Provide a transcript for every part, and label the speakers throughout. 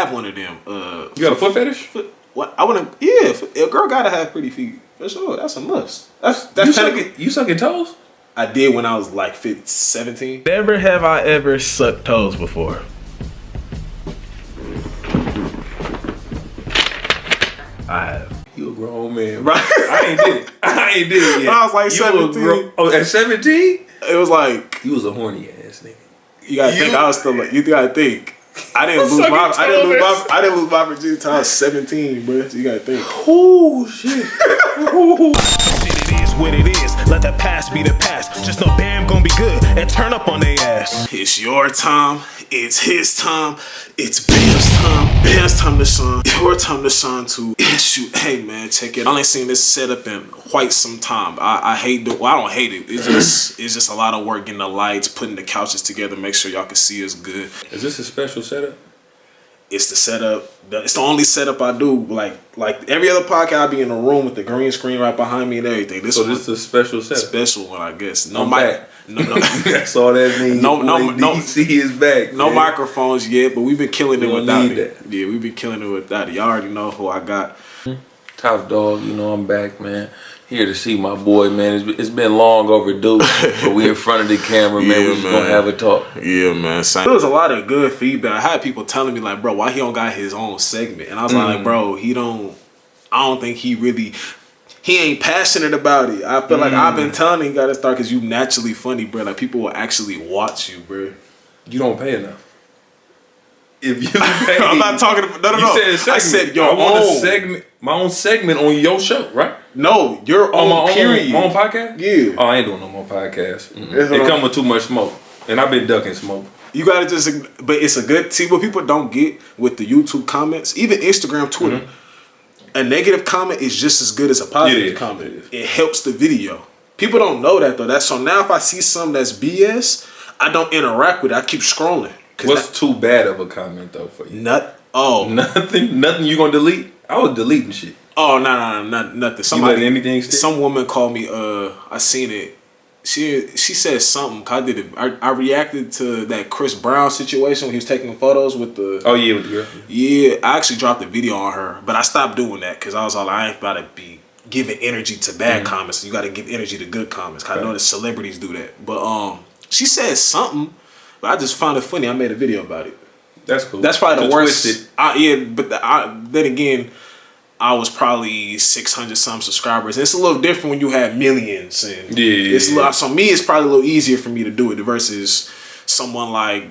Speaker 1: have one of them.
Speaker 2: You got a foot fetish?
Speaker 1: What I wouldn't. Yeah, a girl gotta have pretty feet for sure. That's a must.
Speaker 2: You sucking toes?
Speaker 1: I did when I was like 17. Never have I ever sucked toes before. I have.
Speaker 2: You a grown man,
Speaker 1: right?
Speaker 2: I ain't did it yet.
Speaker 1: I was like 17.
Speaker 2: At 17?
Speaker 1: It was like
Speaker 2: you was a horny ass nigga.
Speaker 1: You gotta think I was still. You gotta think. I didn't lose my virginity until I was 17, bro. So you gotta think.
Speaker 2: Oh shit.
Speaker 3: It is what it is. Let the past be the past. Just know Bam gonna be good and turn up on their ass.
Speaker 1: It's your time. It's his time. It's Bam's time. Bam's time to shine. Your time to shine too. Shoot, hey man, check it. I ain't seen this setup in quite some time. I hate the. Well, I don't hate it. It's just a lot of work getting the lights, putting the couches together, make sure y'all can see us good.
Speaker 2: Is this a special setup?
Speaker 1: It's the setup. It's the only setup I do. Like every other podcast, I be in a room with the green screen right behind me and everything.
Speaker 2: This is a special setup.
Speaker 1: Special one, I guess. No
Speaker 2: mic. No. That's all that means.
Speaker 1: No.
Speaker 2: DC is back.
Speaker 1: No microphones yet, but we've been killing it without it.
Speaker 2: That.
Speaker 1: Yeah, we've been killing it without it. Y'all already know who I got.
Speaker 2: TopDog, you know I'm back, man. Here to see my boy, man. It's been long overdue, but we in front of the camera, man. We're just gonna have a talk.
Speaker 1: Yeah, man. There was a lot of good feedback. I had people telling me like, bro, why he don't got his own segment? And I was like, bro, I don't think he ain't passionate about it. I feel like I've been telling him he gotta start because you naturally funny, bro. Like people will actually watch you, bro.
Speaker 2: You don't pay enough. If you pay,
Speaker 1: I'm not talking about no. I said your
Speaker 2: I want
Speaker 1: own
Speaker 2: a segment, my own segment on your show, right?
Speaker 1: No, your own
Speaker 2: my
Speaker 1: period.
Speaker 2: My own podcast?
Speaker 1: Yeah.
Speaker 2: Oh, I ain't doing no more podcasts. It come with too much smoke, and I've been ducking smoke.
Speaker 1: You gotta but it's a good. See what people don't get with the YouTube comments, even Instagram, Twitter. A negative comment is just as good as a positive comment. It helps the video. People don't know that though. So now if I see something that's BS, I don't interact with it. I keep scrolling.
Speaker 2: What's too bad of a comment though for you?
Speaker 1: Nothing
Speaker 2: you gonna delete? I was deleting shit.
Speaker 1: Oh no, nothing. Somebody,
Speaker 2: you let anything stick?
Speaker 1: Some woman called me. I seen it. She said something. I did it. I reacted to that Chris Brown situation when he was taking photos with the.
Speaker 2: Oh yeah, with the girl.
Speaker 1: Yeah, I actually dropped a video on her, but I stopped doing that because I was all I ain't about to be giving energy to bad comments. You got to give energy to good comments. Cause I know the celebrities do that. But she said something, but I just found it funny. I made a video about it.
Speaker 2: That's cool.
Speaker 1: That's probably the worst. Then again, I was probably 600 some subscribers. It's a little different when you have millions, and so me, it's probably a little easier for me to do it versus someone like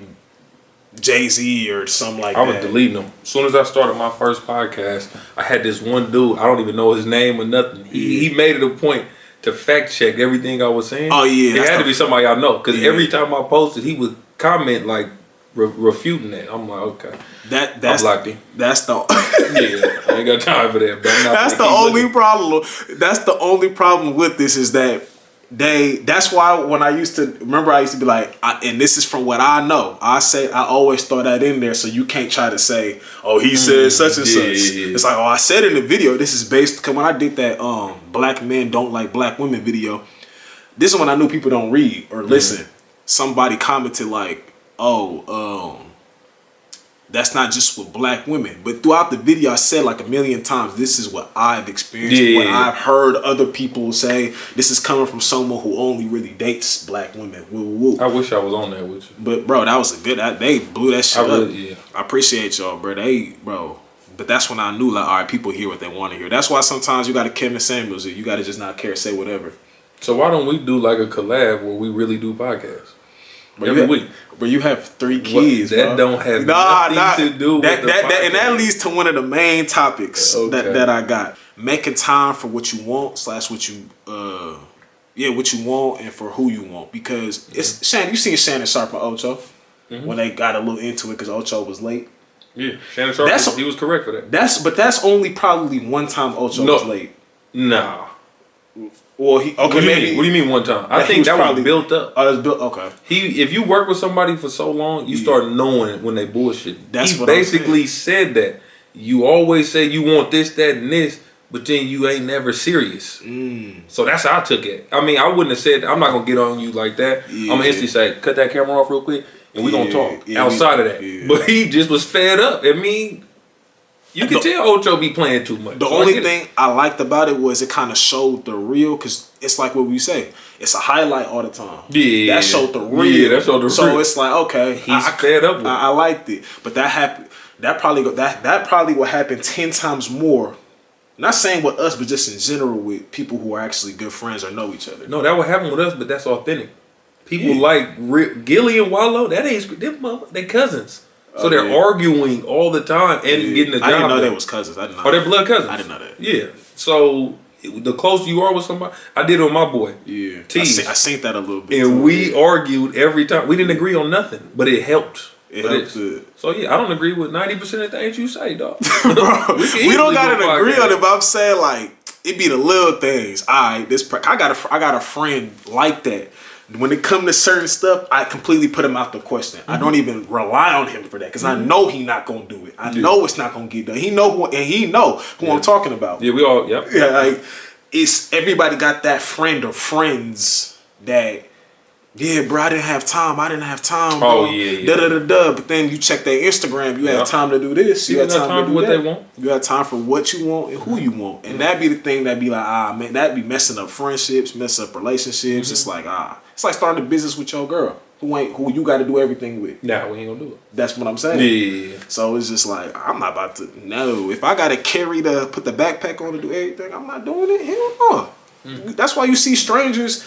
Speaker 1: Jay-Z or something like that.
Speaker 2: I was deleting them. As soon as I started my first podcast, I had this one dude. I don't even know his name or nothing. He made it a point to fact check everything I was saying.
Speaker 1: Oh yeah,
Speaker 2: it had to be somebody I know because every time I posted, he would comment like refuting that. I'm like, okay, that's locked in.
Speaker 1: That's the
Speaker 2: I ain't got time for that. But
Speaker 1: that's the only problem. That's the only problem with this is that that's why when I used to be like, and this is from what I know. I always throw that in there so you can't try to say, oh, he said such and such. Yeah. It's like, oh, I said in the video. This is based when I did that black men don't like black women video. This is when I knew people don't read or listen. Somebody commented like, oh, that's not just with black women. But throughout the video, I said like a million times, this is what I've experienced, what I've heard other people say. This is coming from someone who only really dates black women. Woo, woo.
Speaker 2: I wish I was on there with you.
Speaker 1: But bro, that was a good. They blew that shit up.
Speaker 2: Yeah.
Speaker 1: I appreciate y'all, bro. But that's when I knew like, all right, people hear what they want to hear. That's why sometimes you got to Kevin Samuels. You got to just not care, say whatever.
Speaker 2: So why don't we do like a collab where we really do podcasts? Every week.
Speaker 1: But you have 3 kids,
Speaker 2: that don't have nothing to do with
Speaker 1: that, and that leads to one of the main topics that I got. Making time for what you want / what you what you want and for who you want. Because it's Shannon, you seen Shannon Sharp and Ocho when they got a little into it because Ocho was late.
Speaker 2: Yeah, Shannon Sharp, he was correct for that.
Speaker 1: That's only probably one time Ocho was late.
Speaker 2: Nah.
Speaker 1: Well, what
Speaker 2: do you mean one time? I think that was built up.
Speaker 1: Oh, it was built. Okay.
Speaker 2: If you work with somebody for so long, you start knowing when they bullshit. He basically said that you always say you want this, that, and this, but then you ain't never serious. So that's how I took it. I mean, I wouldn't have said I'm not gonna get on you like that. I'm gonna instantly say, cut that camera off real quick. and we're gonna talk outside of that. Yeah. But he just was fed up. I mean, you can tell Ocho be playing too much.
Speaker 1: The only thing I liked about it was it kind of showed the real, because it's like what we say, it's a highlight all the time.
Speaker 2: Yeah,
Speaker 1: that showed the real.
Speaker 2: Yeah, that showed the real.
Speaker 1: So it's like, okay,
Speaker 2: he's fed up with
Speaker 1: I liked it, but that happened. That probably will happen 10 times more. Not saying with us, but just in general with people who are actually good friends or know each other.
Speaker 2: No, that would happen with us, but that's authentic. People like Gilly and Wallow, that ain't they cousins. So they're arguing all the time and getting a job.
Speaker 1: I didn't know they was cousins. I didn't know.
Speaker 2: Oh, they're blood cousins.
Speaker 1: I didn't know that.
Speaker 2: Yeah. So the closer you are with somebody, I did it with my boy.
Speaker 1: Yeah.
Speaker 2: T.
Speaker 1: I seen that a little bit.
Speaker 2: And we argued every time. We didn't agree on nothing, but it helped.
Speaker 1: It helped good.
Speaker 2: So yeah, I don't agree with 90% of the things you say, dog.
Speaker 1: Bro, we don't gotta agree on it, but I'm saying like it be the little things. I got a friend like that. When it come to certain stuff, I completely put him out the question. I don't even rely on him for that because I know he not gonna do it. I know it's not gonna get done. He know who I'm talking about.
Speaker 2: Yeah, we all. Yep.
Speaker 1: Yeah, like it's everybody got that friend or friends that. Yeah, bro, I didn't have time. Bro.
Speaker 2: Oh, yeah.
Speaker 1: Da. But then you check their Instagram. You had time to do this. You had time to do
Speaker 2: what
Speaker 1: that.
Speaker 2: They want.
Speaker 1: You had time for what you want and who you want. And that be the thing that be like, man, that be messing up friendships, messing up relationships. It's like, it's like starting a business with your girl who you got to do everything with.
Speaker 2: Nah, we ain't gonna do it.
Speaker 1: That's what I'm saying.
Speaker 2: Yeah.
Speaker 1: So it's just like, I'm not about to. No, if I got to put the backpack on to do everything, I'm not doing it. Hell no. That's why you see strangers.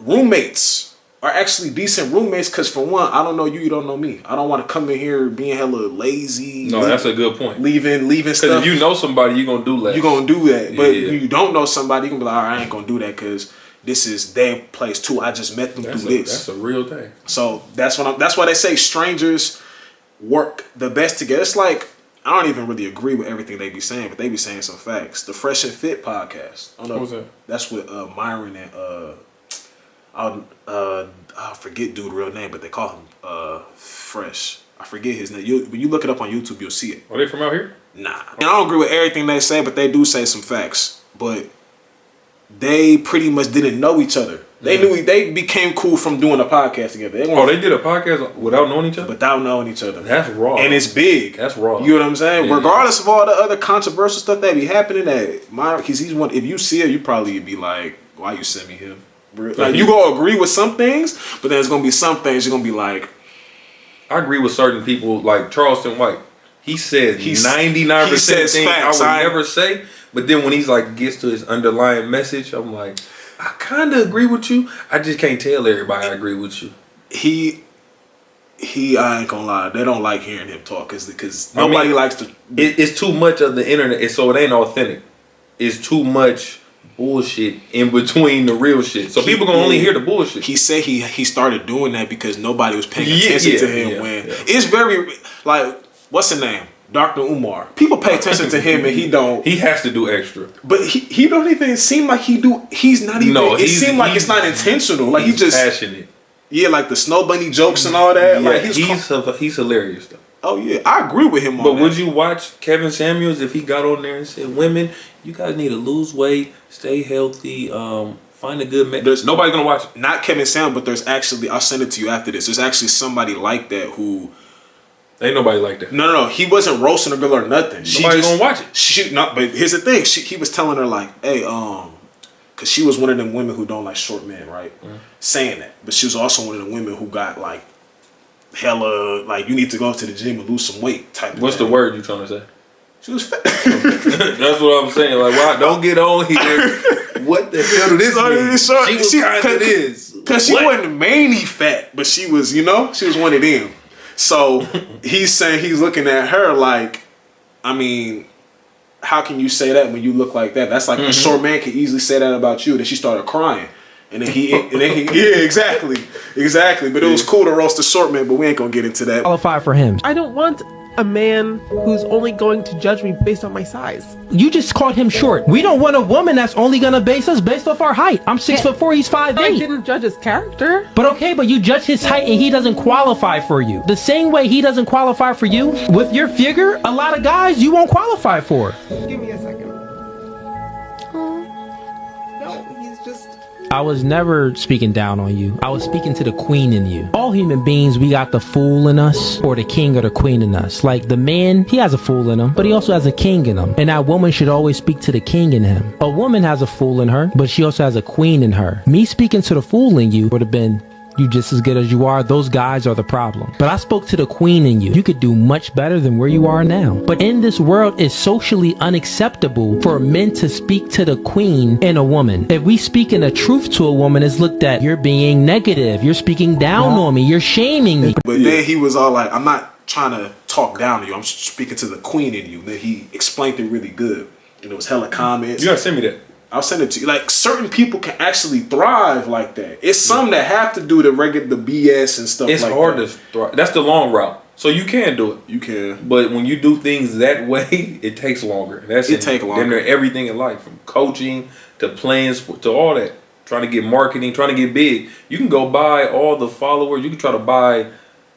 Speaker 1: Roommates are actually decent roommates because for one, I don't know you don't know me. I don't want to come in here being hella lazy.
Speaker 2: No, that's a good point.
Speaker 1: Leaving stuff.
Speaker 2: Because if you know somebody, you're going to do less.
Speaker 1: You're going to do that. But if you don't know somebody, you're going to be like, all right, I ain't going to do that because this is their place too. I just met them through this.
Speaker 2: That's a real thing.
Speaker 1: So that's why they say strangers work the best together. It's like, I don't even really agree with everything they be saying, but they be saying some facts. The Fresh and Fit podcast. I don't know.
Speaker 2: What was that?
Speaker 1: That's with Myron and I forget dude's real name, but they call him Fresh. I forget his name. When you look it up on YouTube, you'll see it.
Speaker 2: Are they from out here?
Speaker 1: Nah. And I don't agree with everything they say, but they do say some facts. But they pretty much didn't know each other. They became cool from doing a podcast together.
Speaker 2: They did a podcast without knowing each other?
Speaker 1: Without knowing each other.
Speaker 2: That's raw.
Speaker 1: And it's big.
Speaker 2: That's raw.
Speaker 1: You know what I'm saying?
Speaker 2: Yeah.
Speaker 1: Regardless of all the other controversial stuff that be happening, he's one. If you see it, you probably be like, "Why you send me him?" Like you gonna agree with some things, but then there's gonna be some things you're gonna be like.
Speaker 2: I agree with certain people, like Charleston White. He says 99% of things I would never say, but then when he's like gets to his underlying message, I'm like, I kind of agree with you. I just can't tell everybody I agree with you.
Speaker 1: I ain't gonna lie, they don't like hearing him talk because nobody likes to.
Speaker 2: It's too much of the internet, so it ain't authentic. It's too much bullshit in between the real shit. So people gonna only hear the bullshit.
Speaker 1: He said he started doing that because nobody was paying attention to him it's very like what's his name? Dr. Umar. People pay attention to him and he don't.
Speaker 2: He has to do extra.
Speaker 1: But he don't even seem like he do. He's not even. No, it seems like it's not intentional. Like he just
Speaker 2: passionate.
Speaker 1: Yeah, like the Snow Bunny jokes and all that.
Speaker 2: Yeah,
Speaker 1: like
Speaker 2: he's hilarious though.
Speaker 1: Oh yeah, I agree with him on that.
Speaker 2: But would you watch Kevin Samuels if he got on there and said, "Women, you guys need to lose weight, stay healthy, find a good man"? There's nobody gonna watch it.
Speaker 1: Not Kevin Samuels, but there's actually. I'll send it to you after this. There's actually somebody like that who.
Speaker 2: Ain't nobody like that.
Speaker 1: No. He wasn't roasting a girl or nothing.
Speaker 2: Nobody gonna watch it.
Speaker 1: But here's the thing. He was telling her like, "Hey, because she was one of them women who don't like short men, right?" Saying that, but she was also one of the women who got like. Hella like you need to go to the gym and lose some weight type of
Speaker 2: What's
Speaker 1: thing.
Speaker 2: The word you trying to say?
Speaker 1: She was fat.
Speaker 2: That's what I'm saying. Like, why don't get on here? What the hell did this mean? She was kind of this.
Speaker 1: Because she wasn't mainly fat, but she was, she was one of them. So he's saying he's looking at her like, I mean, how can you say that when you look like that? That's like a short man could easily say that about you. Then she started crying. And then he, yeah, exactly. But it was cool to roast the short man, but we ain't gonna get into that.
Speaker 4: Qualify for him.
Speaker 5: I don't want a man who's only going to judge me based on my size.
Speaker 4: You just called him short. We don't want a woman that's only gonna base us based off our height. I'm 6'4", he's 5'8".
Speaker 5: I didn't judge his character.
Speaker 4: But you judge his height and he doesn't qualify for you. The same way he doesn't qualify for you, with your figure, a lot of guys you won't qualify for.
Speaker 5: Give me a second. No, he's just
Speaker 4: I was never speaking down on you. I was speaking to the queen in you. All human beings, we got the fool in us or the king or the queen in us. Like the man, he has a fool in him, but he also has a king in him. And that woman should always speak to the king in him. A woman has a fool in her, but she also has a queen in her. Me speaking to the fool in you would have been, you just as good as you are. Those guys are the problem. But I spoke to the queen in you. You could do much better than where you are now. But in this world, it's socially unacceptable for men to speak to the queen in a woman. If we speak in the truth to a woman, it's looked at, you're being negative. You're speaking down on me. You're shaming me.
Speaker 1: But then he was all like, I'm not trying to talk down to you. I'm speaking to the queen in you. Then he explained it really good. And it was hella comments.
Speaker 2: You gotta send me that.
Speaker 1: I'll send it to you. Like, certain people can actually thrive like that. It's some that have to do the BS and stuff like that. It's hard to
Speaker 2: thrive. That's the long route. So you can do it.
Speaker 1: You can.
Speaker 2: But when you do things that way, it takes longer. It takes longer. Everything in life, from coaching to playing sport to all that. Trying to get marketing, trying to get big. You can go buy all the followers. You can try to buy,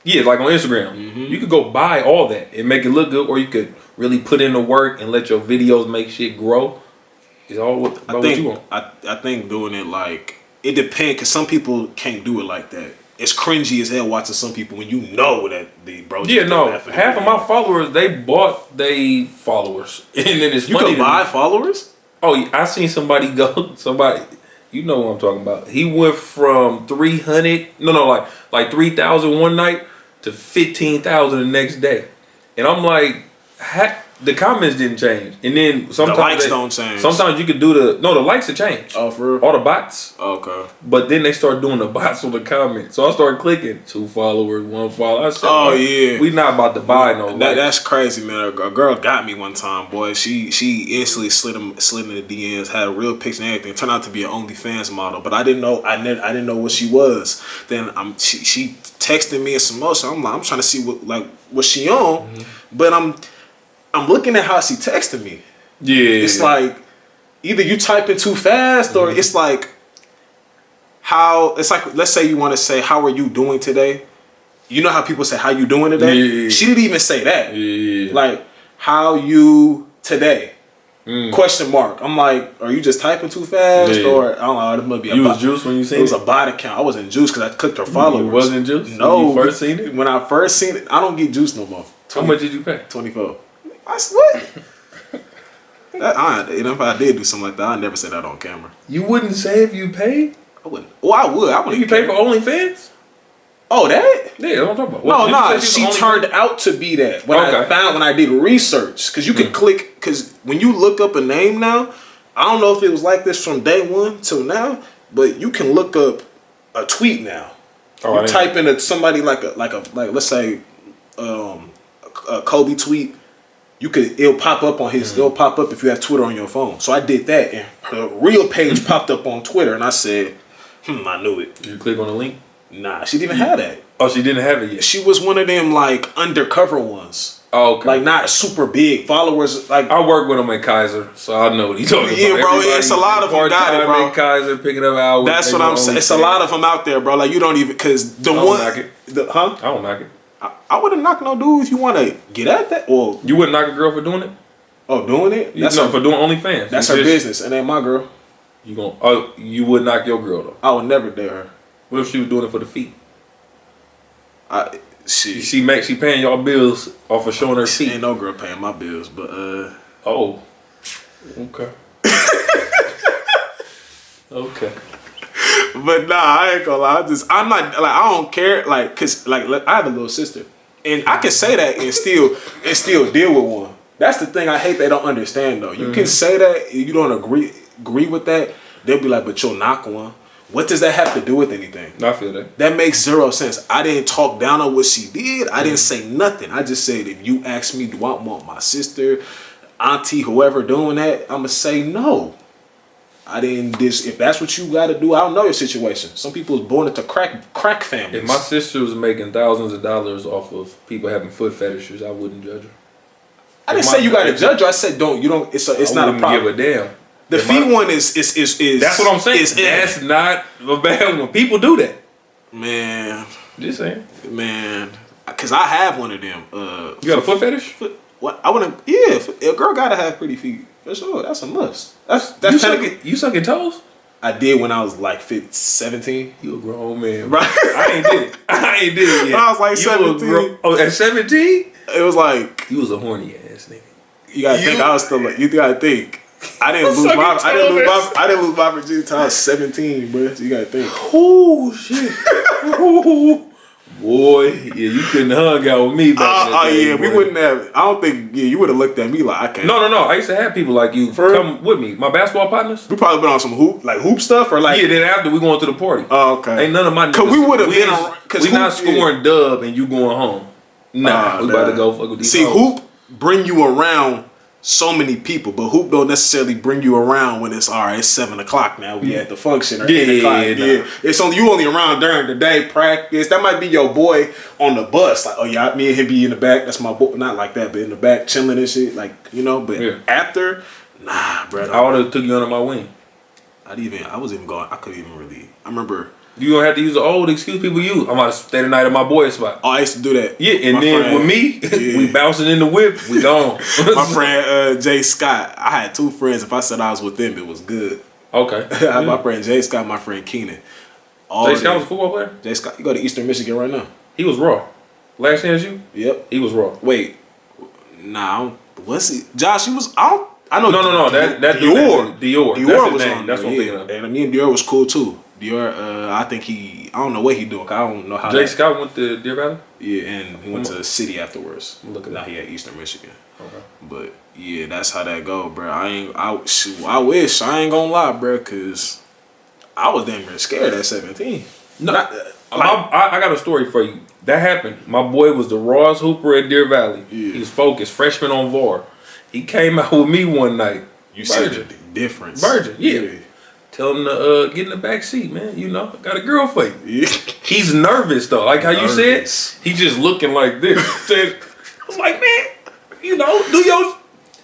Speaker 2: like on Instagram. Mm-hmm. You could go buy all that and make it look good. Or you could really put in the work and let your videos make shit grow. It's all what you want.
Speaker 1: I think doing it like, it depends, because some people can't do it like that. It's cringy as hell watching some people when you know that the bro.
Speaker 2: Yeah, no. Half of my followers, they bought they followers, and then it's funny.
Speaker 1: You can buy followers.
Speaker 2: Oh, yeah, I seen somebody go. You know what I'm talking about. He went from 300, like 3,000 one night to 15,000 the next day, and I'm like, the comments didn't change, and then sometimes
Speaker 1: the likes don't change.
Speaker 2: Sometimes you could do the likes have changed.
Speaker 1: Oh, for real?
Speaker 2: All the bots.
Speaker 1: Okay.
Speaker 2: But then they start doing the bots on the comments, so I started clicking 2 followers, 1 follower. I said,
Speaker 1: "Oh yeah,
Speaker 2: we not about to buy no."
Speaker 1: That's crazy, man. A girl got me one time, boy. She instantly slid in the DMs, had a real picture and everything. It turned out to be an OnlyFans model, but I didn't know. I didn't know what she was. Then she texted me and some more. So I'm trying to see what she on, but I'm looking at how she texted me.
Speaker 2: Yeah.
Speaker 1: It's like, either you typing too fast or it's like, let's say you want to say, how are you doing today? You know how people say, how you doing today?
Speaker 2: Yeah.
Speaker 1: She didn't even say that.
Speaker 2: Yeah.
Speaker 1: Like, how you today? Question mark. I'm like, are you just typing too fast?
Speaker 2: Yeah.
Speaker 1: Or, I don't know, it must be a
Speaker 2: You was juiced when you seen it?
Speaker 1: It was a bot account. I wasn't juiced because I clicked her followers.
Speaker 2: You wasn't juiced?
Speaker 1: No.
Speaker 2: When you first seen it?
Speaker 1: When I first seen it, I don't get juiced no more.
Speaker 2: How much did you pay?
Speaker 1: 24. What? If I did do something like that, I'd never say that on camera.
Speaker 2: You wouldn't say if you paid?
Speaker 1: I wouldn't. Well, I would. I wouldn't.
Speaker 2: You pay for OnlyFans?
Speaker 1: Oh, that?
Speaker 2: Yeah, that's what I'm talking about.
Speaker 1: No, she turned out to be that. When I did research, because you can click, because when you look up a name now, I don't know if it was like this from day one till now, but you can look up a tweet now. Oh, you type in somebody like let's say a Kobe tweet. It'll pop up on his. It'll pop up if you have Twitter on your phone. So I did that, and her real page popped up on Twitter, and I said, I knew it.
Speaker 2: Did you click on the link?
Speaker 1: Nah, she didn't even have that.
Speaker 2: Oh, she didn't have it yet.
Speaker 1: She was one of them like undercover ones.
Speaker 2: Oh, okay.
Speaker 1: Like not super big followers. Like
Speaker 2: I work with him at Kaiser, so I know what he's talking about.
Speaker 1: Yeah, bro. It's a lot of them got it, bro.
Speaker 2: At Kaiser picking up hours.
Speaker 1: That's what I'm saying. It's a lot of them out there, bro. Like you don't even because the one.
Speaker 2: Knock it.
Speaker 1: I
Speaker 2: don't knock it.
Speaker 1: I wouldn't knock no dude if you want to get at that. Or
Speaker 2: you wouldn't knock a girl for doing it?
Speaker 1: Oh, doing it?
Speaker 2: That's for doing OnlyFans.
Speaker 1: That's her business, and ain't my girl.
Speaker 2: You would knock your girl though.
Speaker 1: I would never dare her.
Speaker 2: What if she was doing it for the feet?
Speaker 1: She
Speaker 2: paying y'all bills off of showing her feet.
Speaker 1: Ain't no girl paying my bills, but
Speaker 2: Oh. Okay. Okay.
Speaker 1: But nah, I ain't gonna lie. I'm not like I don't care like cause like I have a little sister, and I can say that and still deal with one. That's the thing I hate they don't understand though. You can say that and you don't agree with that. They'll be like, but you'll knock one. What does that have to do with anything?
Speaker 2: I feel that.
Speaker 1: That makes zero sense. I didn't talk down on what she did. I didn't say nothing. I just said if you ask me, do I want my sister, auntie, whoever doing that, I'ma say no. I didn't if that's what you gotta do, I don't know your situation. Some people was born into crack families.
Speaker 2: If my sister was making thousands of dollars off of people having foot fetishes, I wouldn't judge her.
Speaker 1: I didn't say you gotta judge her. I said it's not a problem.
Speaker 2: Give a damn.
Speaker 1: The feet one is
Speaker 2: that's what I'm saying. That's not a bad one. People do that.
Speaker 1: Man.
Speaker 2: Just saying.
Speaker 1: Man. Cause I have one of them.
Speaker 2: You got a foot fetish?
Speaker 1: What I wanna a girl gotta have pretty feet. For sure. That's a must. That's
Speaker 2: you sucking toes?
Speaker 1: I did when I was like 17.
Speaker 2: You a grown man,
Speaker 1: Right?
Speaker 2: I ain't did it yet.
Speaker 1: When I was like 17.
Speaker 2: At 17,
Speaker 1: it was like
Speaker 2: you was a horny ass nigga.
Speaker 1: you gotta think I was still. You gotta think. I didn't lose my virginity until I was 17, bro. So you gotta think.
Speaker 2: Oh shit. Boy, yeah, you couldn't hung out with me back in the day.
Speaker 1: Yeah, we wouldn't have. I don't think. Yeah, you would have looked at me like I can't.
Speaker 2: No. I used to have people like you come with me. My basketball partners.
Speaker 1: We probably been on some hoop stuff or like.
Speaker 2: Yeah, then after we going to the party.
Speaker 1: Oh, okay.
Speaker 2: Ain't none of my niggas.
Speaker 1: Cause we would have been.
Speaker 2: We not scoring dub and you going home. Nah, we about to go fuck with these.
Speaker 1: See, hoop bring you around so many people, but hoop don't necessarily bring you around when it's all right. It's 7 o'clock now. We at the function. Or 8 o'clock. Yeah. It's only you only around during the day practice. That might be your boy on the bus. Like, oh yeah, me and him be in the back. That's my boy. Not like that, but in the back chilling and shit. Like but after, nah, bro.
Speaker 2: I would have took you under my wing.
Speaker 1: I wasn't even going. I couldn't even really. I remember.
Speaker 2: You gonna have to use the old excuse people use. I'm about to stay the night at my boy's spot.
Speaker 1: Oh, I used to do that.
Speaker 2: Yeah, and then with me, we bouncing in the whip, we gone.
Speaker 1: My friend Jay Scott, I had 2 friends. If I said I was with them, it was good.
Speaker 2: Okay.
Speaker 1: I had my friend Jay Scott, my friend Keenan.
Speaker 2: Jay Scott was a football player?
Speaker 1: Jay Scott, you go to Eastern Michigan right now.
Speaker 2: He was raw. Last chance you?
Speaker 1: Yep.
Speaker 2: He was raw.
Speaker 1: Wait. Nah, was he? Josh, he was, I know.
Speaker 2: No. That
Speaker 1: Dior.
Speaker 2: Dior.
Speaker 1: Dior
Speaker 2: was on. That's what I'm thinking of.
Speaker 1: And me and Dior was cool too. Dior, I think I don't know what he doing. I don't know how.
Speaker 2: Jay Scott went to Deer Valley?
Speaker 1: Yeah, and he went to the city afterwards.
Speaker 2: Look at
Speaker 1: now
Speaker 2: that.
Speaker 1: he at Eastern Michigan.
Speaker 2: Okay.
Speaker 1: But yeah, that's how that go, bro. I wish, I ain't gonna lie, bro, cause I was damn near scared at 17.
Speaker 2: No, I got a story for you. That happened. My boy was the rawest hooper at Deer Valley.
Speaker 1: Yeah.
Speaker 2: He's focused, freshman on VAR. He came out with me one night.
Speaker 1: You see the difference.
Speaker 2: Virgin, yeah. Tell him to get in the back seat, man. You know, I got a girl for you.
Speaker 1: Yeah.
Speaker 2: He's nervous though. Like how you said, he just looking like this. I was like, man, you know, do your.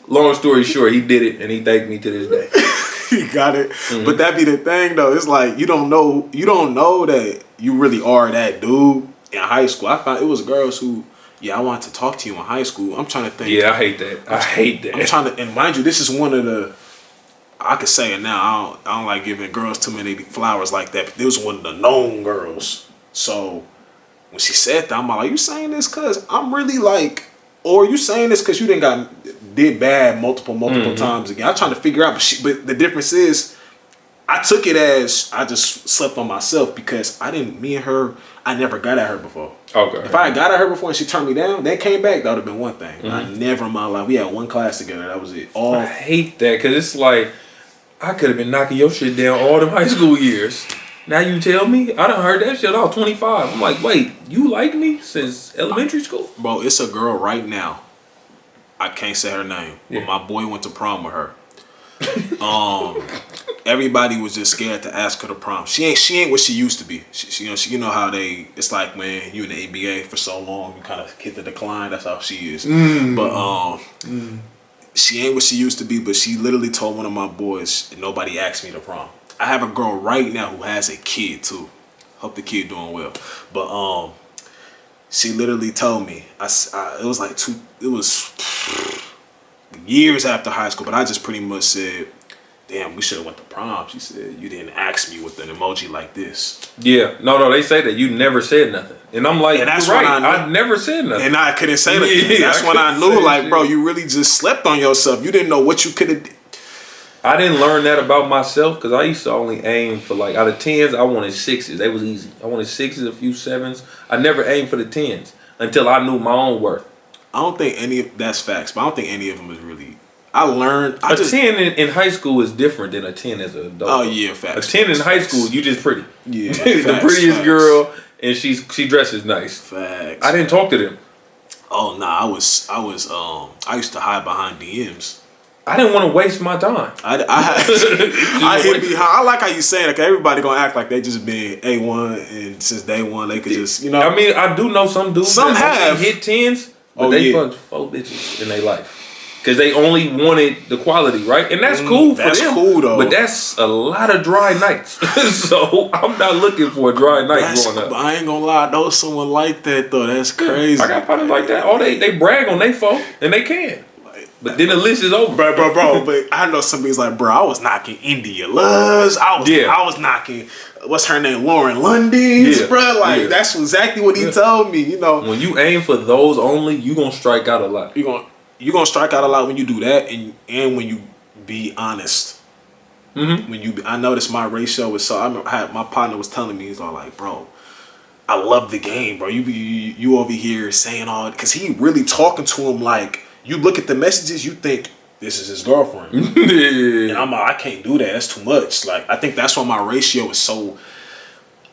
Speaker 2: Long story short, he did it and he thanked me to this day.
Speaker 1: He got it. Mm-hmm. But that be the thing though. It's like you don't know that you really are that dude in high school. I found it was girls who, I wanted to talk to you in high school. I'm trying to think.
Speaker 2: Yeah, I hate that. I hate that.
Speaker 1: I'm trying to, and mind you, this is one of the. I could say it now. I don't like giving girls too many flowers like that. But this was one of the known girls. So when she said that, I'm like, you saying this because I'm really like, or you saying this because you did bad multiple times again. I'm trying to figure out, but the difference is, I took it as I just slept on myself because me and her, I never got at her before.
Speaker 2: Okay.
Speaker 1: If I had got at her before and she turned me down, then came back, that would have been one thing. I never in my life, we had one class together. That was it.
Speaker 2: I hate that because it's like, I could have been knocking your shit down all them high school years. Now you tell me? I done heard that shit. I was 25. I'm like, wait, you like me since elementary school?
Speaker 1: Bro, it's a girl right now. I can't say her name. Yeah. But my boy went to prom with her. Everybody was just scared to ask her to prom. She ain't what she used to be. She you know how it's like when you in the NBA for so long, you kind of hit the decline. That's how she is. But she ain't what she used to be, but she literally told one of my boys, nobody asked me to prom. I have a girl right now who has a kid too. Hope the kid doing well. But she literally told me, it was years after high school, but I just pretty much said, damn, we should have went to prom. She said, you didn't ask me with an emoji like this.
Speaker 2: Yeah. No, they say that you never said nothing. And I'm like, and that's right. I never said nothing.
Speaker 1: And I couldn't say nothing. Yeah, that's when I knew, like, bro, you really just slept on yourself. You didn't know what you could have did.
Speaker 2: I didn't learn that about myself because I used to only aim for, like, out of 10s, I wanted 6s. They was easy. I wanted 6s, a few 7s. I never aimed for the 10s until I knew my own worth.
Speaker 1: I don't think that's facts, but I don't think any of them was really. I learned.
Speaker 2: A 10 in high school is different than a 10 as an adult.
Speaker 1: Oh yeah, facts.
Speaker 2: A 10 in high school, you just pretty.
Speaker 1: Yeah,
Speaker 2: the prettiest girl, and she dresses nice.
Speaker 1: Facts.
Speaker 2: I didn't talk to them.
Speaker 1: Oh nah, I used to hide behind DMs.
Speaker 2: I didn't want to waste my time.
Speaker 1: I hid behind. I like how you saying it. Cause everybody gonna act like they just been A1, and since day one they could just, you know.
Speaker 2: I mean, I do know some dudes.
Speaker 1: Some have
Speaker 2: hit 10s, but they fucked 4 bitches in their life. Because they only wanted the quality, right? And that's cool for them.
Speaker 1: That's cool, though.
Speaker 2: But that's a lot of dry nights. So I'm not looking for a dry night growing up.
Speaker 1: I ain't gonna lie, I know someone like that, though. That's crazy.
Speaker 2: I got partners like that. Oh, they brag on their folk, and they can. But then the list is over.
Speaker 1: Bro. But I know somebody's like, bro, I was knocking India Loves. I was knocking, what's her name, Lauren Lundy's, bro. Like, that's exactly what he told me, you know.
Speaker 2: When you aim for those only, you going to strike out a lot.
Speaker 1: You're gonna strike out a lot when you do that, and when you be honest. Mm-hmm. I noticed my ratio was so. My partner was telling me, he's all like, bro, I love the game, bro. You over here saying all, because he really talking to him like, you look at the messages, you think this is his girlfriend. And I'm like, I can't do that. That's too much. Like, I think that's why my ratio is so,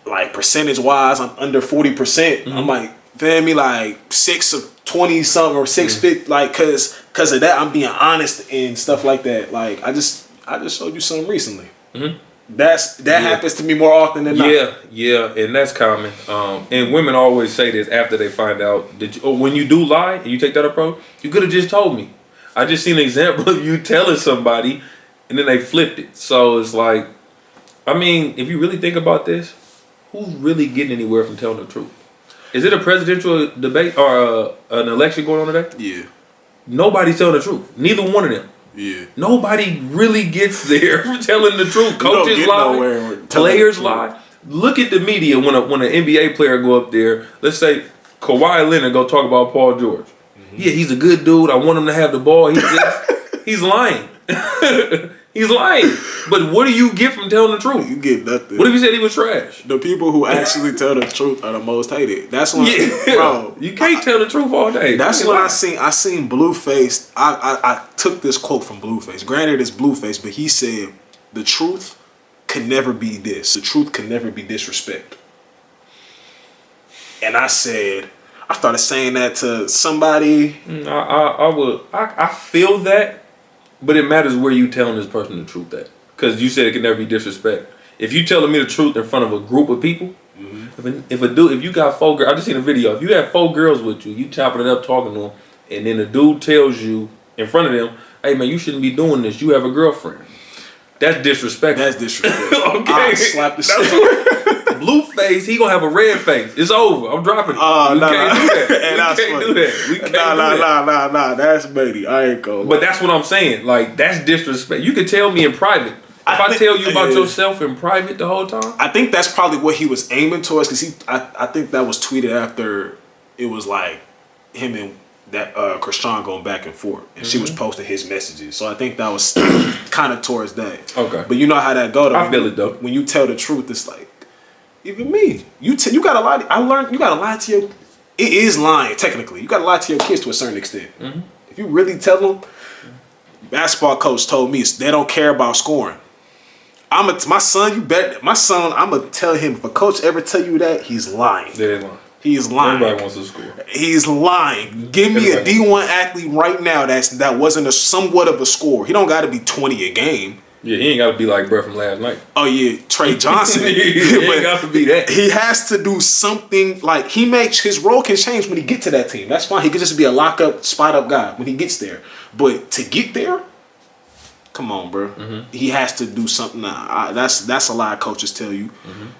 Speaker 1: like, percentage wise, I'm under 40%. Mm-hmm. I'm like, feel me, like 6 of 20 something or 6 50, like, cause of that, I'm being honest and stuff like that. Like, I just showed you something recently. Mm-hmm. That happens to me more often than not.
Speaker 2: Yeah, and that's common. And women always say this after they find out that when you do lie and you take that approach, you could have just told me. I just seen an example of you telling somebody, and then they flipped it. So it's like, I mean, if you really think about this, who's really getting anywhere from telling the truth? Is it a presidential debate or an election going on today?
Speaker 1: Yeah.
Speaker 2: Nobody's telling the truth. Neither one of them.
Speaker 1: Yeah.
Speaker 2: Nobody really gets there telling the truth. Coaches lie. Players lie. Look at the media when an NBA player go up there. Let's say Kawhi Leonard go talk about Paul George. Mm-hmm. Yeah, he's a good dude. I want him to have the ball. He's lying. He's lying. But what do you get from telling the truth?
Speaker 1: You get nothing.
Speaker 2: What if you said he was trash?
Speaker 1: The people who actually tell the truth are the most hated. That's when, bro.
Speaker 2: You can't tell the truth all day.
Speaker 1: That's when I seen Blueface. I took this quote from Blueface. Granted, it's Blueface, but he said, "The truth can never be this. The truth can never be disrespect." And I started saying that to somebody.
Speaker 2: I feel that. But it matters where you telling this person the truth at. Because you said it can never be disrespect. If you telling me the truth in front of a group of people, if you got 4 girls, I just seen a video. If you have 4 girls with you, you chopping it up talking to them, and then the dude tells you in front of them, hey man, you shouldn't be doing this. You have a girlfriend. That's disrespectful.
Speaker 1: That's disrespectful.
Speaker 2: Okay.
Speaker 1: I slap the shit.
Speaker 2: Blueface, he gonna have a red face. It's over. I'm dropping it.
Speaker 1: Can't
Speaker 2: do that. We can't do that.
Speaker 1: Nah. That's baby. I ain't going.
Speaker 2: But that's what I'm saying. Like, that's disrespect. You can tell me in private. If I tell you about yourself in private the whole time,
Speaker 1: I think that's probably what he was aiming towards. Because I think that was tweeted after it was like him and that Krishan going back and forth, and she was posting his messages. So I think that was kind of towards that.
Speaker 2: Okay.
Speaker 1: But you know how that go though.
Speaker 2: I feel it though.
Speaker 1: When you tell the truth, it's like, even me. You gotta lie. I learned you gotta lie to your. It is lying technically. You gotta lie to your kids to a certain extent. Mm-hmm. If you really tell them, basketball coach told me they don't care about scoring. My son. I'm gonna tell him if a coach ever tell you that, he's lying.
Speaker 2: They're lying.
Speaker 1: He's lying.
Speaker 2: Everybody wants to score.
Speaker 1: He's lying. Give me a D1 athlete right now that wasn't somewhat of a score. He don't got to be 20 a game.
Speaker 2: Yeah, he ain't got to be like Brett from last night.
Speaker 1: Oh yeah, Trey Johnson.
Speaker 2: He ain't got to be that.
Speaker 1: He has to do something. Like, his role can change when he get to that team. That's fine. He could just be a lock up, spot up guy when he gets there. But to get there, come on, bro. Mm-hmm. He has to do something. That's a lie coaches tell you. Mm-hmm.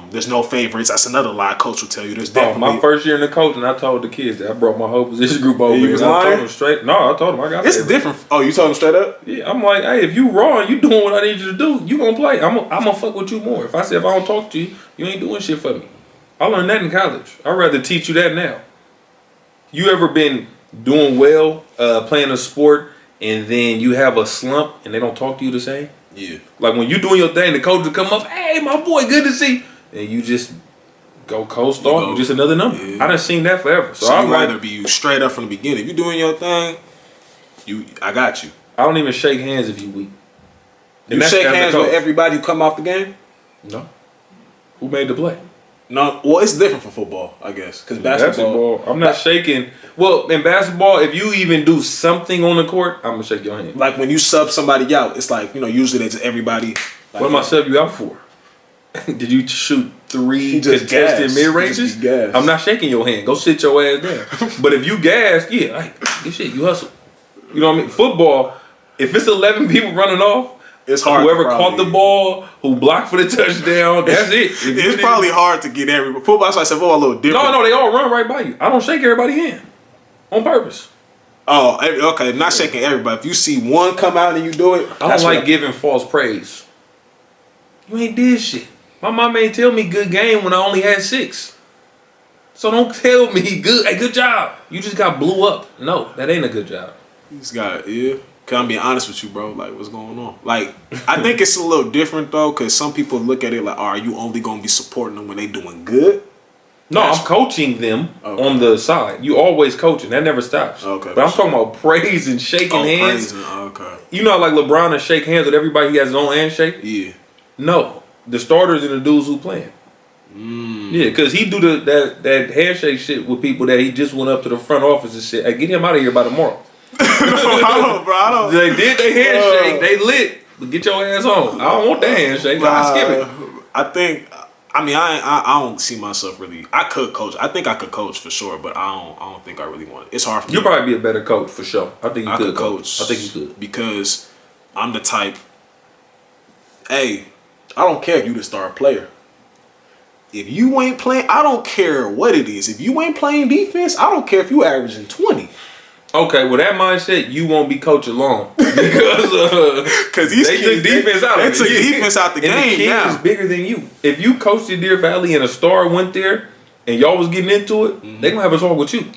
Speaker 1: There's no favorites. That's another lie coach will tell you. There's definitely
Speaker 2: my first year in the coaching, I told the kids that I brought my whole position group over here. I told them straight. No, I told them I got.
Speaker 1: It's different. Oh, you told them straight up?
Speaker 2: Yeah, I'm like, hey, if you raw and you doing what I need you to do, you gonna play. I'm gonna fuck with you more. If I don't talk to you, you ain't doing shit for me. I learned that in college. I'd rather teach you that now. You ever been doing well, playing a sport, and then you have a slump and they don't talk to you the same?
Speaker 1: Yeah.
Speaker 2: Like when you doing your thing, the coach will come up, hey, my boy, good to see you. And you just go cold start. You're just another number. Yeah. I done seen that forever. So
Speaker 1: I'd rather be straight up from the beginning. If you doing your thing, I got you.
Speaker 2: I don't even shake hands if you weak.
Speaker 1: You shake hands with everybody who come off the game?
Speaker 2: No. Who made the play?
Speaker 1: No, well, it's different for football, I guess. Because basketball,
Speaker 2: I'm not shaking. Well, in basketball, if you even do something on the court, I'm gonna shake your hand.
Speaker 1: Like when you sub somebody out, it's like, usually it's everybody. Like,
Speaker 2: what am I sub you out for? Did you shoot 3 contested mid ranges? I'm not shaking your hand. Go sit your ass down. But if you gassed, yeah, like, good shit, you hustle. You know what I mean? Football, if it's 11 people running off, it's hard. Whoever caught the ball, who blocked for the touchdown, that's it.
Speaker 1: It's probably hard to get everybody. Football, that's why I said football a little different.
Speaker 2: No, they all run right by you. I don't shake everybody's hand on purpose.
Speaker 1: Oh, okay. Not shaking everybody. If you see one come out and you do it,
Speaker 2: I don't like giving false praise. You ain't did shit. My mom ain't tell me good game when I only had 6. So don't tell me good job. You just got blew up. No, that ain't a good job.
Speaker 1: You just got Cause I'm being honest with you, bro. Like, what's going on? Like, I think it's a little different though, cause some people look at it like, are you only gonna be supporting them when they doing good?
Speaker 2: No, I'm coaching them on the side. You always coaching. That never stops.
Speaker 1: Okay.
Speaker 2: But I'm talking about praise and shaking hands.
Speaker 1: Praising. Okay.
Speaker 2: You know how like LeBron and shake hands with everybody, he has his own handshake?
Speaker 1: Yeah.
Speaker 2: No. The starters and the dudes who playing. Yeah, because he do that handshake shit with people that he just went up to the front office and said, hey, get him out of here by tomorrow.
Speaker 1: I don't.
Speaker 2: They did their handshake. They lit. But get your ass home. I don't want that handshake. I skip it.
Speaker 1: I think. I mean, I don't see myself really. I could coach. I think I could coach for sure, but I don't think I really want it. It's hard for me.
Speaker 2: You'll probably be a better coach for sure. I think you could
Speaker 1: coach.
Speaker 2: I think you could
Speaker 1: because I'm the type. Hey, I don't care if you the star player. If you ain't playing, I don't care what it is. If you ain't playing defense, I don't care if you averaging 20.
Speaker 2: Okay, with that mindset, you won't be coaching long because
Speaker 1: these
Speaker 2: they
Speaker 1: kids,
Speaker 2: took defense out of it.
Speaker 1: They took defense out the game.
Speaker 2: And the kid
Speaker 1: now
Speaker 2: is bigger than you. If you coached in Deer Valley and a star went there and y'all was getting into it, they gonna have a talk with you.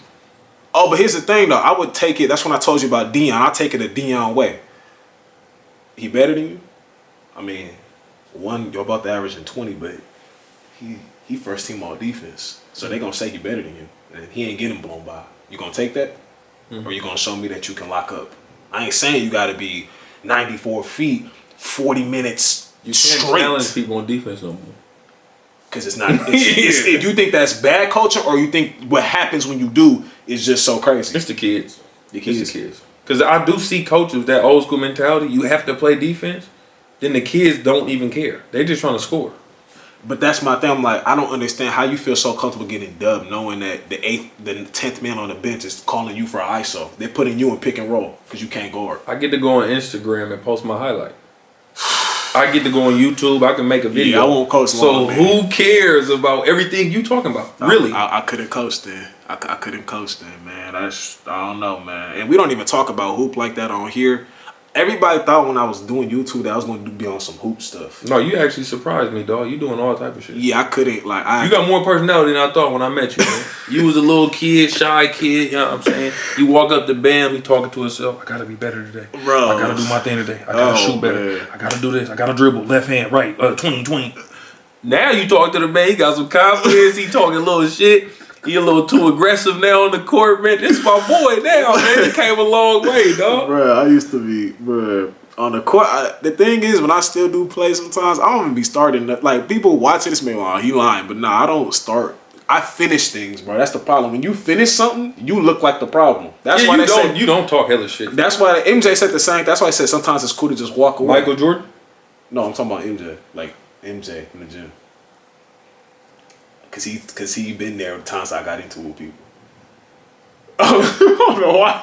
Speaker 1: Oh, but here's the thing though. I would take it. That's when I told you about Dion. I take it a Dion way. He better than you. I mean, you're about to average in 20, but he first team all defense, so they gonna say he better than you, and he ain't getting blown by. You gonna take that? Or you gonna show me that you can lock up? I ain't saying you gotta be 94 feet, 40 minutes
Speaker 2: you
Speaker 1: straight.
Speaker 2: You can't challenge people on defense no more.
Speaker 1: Because it's not. If you think that's bad culture, or you think what happens when you do is just so crazy.
Speaker 2: It's the kids. It's the kids. Because I do see coaches with that old school mentality. You have to play defense. Then the kids don't even care. They just trying to score.
Speaker 1: But that's my thing. I'm like, I don't understand how you feel so comfortable getting dubbed, knowing that the 10th man on the bench is calling you for ISO. They're putting you in pick and roll because you can't guard.
Speaker 2: I get to go on Instagram and post my highlight. I get to go on YouTube. I can make a video.
Speaker 1: Yeah, I won't coach long,
Speaker 2: so who cares about everything you talking about? Really?
Speaker 1: I couldn't coach then. I couldn't coach then, man. I don't know, man. And we don't even talk about hoop like that on here. Everybody thought when I was doing YouTube that I was going to be on some hoop stuff.
Speaker 2: No, you actually surprised me, dog. You doing all type of shit.
Speaker 1: Yeah, I couldn't. You
Speaker 2: got more personality than I thought when I met you, man. You was a little kid, shy kid, you know what I'm saying? You walk up to Bam, he talking to himself. I got to be better today.
Speaker 1: Bro.
Speaker 2: I got to do my thing today. I got to shoot better. Man. I got to do this. I got to dribble. Left hand, right. 20. Now you talk to the man. He got some confidence. He talking a little shit. He a little too aggressive now on the court, man. This is my boy now, man. He came a long way, dog.
Speaker 1: Bro, I used to be, on the court. The thing is, when I still do play sometimes, I don't even be starting. Like, people watching this, man, he lying. But nah, I don't start. I finish things, bro. That's the problem. When you finish something, you look like the problem. That's why
Speaker 2: you don't talk hella shit.
Speaker 1: That's why MJ said the same. That's why I said sometimes it's cool to just walk away.
Speaker 2: Michael Jordan?
Speaker 1: No, I'm talking about MJ. Like, MJ in the gym. Cause he been there the times I got into with people. I don't know why.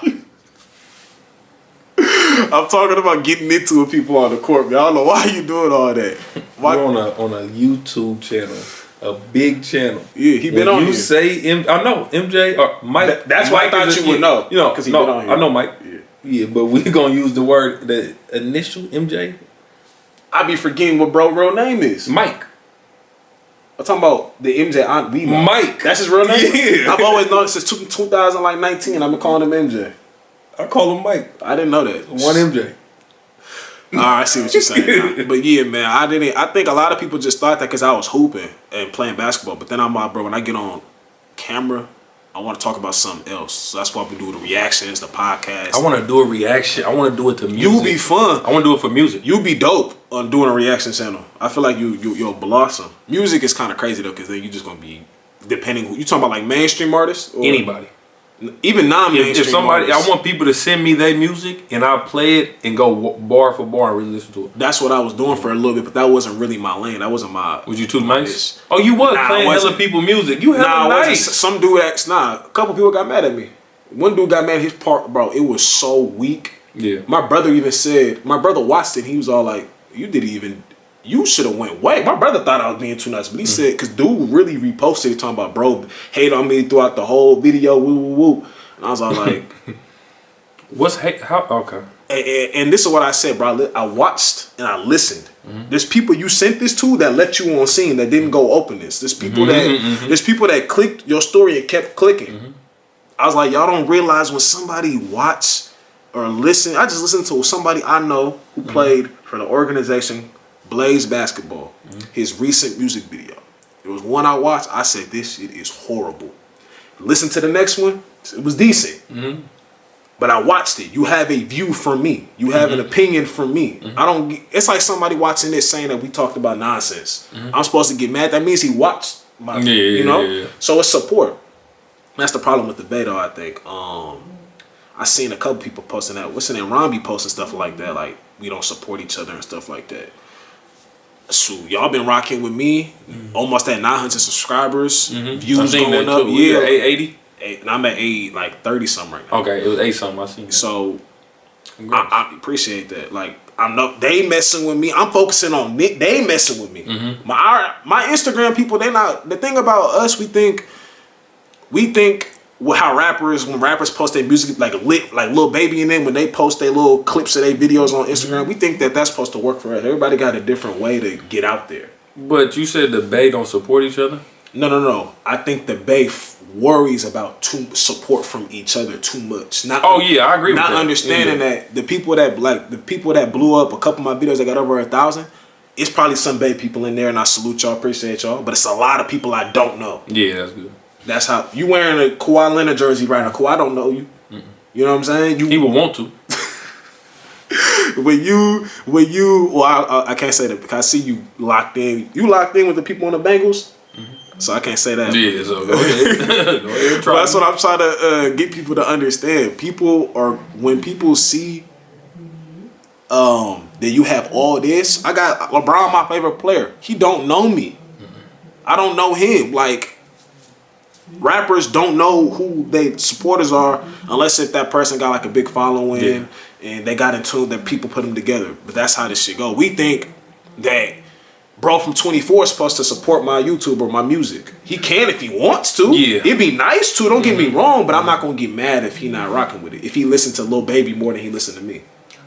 Speaker 1: I'm talking about getting into with people on the court, man. I don't know why you doing all that. Why?
Speaker 2: You're on a YouTube channel, a big channel.
Speaker 1: Yeah, he been on here.
Speaker 2: You say I know MJ or Mike.
Speaker 1: That's why I thought you would know.
Speaker 2: You know,
Speaker 1: because he been on here.
Speaker 2: I know Mike. Yeah, but we gonna use the initial MJ.
Speaker 1: I be forgetting what bro real name is.
Speaker 2: Mike.
Speaker 1: I'm talking about the MJ Aunt B.
Speaker 2: Mike.
Speaker 1: That's his real name?
Speaker 2: Yeah.
Speaker 1: I've always known since 2019. I've been calling him MJ.
Speaker 2: I call him Mike.
Speaker 1: I didn't know that.
Speaker 2: One MJ.
Speaker 1: I see what you're saying now. But yeah, man, I think a lot of people just thought that because I was hooping and playing basketball. But then I'm like, bro, when I get on camera, I want to talk about something else. So that's why we do the reactions, the podcast.
Speaker 2: I want to do a reaction. I want to do it to music.
Speaker 1: You be fun.
Speaker 2: I want to do it for music.
Speaker 1: You be dope on doing a reaction channel. I feel like you'll blossom. Music is kind of crazy though, because then you just gonna be depending. You talking about like mainstream artists? Or
Speaker 2: anybody.
Speaker 1: Even non-mainstream.
Speaker 2: If somebody,
Speaker 1: artists.
Speaker 2: I want people to send me their music and I play it and go bar for bar and really listen to it.
Speaker 1: That's what I was doing for a little bit, but that wasn't really my lane. That wasn't my.
Speaker 2: Was you too nice? Oh, you was playing hella people music. You hella nice.
Speaker 1: Some dude asked. A couple people got mad at me. One dude got mad at his part, bro. It was so weak.
Speaker 2: Yeah.
Speaker 1: My brother even said. My brother watched it. He was all like, "You didn't even. You should have went way." My brother thought I was being too nice, but he said, because dude really reposted it talking about, bro, hate on me throughout the whole video. Woo woo woo. And I was all like,
Speaker 2: What's hate? How? Okay.
Speaker 1: And this is what I said, bro. I watched and I listened. There's people you sent this to that left you on scene that didn't go open this. There's people that clicked your story and kept clicking. I was like, y'all don't realize when somebody watch or listen. I just listened to somebody I know who played for the organization Blaze Basketball. His recent music video. It was one I watched. I said, this shit is horrible. Listen to the next one. It was decent. But I watched it. You have a view from me. You have an opinion from me. I don't. It's like somebody watching this saying that we talked about nonsense. I'm supposed to get mad. That means he watched my. You know. So it's support. That's the problem with the beta. I think. I seen a couple people posting that. What's the name? Ron be posting stuff like that. Like we don't support each other and stuff like that. So y'all been rocking with me. Almost at 900 subscribers. Views going up. Yeah,
Speaker 2: 880.
Speaker 1: And I'm at 30 something right now.
Speaker 2: Okay, it was 8 something. I seen that.
Speaker 1: So I appreciate that. Like they messing with me. I'm focusing on me. They messing with me. My Instagram people, they not. The thing about us, we think how when rappers post their music like Lil Baby and them when they post their little clips of their videos on Instagram, we think that that's supposed to work for us. Everybody got a different way to get out there.
Speaker 2: But you said the Bay don't support each other?
Speaker 1: No. I think the Bay worries about too support from each other too much.
Speaker 2: I agree with that.
Speaker 1: Not understanding that the people that blew up a couple of my videos that got over 1,000, it's probably some Bay people in there, and I salute y'all, appreciate y'all. But it's a lot of people I don't know.
Speaker 2: Yeah, that's good. That's
Speaker 1: how you wearing a Kawhi Leonard jersey right now. Kawhi, I don't know you. You know what I'm saying?
Speaker 2: He would want to.
Speaker 1: I can't say that because I see you locked in. You locked in with the people on the Bengals. So I can't say that.
Speaker 2: Yeah, so go ahead. Go ahead, try.
Speaker 1: That's what I'm trying to get people to understand. When people see that you have all this. I got LeBron, my favorite player. He don't know me. I don't know him. Like, rappers don't know who their supporters are unless if that person got like a big following and they got into it that people put them together. But that's how this shit go. We think that bro from 24 is supposed to support my YouTube or my music. He can if he wants to. Yeah. It'd be nice to, don't get me wrong, but I'm not going to get mad if he not rocking with it. If he listened to Lil Baby more than he listened to me.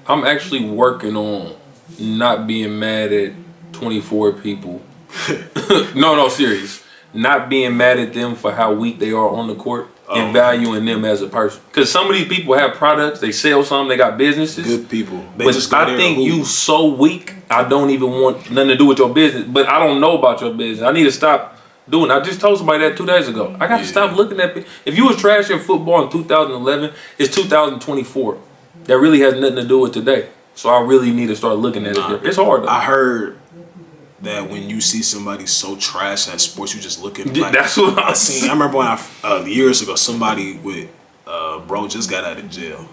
Speaker 2: I'm actually working on not being mad at 24 people. No, serious. Not being mad at them for how weak they are on the court and valuing them as a person. Because some of these people have products, they sell something, they got businesses.
Speaker 1: Good people.
Speaker 2: But I think you so weak, I don't even want nothing to do with your business. But I don't know about your business. I need to stop doing it. I just told somebody that 2 days ago. I got to stop looking at people. If you was trash in football in 2011, it's 2024. That really has nothing to do with today. So I really need to start looking at it. It's hard though.
Speaker 1: I heard that when you see somebody so trash at sports, you just look at them like,
Speaker 2: that's what I
Speaker 1: seen. I remember when years ago, somebody with bro just got out of jail,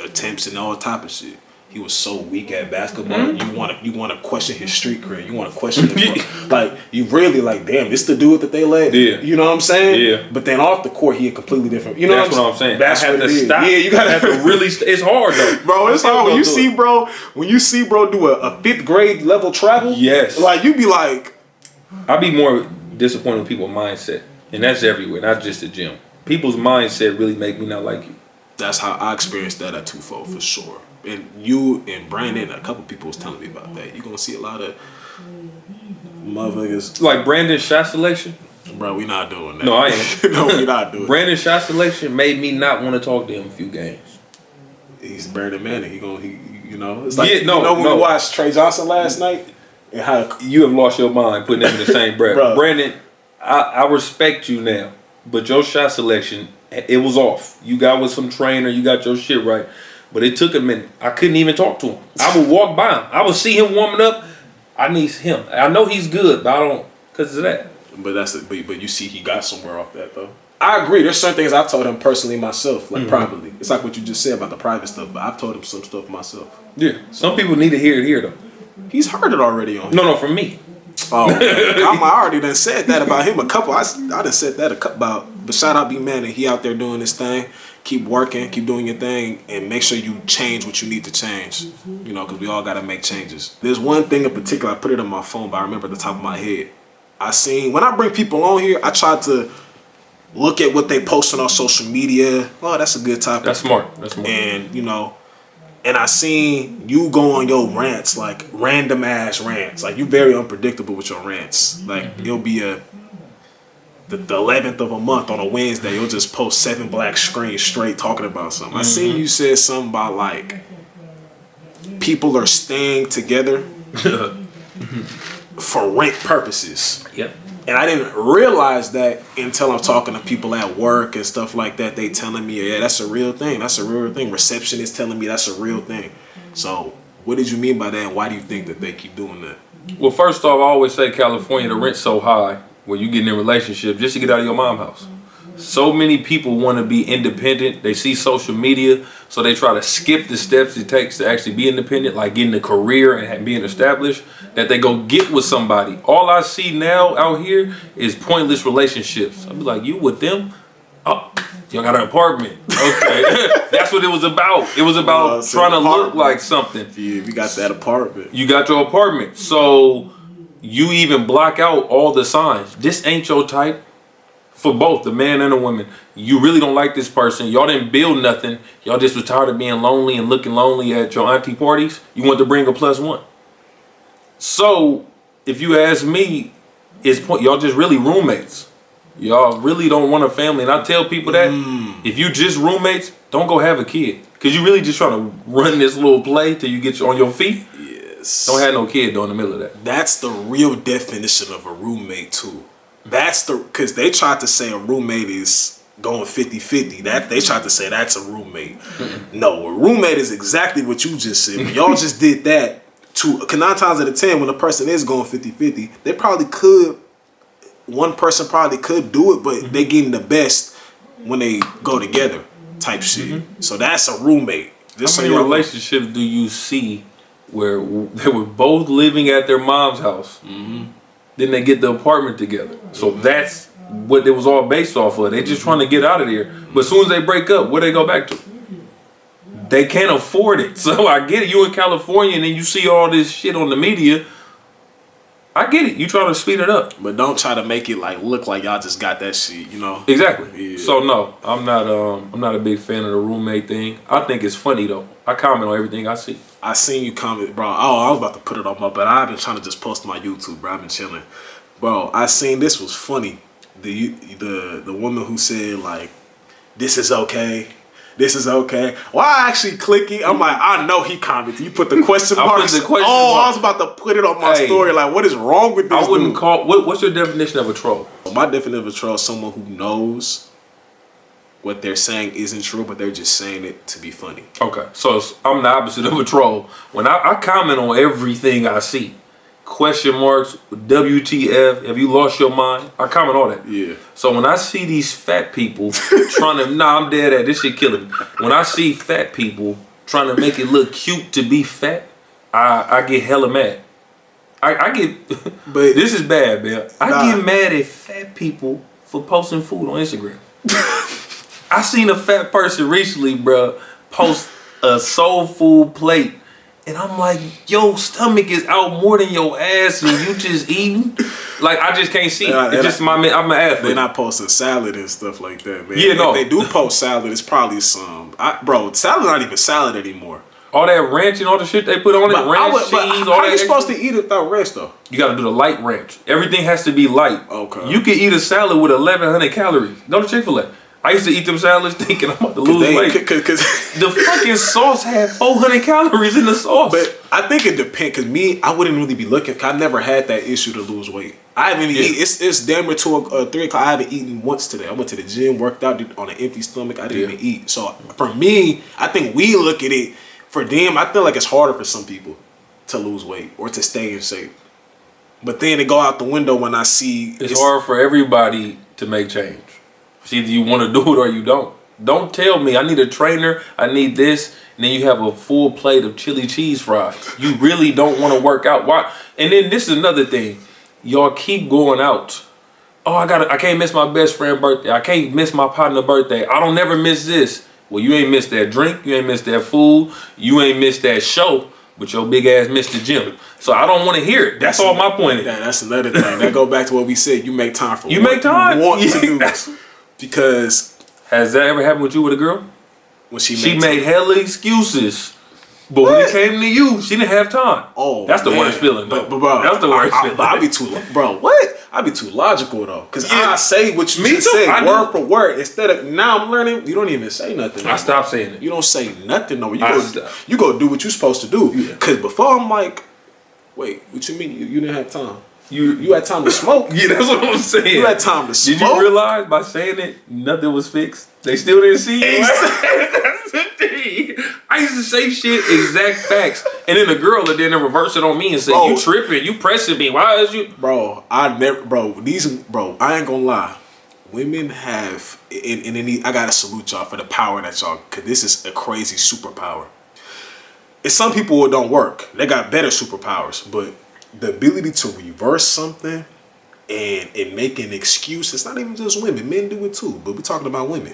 Speaker 1: attempts and all type of shit. He was so weak at basketball. You want to question his street career. You want to question him. Like you really like, damn, this the dude that they let. Yeah. You know what I'm saying? Yeah. But then off the court, he a completely different. You know
Speaker 2: that's what I'm saying.
Speaker 1: That's
Speaker 2: I
Speaker 1: what
Speaker 2: have
Speaker 1: it
Speaker 2: to
Speaker 1: is.
Speaker 2: stop.
Speaker 1: Yeah, you gotta
Speaker 2: have to really. It's hard though,
Speaker 1: bro. It's hard when you see bro do a 5th grade level travel. Yes. Like you be like,
Speaker 2: I be more disappointed with people's mindset, and that's everywhere, not just the gym. People's mindset really make me not like you.
Speaker 1: That's how I experienced that at Twofold for sure. And you and Brandon, a couple people was telling me about that. You're gonna see a lot of motherfuckers
Speaker 2: like Brandon's shot selection.
Speaker 1: Bro, we not doing that.
Speaker 2: No, I ain't.
Speaker 1: No, we not doing
Speaker 2: Brandon's shot selection made me not want to talk to him a few games.
Speaker 1: He's Brandon Manning. You know, it's like when we watched Trey Johnson last night and how
Speaker 2: you have lost your mind putting them in the same breath. Brandon, I respect you now, but your shot selection, it was off. You got with some trainer, you got your shit right. But it took a minute. I couldn't even talk to him. I would walk by him. I would see him warming up. I need him. I know he's good, but I don't because of that.
Speaker 1: But but you see he got somewhere off that though. I agree. There's certain things I told him personally myself, like privately. It's like what you just said about the private stuff, but I've told him some stuff myself.
Speaker 2: Yeah. Some people need to hear it here though.
Speaker 1: He's heard it already on him.
Speaker 2: No, from me.
Speaker 1: Oh, okay. I already done said that about him a couple. I done said that a couple about. But shout out B Man, and he out there doing his thing. Keep working, keep doing your thing, and make sure you change what you need to change. You know, because we all got to make changes. There's one thing in particular, I put it on my phone, but I remember at the top of my head. When I bring people on here, I try to look at what they posting on social media. Oh, that's a good topic.
Speaker 2: That's smart.
Speaker 1: And and I seen you go on your rants, like random ass rants. Like you very unpredictable with your rants. Like it'll be the 11th of a month on a Wednesday, you'll just post 7 black screens straight talking about something. I seen you said something about like people are staying together for rent purposes.
Speaker 2: Yep.
Speaker 1: And I didn't realize that until I'm talking to people at work and stuff like that. They telling me, yeah, that's a real thing. That's a real thing. Receptionists telling me that's a real thing. So what did you mean by that, and why do you think that they keep doing that?
Speaker 2: Well, first off, I always say California, the rent's so high when you get in a relationship just to get out of your mom's house. So many people want to be independent. They see social media, so they try to skip the steps it takes to actually be independent, like getting a career and being established, that they go get with somebody. All I see now out here is pointless relationships. I'll be like, you with them? Oh, y'all got an apartment. Okay. That's what it was about. It was about trying to look like something.
Speaker 1: Yeah, we got that apartment.
Speaker 2: You got your apartment. So you even block out all the signs. This ain't your type. For both the man and the woman, you really don't like this person. Y'all didn't build nothing. Y'all just was tired of being lonely and looking lonely at your auntie parties. You want to bring a +1. So if you ask me, y'all just really roommates. Y'all really don't want a family. And I tell people that if you just roommates, don't go have a kid, because you really just trying to run this little play till you get on your feet.
Speaker 1: Yes.
Speaker 2: Don't have no kid though in the middle of that.
Speaker 1: That's the real definition of a roommate too. Because they tried to say a roommate is going 50-50. That they tried to say that's a roommate. No, a roommate is exactly what you just said. When y'all just did that, because 9 times out of 10, when a person is going 50-50, they probably could, one person probably could do it, but they getting the best when they go together type shit. So that's a roommate.
Speaker 2: How many relationships do you see where they were both living at their mom's house? Then they get the apartment together. So that's what it was all based off of. They just trying to get out of there. But as soon as they break up, where they go back to? They can't afford it. So I get it. You in California and then you see all this shit on the media. I get it. You trying to speed it up.
Speaker 1: But don't try to make it like look like y'all just got that shit,
Speaker 2: Exactly.
Speaker 1: Yeah.
Speaker 2: So no, I'm not a big fan of the roommate thing. I think it's funny though. I comment on everything I see.
Speaker 1: I seen you comment, bro. Oh, I was about to put it on my, but I've been trying to just post my YouTube, bro. I've been chilling, bro. I seen this was funny. The woman who said like, "This is okay, this is okay." Why I actually click it? I'm like, I know he commented. You put the question mark.
Speaker 2: I
Speaker 1: was about to put it on my story. Like, what is wrong with this?
Speaker 2: I wouldn't call. What's your definition of a troll?
Speaker 1: My definition of a troll is someone who knows what they're saying isn't true, but they're just saying it to be funny.
Speaker 2: Okay, so I'm the opposite of a troll. When I comment on everything I see, question marks, WTF, have you lost your mind? I comment all that.
Speaker 1: Yeah.
Speaker 2: So when I see these fat people trying to, I'm dead at this shit killing me. When I see fat people trying to make it look cute to be fat, I get hella mad. I get, but this is bad, man. I get mad at fat people for posting food on Instagram. I seen a fat person recently, bro, post a soul food plate, and I'm like, your stomach is out more than your ass, and you just eating. Like, I just can't see it. It's just I'm an athlete.
Speaker 1: They're not posting salad and stuff like that, man.
Speaker 2: Yeah, no.
Speaker 1: If they do post salad, it's probably some. Bro, salad not even salad anymore.
Speaker 2: All that ranch and all the shit they put on it, ranch, cheese, all that.
Speaker 1: How you supposed to eat it without ranch, though?
Speaker 2: You got to do the light ranch. Everything has to be light.
Speaker 1: Okay.
Speaker 2: You can eat a salad with 1,100 calories. Go to Chick-fil-A. I used to eat them salads thinking I'm about to lose weight. Cause the fucking sauce had 400 calories in the sauce.
Speaker 1: But I think it depends, because I wouldn't really be looking, cause I never had that issue to lose weight. I haven't even eaten. It's damn near 3 o'clock. I haven't eaten once today. I went to the gym, worked out on an empty stomach. I didn't even eat. So for me, I think we look at it, for them, I feel like it's harder for some people to lose weight or to stay in shape. But then it go out the window when I see...
Speaker 2: It's hard for everybody to make change. It's either you want to do it or you don't. Don't tell me I need a trainer, I need this, and then you have a full plate of chili cheese fries. You really don't want to work out. Why? And then this is another thing. Y'all keep going out. Oh, I can't miss my best friend's birthday. I can't miss my partner's birthday. I don't never miss this. Well, you ain't missed that drink. You ain't missed that food. You ain't missed that show. But your big ass missed the gym. So I don't want to hear it. That's all my point is.
Speaker 1: That's another thing. That go back to what we said. You make time for
Speaker 2: you make time.
Speaker 1: You want to do. Because
Speaker 2: has that ever happened with you with a girl?
Speaker 1: When she
Speaker 2: made hella excuses. But when it came to you, she didn't have time.
Speaker 1: Oh,
Speaker 2: that's the worst feeling, though.
Speaker 1: But bro,
Speaker 2: that's the worst feeling.
Speaker 1: I be too, bro. What? I be too logical though, because I say what you just said, word for word. Instead of now, I'm learning. You don't even say nothing.
Speaker 2: I stopped saying it.
Speaker 1: You don't say nothing no. You go do what you're supposed to do. Because before I'm like, wait, what you mean? You didn't have time. You had time to smoke.
Speaker 2: Yeah, that's what I'm saying.
Speaker 1: You had time to smoke.
Speaker 2: Did you realize by saying it, nothing was fixed? They still didn't see you. That's the thing. I used to say shit, exact facts, and then the girl would then reverse it on me and say, "You tripping? You pressing me? Why is you?"
Speaker 1: Bro, I ain't gonna lie. Women have, and I gotta salute y'all for the power that y'all, cause this is a crazy superpower. It's some people it don't work. They got better superpowers, but the ability to reverse something and make an excuse, it's not even just women. Men do it too, but we're talking about women.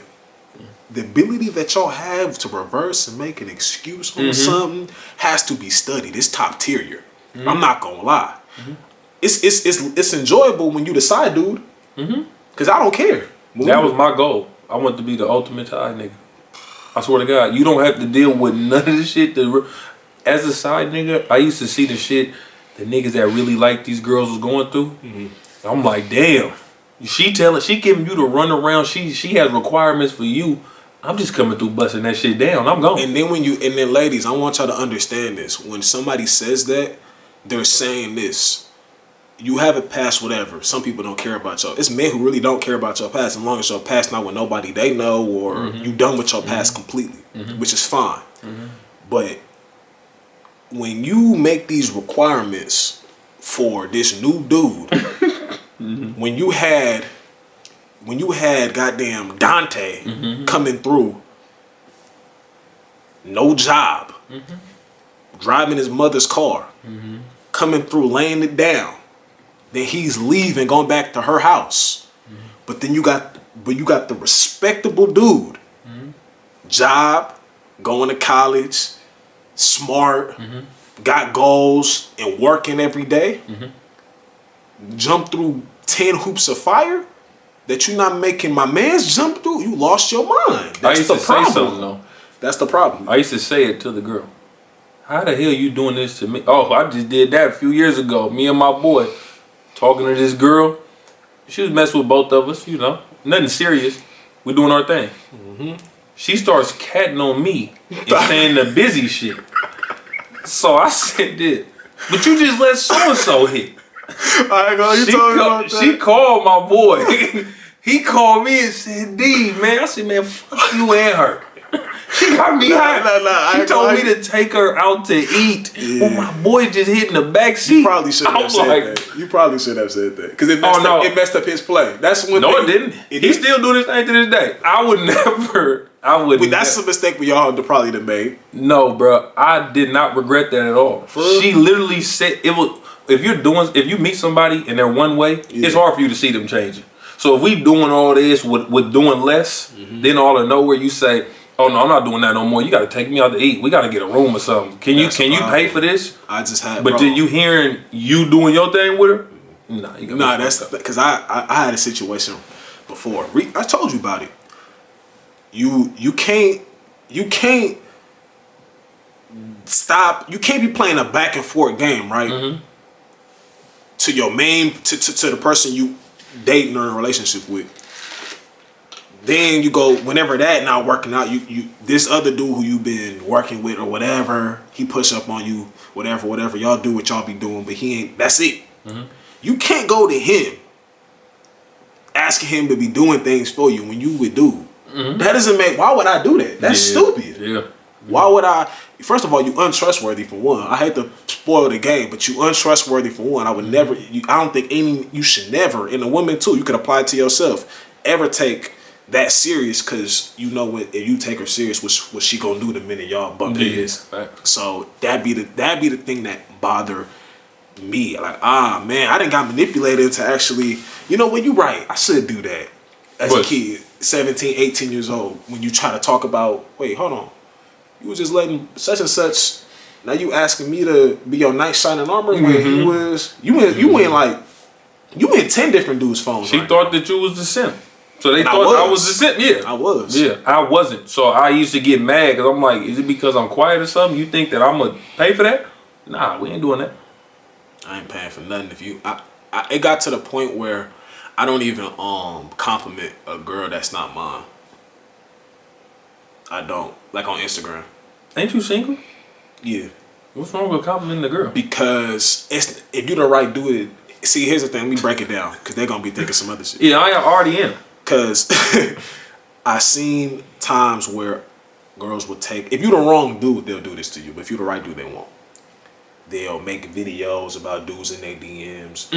Speaker 1: The ability that y'all have to reverse and make an excuse on something has to be studied. It's top tier. I'm not gonna lie. It's enjoyable when you decide, dude. Cause I don't care.
Speaker 2: That was my goal. I want to be the ultimate tie nigga. I swear to God, you don't have to deal with none of the shit. As a side nigga, I used to see the shit the niggas that really like these girls was going through. I'm like, damn. She giving you the run around. She has requirements for you. I'm just coming through busting that shit down. I'm gone.
Speaker 1: And then ladies, I want y'all to understand this. When somebody says that, they're saying this. You haven't passed whatever. Some people don't care about y'all. It's men who really don't care about your past as long as your past not with nobody they know or you done with your past completely, which is fine. But when you make these requirements for this new dude, when you had goddamn Dante coming through, no job, driving his mother's car, coming through, laying it down, then he's leaving, going back to her house. But then you got the respectable dude, job, going to college, smart, got goals, and working every day. Jump through 10 hoops of fire that you're not making my man's jump through. You lost your mind. That's the problem.
Speaker 2: Say something, though.
Speaker 1: That's the problem.
Speaker 2: I used to say it to the girl. How the hell you doing this to me? Oh, I just did that a few years ago. Me and my boy talking to this girl. She was messing with both of us, you know. Nothing serious. We doing our thing. She starts catting on me and saying the busy shit. So I said this. But you just let so-and-so hit.
Speaker 1: I ain't gonna, you told me about that.
Speaker 2: She called my boy. He called me and said, D, man. I said, man, fuck you and her. She got me hot. She told me to take her out to eat. Well, my boy just hit in the back seat.
Speaker 1: You probably should have said that. You probably should have said that. Because it messed up his play. That's one thing.
Speaker 2: No, it didn't. He's still doing this thing to this day. I would
Speaker 1: that's a mistake we all probably done made.
Speaker 2: No, bro. I did not regret that at all. She literally said it was. If you meet somebody and they're one way, it's hard for you to see them changing. So if we doing all this with doing less, then all of nowhere you say, oh no, I'm not doing that no more. You got to take me out to eat. We got to get a room or something. Can you pay for this?
Speaker 1: I just had.
Speaker 2: But then you hearing you doing your thing with her? Nah,
Speaker 1: that's because I had a situation before. I told you about it. You can't stop. You can't be playing a back and forth game, right? To your main to the person you dating or in a relationship with. Then you go, whenever that not working out, you this other dude who you been working with or whatever, he push up on you, whatever, y'all do what y'all be doing, but he ain't, that's it. You can't go to him asking him to be doing things for you when you with dude. That doesn't make, why would I do that? That's stupid.
Speaker 2: Yeah.
Speaker 1: Why would I? First of all, you untrustworthy for one. I hate to spoil the game, but you untrustworthy for one. I would never, I don't think you should never, and a woman too, you could apply it to yourself, ever take that serious, because you know what, if you take her serious, what she gonna do the minute y'all bump heads. Right. So that'd be the thing that bother me. Like, man, I didn't got manipulated to actually, you know what, you right, I should do that as a kid, 17, 18 years old, when you try to talk about, wait, hold on, you was just letting such and such, now you asking me to be your knight shining armor when he was, you went 10 different dudes' phones.
Speaker 2: She thought that you was the simp. So they thought I was a simp. Yeah,
Speaker 1: I was.
Speaker 2: Yeah, I wasn't. So I used to get mad because I'm like, is it because I'm quiet or something? You think that I'm gonna pay for that? Nah, we ain't doing that.
Speaker 1: I ain't paying for nothing. If you, it got to the point where I don't even compliment a girl that's not mine. I don't, like on Instagram.
Speaker 2: Ain't you single?
Speaker 1: Yeah.
Speaker 2: What's wrong with complimenting the girl?
Speaker 1: Because if you the right dude, see, here's the thing. Let me break it down because they're gonna be thinking some other shit.
Speaker 2: Yeah, I already am.
Speaker 1: Because I seen times where girls would take, if you the wrong dude, they'll do this to you. But if you the right dude, they won't. They'll make videos about dudes in their DMs.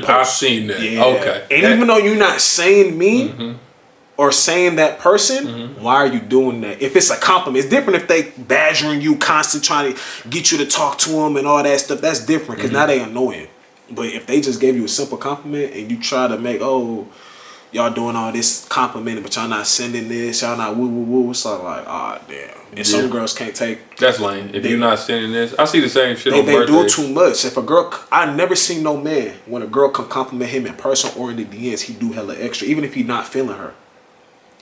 Speaker 2: I've seen that.
Speaker 1: Yeah.
Speaker 2: Okay.
Speaker 1: And even though you're not saying me or saying that person, why are you doing that? If it's a compliment, it's different if they badgering you, constantly trying to get you to talk to them and all that stuff. That's different because now they annoying. But if they just gave you a simple compliment and you try to make, y'all doing all this complimenting, but y'all not sending this, y'all not woo woo woo. It's all like, damn. And some girls can't take.
Speaker 2: That's lame. If you're not sending this, I see the same shit on
Speaker 1: They
Speaker 2: birthdays.
Speaker 1: do too much. If a girl, I never seen no man when a girl come compliment him in person or in the DMs, he do hella extra, even if he not feeling her.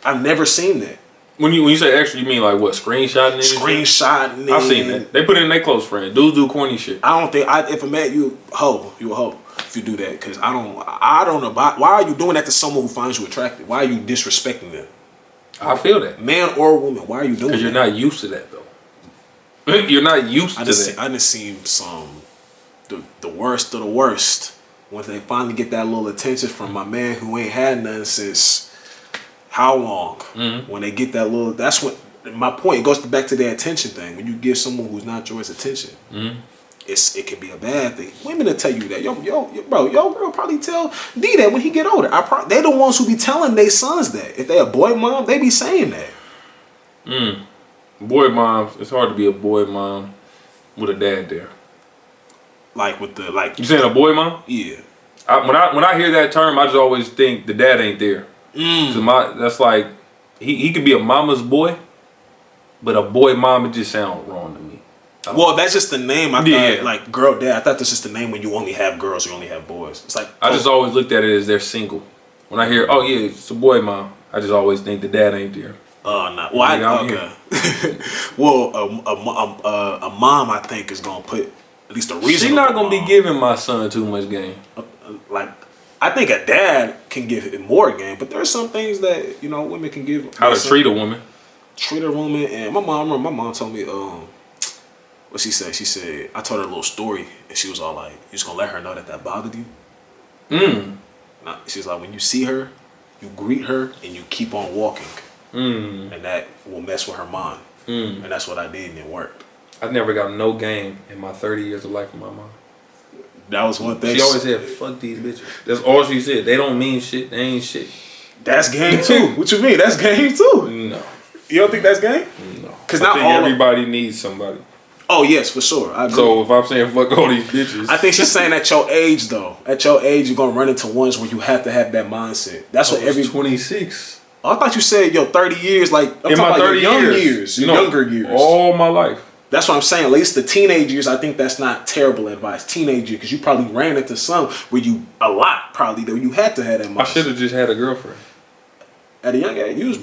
Speaker 1: I've never seen that.
Speaker 2: When you say extra, you mean like what? Screenshotting it?
Speaker 1: Screenshotting it.
Speaker 2: I've seen that. They put it in their close friends. Dudes do corny shit.
Speaker 1: I don't think if a man you a hoe if you do that, because I don't know why are you doing that to someone who finds you attractive? Why are you disrespecting them?
Speaker 2: I feel that.
Speaker 1: Man or woman, why are you doing that?
Speaker 2: Because you're not used to that though. You're not used to that.
Speaker 1: I didn't see some the worst of the worst when they finally get that little attention from my man who ain't had none since how long? When they get that little, that's what my point. It goes back to the attention thing. When you give someone who's not yours attention, it can be a bad thing. Women will tell you that. Yo, bro, your girl probably tell D that when he get older. They the ones who be telling their sons that. If they a boy mom, they be saying that.
Speaker 2: Boy moms, it's hard to be a boy mom with a dad there.
Speaker 1: Like with the
Speaker 2: You saying a boy mom?
Speaker 1: Yeah.
Speaker 2: When I hear that term, I just always think the dad ain't there. That's like he could be a mama's boy, but a boy mom, it just sounds wrong to me.
Speaker 1: Well, that's just the name. I thought like girl dad. I thought that's just the name when you only have girls, you only have boys. It's like
Speaker 2: I just always looked at it as they're single. When I hear, oh yeah, it's a boy mom, I just always think the dad ain't there.
Speaker 1: Oh no. Well, okay. Well, a mom I think is gonna put at least a reason.
Speaker 2: She's not gonna be giving my son too much game.
Speaker 1: Like I think a dad can give it more game, but there's some things that women can give.
Speaker 2: How to treat a woman.
Speaker 1: Treat a woman, and my mom told me what she said. She said I told her a little story, and she was all like, "You just gonna let her know that bothered you?" Now, she was like, "When you see her, you greet her and you keep on walking, and that will mess with her mind." And that's what I did, and it worked.
Speaker 2: I've never got no game in my 30 years of life with my mom.
Speaker 1: That was one thing.
Speaker 2: She always said, "Fuck these bitches." That's all she said. They don't mean shit. They ain't shit.
Speaker 1: That's game too. What you mean? That's game too.
Speaker 2: No.
Speaker 1: You don't think that's game?
Speaker 2: No.
Speaker 1: Because
Speaker 2: I think everybody needs somebody.
Speaker 1: Oh yes, for sure. I agree.
Speaker 2: So if I'm saying fuck all these bitches,
Speaker 1: I think she's saying at your age though. At your age, you're gonna run into ones where you have to have that mindset. That's what every
Speaker 2: 26.
Speaker 1: Oh, I thought you said 30 years. Like I'm
Speaker 2: in my 30
Speaker 1: years, younger years,
Speaker 2: all my life.
Speaker 1: That's what I'm saying. At least the teenage years, I think that's not terrible advice. Teenage years, because you probably ran into some where you a lot probably though you had to have that mindset.
Speaker 2: I should have just had a girlfriend
Speaker 1: at a young age. You was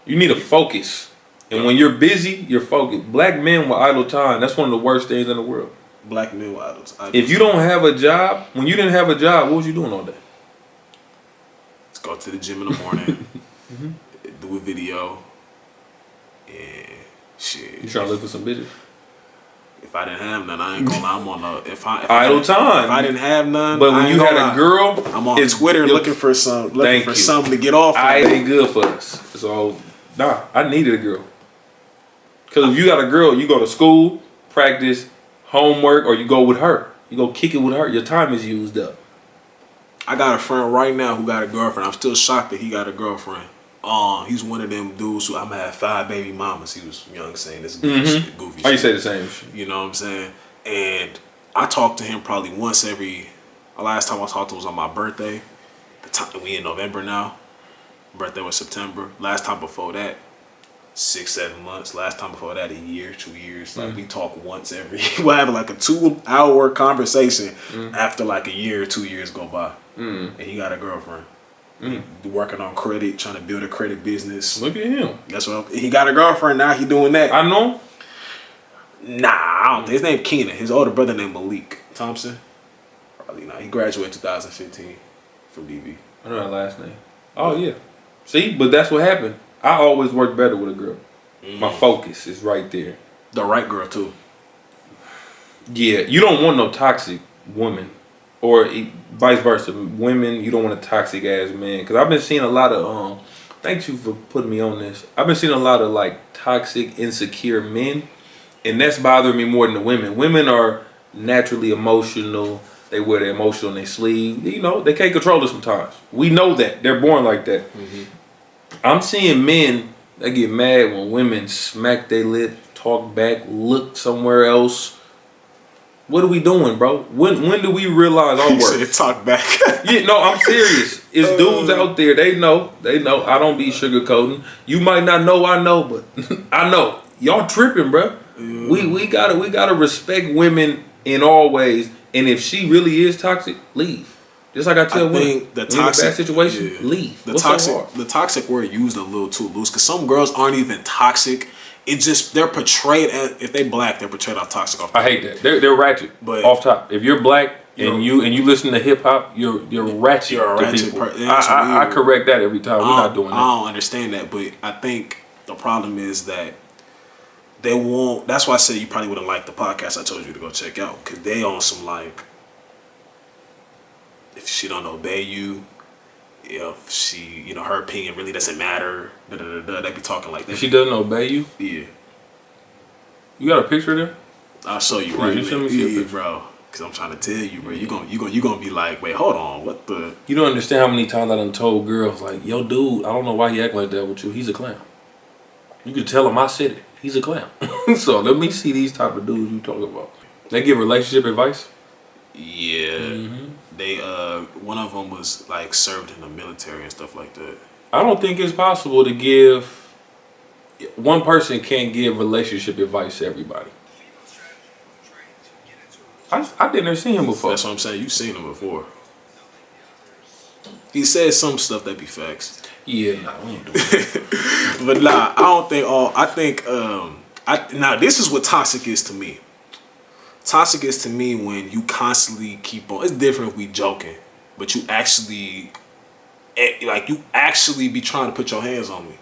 Speaker 2: You need to focus. And when you're busy, you're focused. Black men with idle time, that's one of the worst things in the world.
Speaker 1: Black men with idle time.
Speaker 2: If you don't have a job, when you didn't have a job, what was you doing all day?
Speaker 1: Let's go to the gym in the morning, do a video, and shit.
Speaker 2: You trying to look for some bitches?
Speaker 1: If I didn't have none, I ain't gonna lie. I'm on
Speaker 2: idle time.
Speaker 1: If I didn't have none,
Speaker 2: but when you had a girl,
Speaker 1: I'm on Twitter looking for something to get off.
Speaker 2: I ain't good for us. So I needed a girl. Because if you got a girl, you go to school, practice, homework, or you go with her. You go kick it with her. Your time is used up.
Speaker 1: I got a friend right now who got a girlfriend. I'm still shocked that he got a girlfriend. He's one of them dudes who I'm gonna have 5 baby mamas. He was young saying this goofy shit.
Speaker 2: Why you say the same shit?
Speaker 1: You know what I'm saying? And I talked to him probably once the last time I talked to him was on my birthday. We in November now. Birthday was September. Last time before that, 6-7 months. Last time before that, a year, 2 years. Like we talk once we'll have like a 2-hour conversation after like a year or 2 years go by. And he got a girlfriend. Working on credit, trying to build a credit business.
Speaker 2: Look at him.
Speaker 1: That's what he got a girlfriend now. He doing that.
Speaker 2: I know.
Speaker 1: Nah, I don't think his name Keenan. His older brother named Malik Thompson. Probably not. He graduated 2015 from DB.
Speaker 2: I know that last name. Oh yeah. See, but that's what happened. I always work better with a girl. My focus is right there.
Speaker 1: The right girl too.
Speaker 2: Yeah, you don't want no toxic woman, or vice versa. Women, you don't want a toxic ass man. Because I've been seeing a lot of thank you for putting me on this. I've been seeing a lot of like toxic, insecure men, and that's bothering me more than the women. Women are naturally emotional. They wear their emotion on their sleeve. You know, they can't control it sometimes. We know that. They're born like that. I'm seeing men that get mad when women smack their lip, talk back, look somewhere else. What are we doing, bro? When do we realize our worth?
Speaker 1: Talk back.
Speaker 2: Yeah, no, I'm serious. It's dudes out there. They know. I don't be sugarcoating. You might not know. I know, but I know. Y'all tripping, bro. We gotta respect women in all ways. And if she really is toxic, leave. Just like I tell women,
Speaker 1: the toxic
Speaker 2: in a bad situation, leave.
Speaker 1: The toxic word used a little too loose because some girls aren't even toxic. It just they're portrayed as if they black, they're portrayed as toxic. Off top.
Speaker 2: I hate that. They're ratchet. But off top, if you're black and you listen to hip hop, you're ratchet. You're a ratchet person. I correct that every time. We're not doing that.
Speaker 1: I don't understand that, but I think the problem is that they won't. That's why I said you probably wouldn't like the podcast I told you to go check out because they on some like. If she don't obey you, if she, her opinion really doesn't matter, they be talking like that.
Speaker 2: If she doesn't obey you?
Speaker 1: Yeah.
Speaker 2: You got a picture there?
Speaker 1: I'll show you
Speaker 2: right now.
Speaker 1: Bro. Because I'm trying to tell you, bro. You gonna be like, wait, hold on, what the?
Speaker 2: You don't understand how many times I done told girls, like, yo, dude, I don't know why he act like that with you. He's a clown. You can tell him I said it. He's a clown. So let me see these type of dudes you talk about. They give relationship advice?
Speaker 1: Yeah. They one of them was like served in the military and stuff like that.
Speaker 2: I don't think it's possible to give one person can't give relationship advice to everybody. I didn't see him before.
Speaker 1: That's what I'm saying. You've seen him before. He says some stuff that be facts.
Speaker 2: Yeah, nah, we ain't doing that.
Speaker 1: But nah, I don't think all. I think now this is what toxic is to me. Toxic is to me when you constantly keep on. It's different if we joking, but you actually be trying to put your hands on me.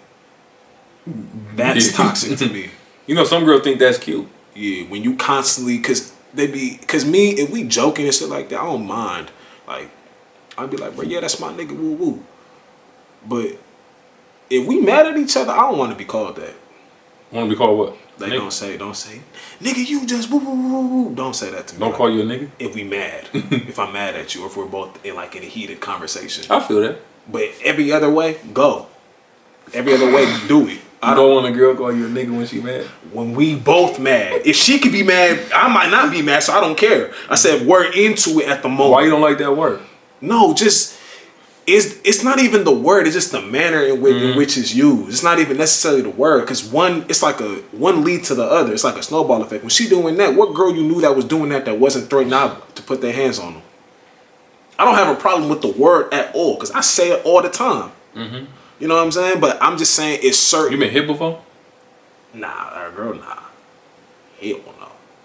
Speaker 1: That's toxic to me.
Speaker 2: Some girls think that's cute.
Speaker 1: Yeah, when you constantly, cause me, if we joking and shit like that, I don't mind. Like, I'd be like, bro, yeah, that's my nigga, woo woo. But if we mad at each other, I don't want to be called that.
Speaker 2: Want to be called what?
Speaker 1: Like, don't say, nigga, you just woo woo woo woo. Don't say that to me.
Speaker 2: Don't call you a nigga?
Speaker 1: If we mad. If I'm mad at you, or if we're both in a heated conversation.
Speaker 2: I feel that.
Speaker 1: But every other way, go. Every other way, do it.
Speaker 2: I don't want a girl call you a nigga when she mad.
Speaker 1: When we both mad. If she could be mad, I might not be mad, so I don't care. I said we're into it at the moment.
Speaker 2: Why you don't like that word?
Speaker 1: No, just it's not even the word. It's just the manner in which it's used. It's not even necessarily the word, because it's like one lead to the other. It's like a snowball effect. When she doing that, what girl you knew that was doing that wasn't threatening out to put their hands on them? I don't have a problem with the word at all, because I say it all the time. Mm-hmm. You know what I'm saying? But I'm just saying it's certain.
Speaker 2: You been hit before?
Speaker 1: Nah, our girl, nah. Hell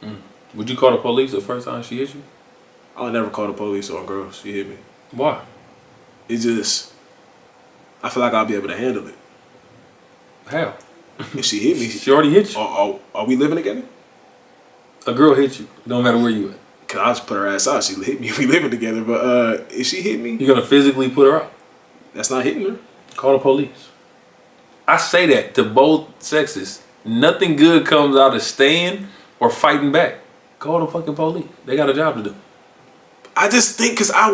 Speaker 1: no.
Speaker 2: Would you call the police the first time she hit you?
Speaker 1: I would never call the police on a girl. She hit me.
Speaker 2: Why?
Speaker 1: It's just, I feel like I'll be able to handle it.
Speaker 2: How?
Speaker 1: If she hit me.
Speaker 2: She already hit you.
Speaker 1: Are we living together?
Speaker 2: A girl hit you. No matter where you at.
Speaker 1: Cause I just put her ass out. She hit me. We living together. But if she hit me.
Speaker 2: You're going to physically put her out?
Speaker 1: That's not hitting her.
Speaker 2: Call the police. I say that to both sexes. Nothing good comes out of staying or fighting back. Call the fucking police. They got a job to do.
Speaker 1: I just think because I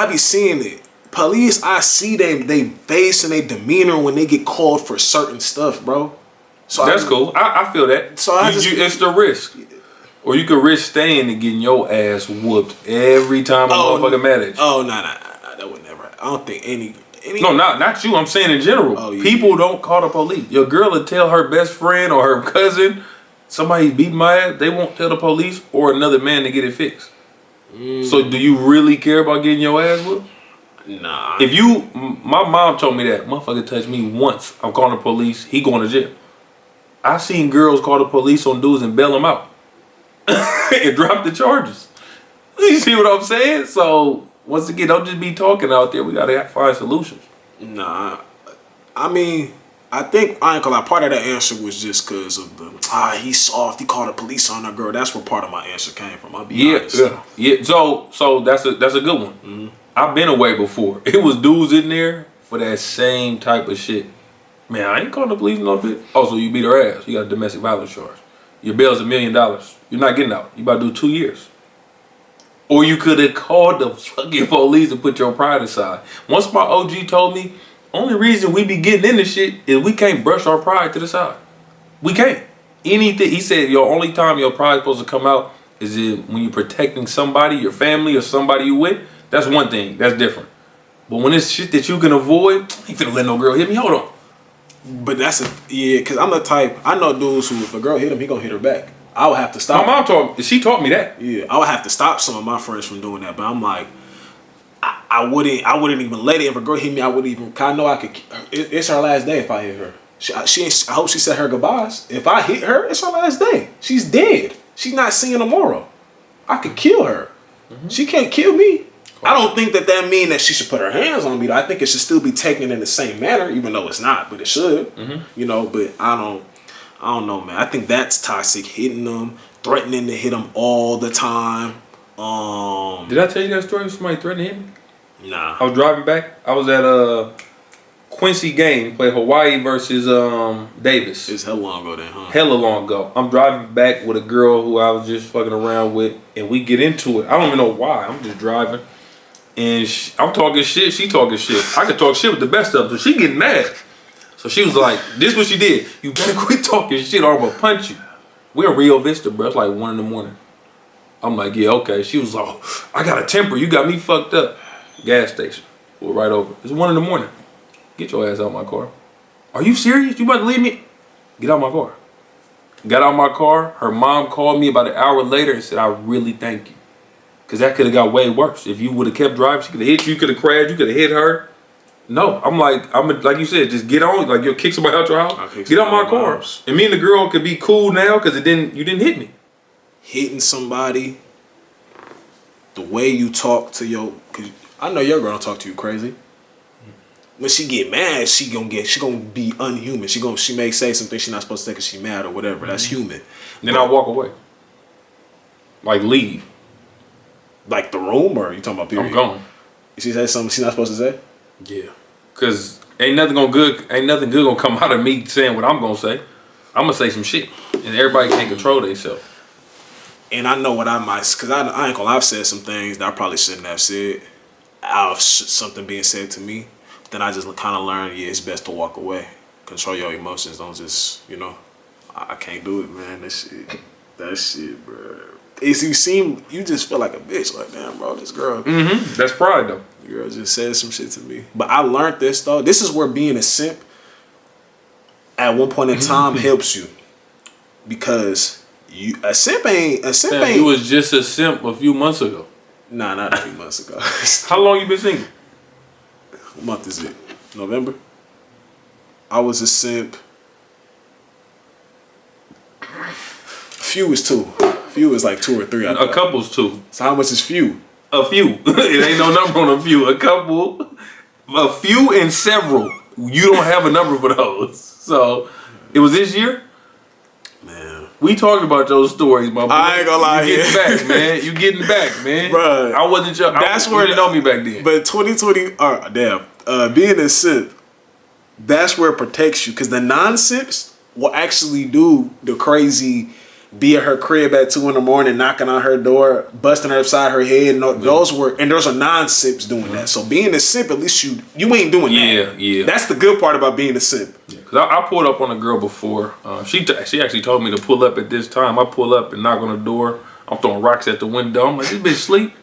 Speaker 1: be seeing it. Police, I see they face and they demeanor when they get called for certain stuff, bro. So
Speaker 2: that's cool. I feel that. So it's the risk. Or you could risk staying and getting your ass whooped every time a motherfucker mad at you.
Speaker 1: Oh, nah. That would never. I don't think any.
Speaker 2: No, not you. I'm saying in general. Oh, yeah. People don't call the police. Your girl will tell her best friend or her cousin, somebody beat my ass. They won't tell the police or another man to get it fixed. So do you really care about getting your ass whooped?
Speaker 1: Nah.
Speaker 2: If you, my mom told me that motherfucker touched me once, I'm calling the police. He going to jail. I've seen girls call the police on dudes and bail them out and drop the charges. You see what I'm saying? So once again, don't just be talking out there. We gotta find solutions.
Speaker 1: Nah, I mean, I think I ain't gonna lie. Part of that answer was just because of the he's soft. He called the police on that girl. That's where part of my answer came from. I'll be honest.
Speaker 2: Yeah. So that's a good one. Mm-hmm. I've been away before. It was dudes in there for that same type of shit. Man, I ain't calling the police no bit. Oh, so you beat her ass. You got a domestic violence charge. Your bail's $1 million. You're not getting out. You about to do 2 years. Or you could have called the fucking police and put your pride aside. Once my OG told me, only reason we be getting into shit is we can't brush our pride to the side. We can't. Anything, he said, your only time your pride is supposed to come out is when you're protecting somebody, your family, or somebody you with. That's one thing. That's different. But when it's shit that you can avoid, I ain't finna let no girl hit me. Hold on.
Speaker 1: But because I'm the type, I know dudes who, if a girl hit him, he gonna hit her back. I would have to stop.
Speaker 2: My mom she taught me that.
Speaker 1: Yeah, I would have to stop some of my friends from doing that. But I'm like, I wouldn't even let it. If a girl hit me, I wouldn't even. Cause I know I could. It's her last day if I hit her. I hope she said her goodbyes. If I hit her, it's her last day. She's dead. She's not seeing tomorrow. I could kill her. Mm-hmm. She can't kill me. I don't think that means that she should put her hands on me. Though. I think it should still be taken in the same manner, even though it's not, but it should. Mm-hmm. You know, but I don't know, man. I think that's toxic. Hitting them, threatening to hit them all the time.
Speaker 2: Did I tell you that story? Somebody threatened to hit me?
Speaker 1: Nah.
Speaker 2: I was driving back. I was at a Quincy game, played Hawaii versus Davis.
Speaker 1: It's hella long ago then, huh?
Speaker 2: Hella long ago. I'm driving back with a girl who I was just fucking around with, and we get into it. I don't even know why. I'm just driving. And I'm talking shit, she talking shit. I could talk shit with the best of them, so she getting mad. So she was like, this is what she did. You better quit talking shit or I'm gonna punch you. We're in Rio Vista, bro. It's like 1 a.m. I'm like, yeah, okay. She was like, oh, I got a temper. You got me fucked up. Gas station. We're right over. It's 1 a.m. Get your ass out my car. Are you serious? You about to leave me? Get out my car. Got out my car. Her mom called me about an hour later and said, I really thank you. Because that could have got way worse. If you would have kept driving, she could have hit you, could have crashed, you could have hit her. No, I'm like you said, just get on. Like, you'll kick somebody out your house. Get out my car. House. And me and the girl could be cool now because you didn't hit me.
Speaker 1: Hitting somebody, the way you talk to cause I know your girl don't talk to you crazy. When she get mad, she gonna be unhuman. She may say something she's not supposed to say because she mad or whatever. That's human.
Speaker 2: Then I'll walk away. Like, leave.
Speaker 1: Like the room, or you talking about period?
Speaker 2: I'm gone.
Speaker 1: She say something she's not supposed to say?
Speaker 2: Yeah. Cause ain't nothing good gonna come out of me saying what I'm gonna say. I'm gonna say some shit. And everybody can't control themselves.
Speaker 1: And I know what I might, cause I ain't gonna lie, I've said some things that I probably shouldn't have said out of something being said to me. But then I just kind of learned, yeah, it's best to walk away. Control your emotions. Don't just, I can't do it, man. That shit, bro. You just feel like a bitch. Like, damn, bro, this girl.
Speaker 2: Mm-hmm. That's pride, though.
Speaker 1: The girl just said some shit to me. But I learned this, though. This is where being a simp at one point in time helps you. Because a simp ain't.
Speaker 2: You was just a simp a few months ago.
Speaker 1: Nah, not a few months ago.
Speaker 2: How long you been single?
Speaker 1: What month is it? November? I was a simp. Few is 2. Few is like 2 or 3.
Speaker 2: A couple's 2.
Speaker 1: So how much is few?
Speaker 2: A few. It ain't no number on a few. A couple, a few, and several. You don't have a number for those. So it was this year.
Speaker 1: Man,
Speaker 2: we talked about those stories, my boy.
Speaker 1: I ain't gonna lie.
Speaker 2: You getting back, man. You getting back, man.
Speaker 1: Bruh,
Speaker 2: I wasn't your.
Speaker 1: That's
Speaker 2: where you didn't know me back then.
Speaker 1: But 2020, being a simp, that's where it protects you, because the non-simps will actually do the crazy. Be at her crib at 2 a.m, knocking on her door, busting her upside her head. No, those are non-simps doing that. So being a simp, at least you ain't doing that.
Speaker 2: Yeah.
Speaker 1: That's the good part about being a simp.
Speaker 2: Yeah, cause I pulled up on a girl before. She actually told me to pull up at this time. I pull up and knock on the door. I'm throwing rocks at the window. I'm like, this bitch sleep.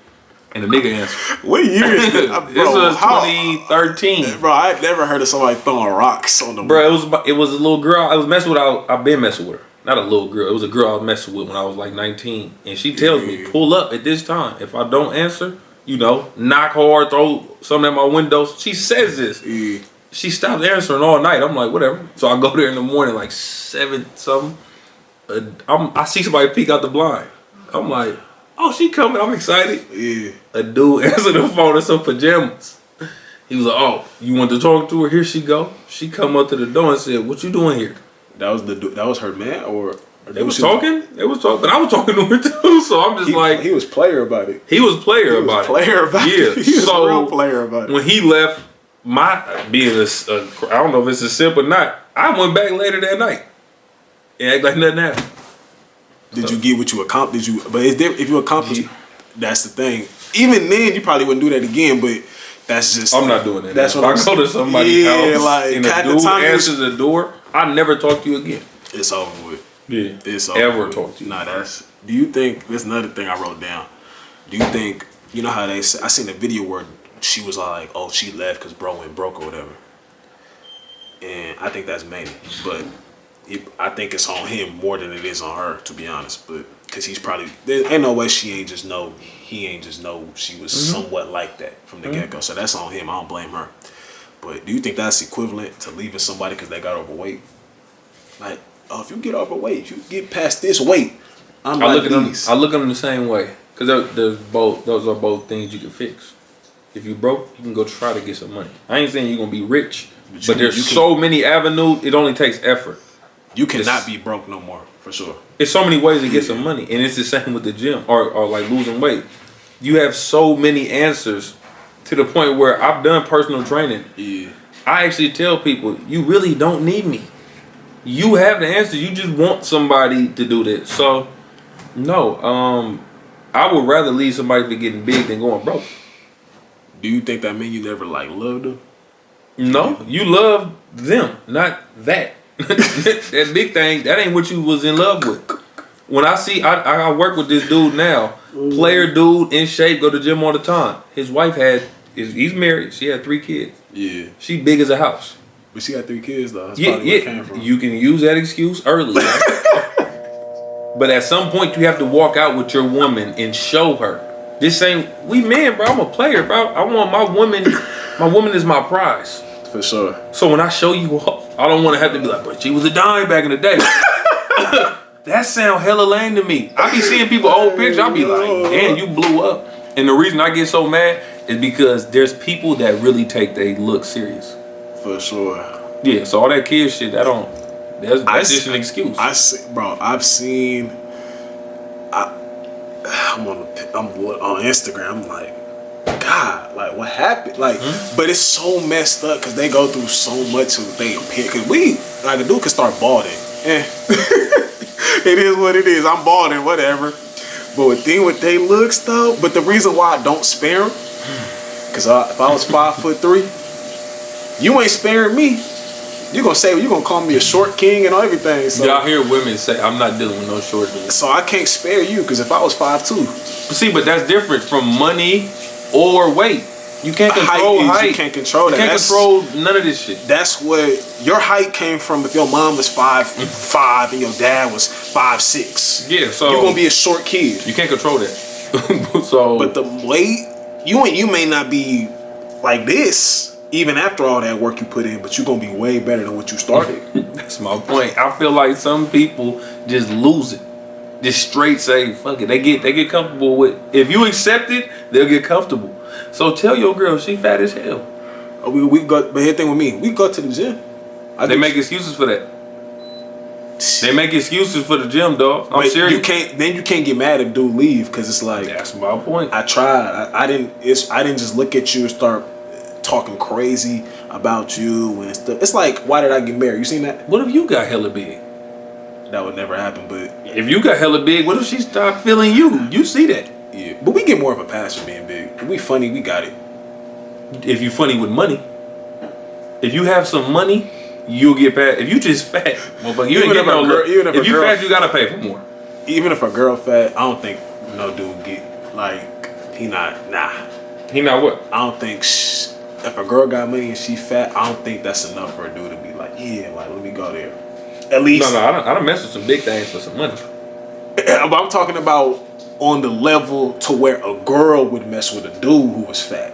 Speaker 2: And the nigga answered.
Speaker 1: What year is this? Bro,
Speaker 2: this was 2013.
Speaker 1: Bro, I never heard of somebody throwing rocks on the.
Speaker 2: Bro, it was a little girl. I was messing with. I've been messing with her. Not a little girl. It was a girl I was messing with when I was like 19. And she tells me, pull up at this time. If I don't answer, you know, knock hard, throw something at my windows. She says this.
Speaker 1: Yeah.
Speaker 2: She stopped answering all night. I'm like, whatever. So I go there in the morning, like 7 something. I see somebody peek out the blind. I'm like, oh, she coming. I'm excited.
Speaker 1: Yeah.
Speaker 2: A dude answered the phone in some pajamas. He was like, oh, you want to talk to her? Here she go. She come up to the door and said, what you doing here?
Speaker 1: That was her man, or
Speaker 2: they was talking. They was talking, but I was talking to her too. So I'm just like,
Speaker 1: he was player about it.
Speaker 2: He was player about it. Yeah.
Speaker 1: He was
Speaker 2: so
Speaker 1: a real player about it.
Speaker 2: When he left, being I don't know if it's a simp or not, I went back later that night and act like nothing happened.
Speaker 1: Did you get what you accomplished? But it's different if you accomplish. Yeah. That's the thing. Even then, you probably wouldn't do that again. But that's just.
Speaker 2: I'm not doing that.
Speaker 1: That's what
Speaker 2: if I go to somebody's house
Speaker 1: like,
Speaker 2: and the dude answers the door, I never talk to you again.
Speaker 1: It's over with.
Speaker 2: Yeah.
Speaker 1: It's over
Speaker 2: ever
Speaker 1: with.
Speaker 2: Talk to you.
Speaker 1: Nah, that's. Do you think? That's another thing I wrote down. Do you think? You know how they say? I seen a video where she was like, "Oh, she left because bro went broke or whatever." And I think that's Manny, but I think it's on him more than it is on her, to be honest. But because he's probably there ain't no way he ain't just know she was somewhat like that from the get go. So that's on him. I don't blame her. But do you think that's equivalent to leaving somebody because they got overweight? Like, oh, if you get overweight, you get past this weight. I look at
Speaker 2: them the same way because those are both things you can fix. If you broke, you can go try to get some money. I ain't saying you're gonna be rich, but there's so many avenues. It only takes effort.
Speaker 1: You cannot be broke no more, for sure.
Speaker 2: It's so many ways to get some money, and it's the same with the gym or like losing weight. You have so many answers to the point where I've done personal training.
Speaker 1: Yeah.
Speaker 2: I actually tell people, you really don't need me. You have the answer. You just want somebody to do this. So, no, I would rather leave somebody for getting big than going broke.
Speaker 1: Do you think that mean you never like loved them?
Speaker 2: No, you love them, not that. That big thing, that ain't what you was in love with. When I work with this dude now, player dude, in shape, go to the gym all the time. His wife he's married. She had 3 kids.
Speaker 1: Yeah.
Speaker 2: She big as a house.
Speaker 1: But she got 3 kids though. That's
Speaker 2: yeah. You can use that excuse early. But at some point, you have to walk out with your woman and show her. This ain't we men, bro. I'm a player, bro. I want my woman. My woman is my prize.
Speaker 1: For sure.
Speaker 2: So when I show you off, I don't want to have to be like, but she was a dime back in the day. That sound hella lame to me. I be seeing people old pictures. I be like, man, you blew up. And the reason I get so mad is because there's people that really take they look serious.
Speaker 1: For sure.
Speaker 2: Yeah. So all that kid shit, that's just an excuse.
Speaker 1: I've seen. I'm on Instagram. I'm like, God, like what happened? Like, but it's so messed up because they go through so much of they appear. Because like a dude can start balding. It is what it is. I'm balding, whatever. But the thing with they looks though, but the reason why I don't spare them, because if I was 5'3", you ain't sparing me. You gonna call me a short king and everything. So.
Speaker 2: Y'all hear women say, I'm not dealing with no short dude.
Speaker 1: So I can't spare you because if I was 5'2".
Speaker 2: See, but that's different from money or weight. You can't control height.
Speaker 1: You can't control that.
Speaker 2: You can't control none of this shit.
Speaker 1: That's what your height came from. If your mom was 5'5" and your dad was 5'6".
Speaker 2: Yeah, so
Speaker 1: you're gonna be a short kid.
Speaker 2: You can't control that. So,
Speaker 1: but the weight, you may not be like this. Even after all that work you put in, but you're going to be way better than what you started.
Speaker 2: That's my point. I feel like some people just lose it. Just straight say, fuck it. They get comfortable with, if you accept it, they'll get comfortable. So tell your girl, she fat as hell.
Speaker 1: We go, but here thing with me, we go to the gym.
Speaker 2: They make excuses for that. They make excuses for the gym, dog. I'm serious.
Speaker 1: You can't get mad if dude leave because it's like,
Speaker 2: that's my point.
Speaker 1: I tried. I didn't just look at you and start talking crazy about you and stuff. It's like, why did I get married? You seen that?
Speaker 2: What if you got hella big?
Speaker 1: That would never happen, but
Speaker 2: if you got hella big, what if she stopped feeling you? You see that?
Speaker 1: Yeah, but we get more of a pass for being big. If we funny, we got it.
Speaker 2: If you funny with money, if you have some money, you'll get past. If you just fat, motherfucker, you ain't getting no look. If you fat, you gotta pay for more.
Speaker 1: Even if a girl fat, I don't think no dude get like he not
Speaker 2: He not what?
Speaker 1: I don't think. If a girl got money and she fat, I don't think that's enough for a dude to be like, yeah, like let me go there. At least
Speaker 2: no, I don't mess with some big things for some money.
Speaker 1: But I'm talking about on the level to where a girl would mess with a dude who was fat.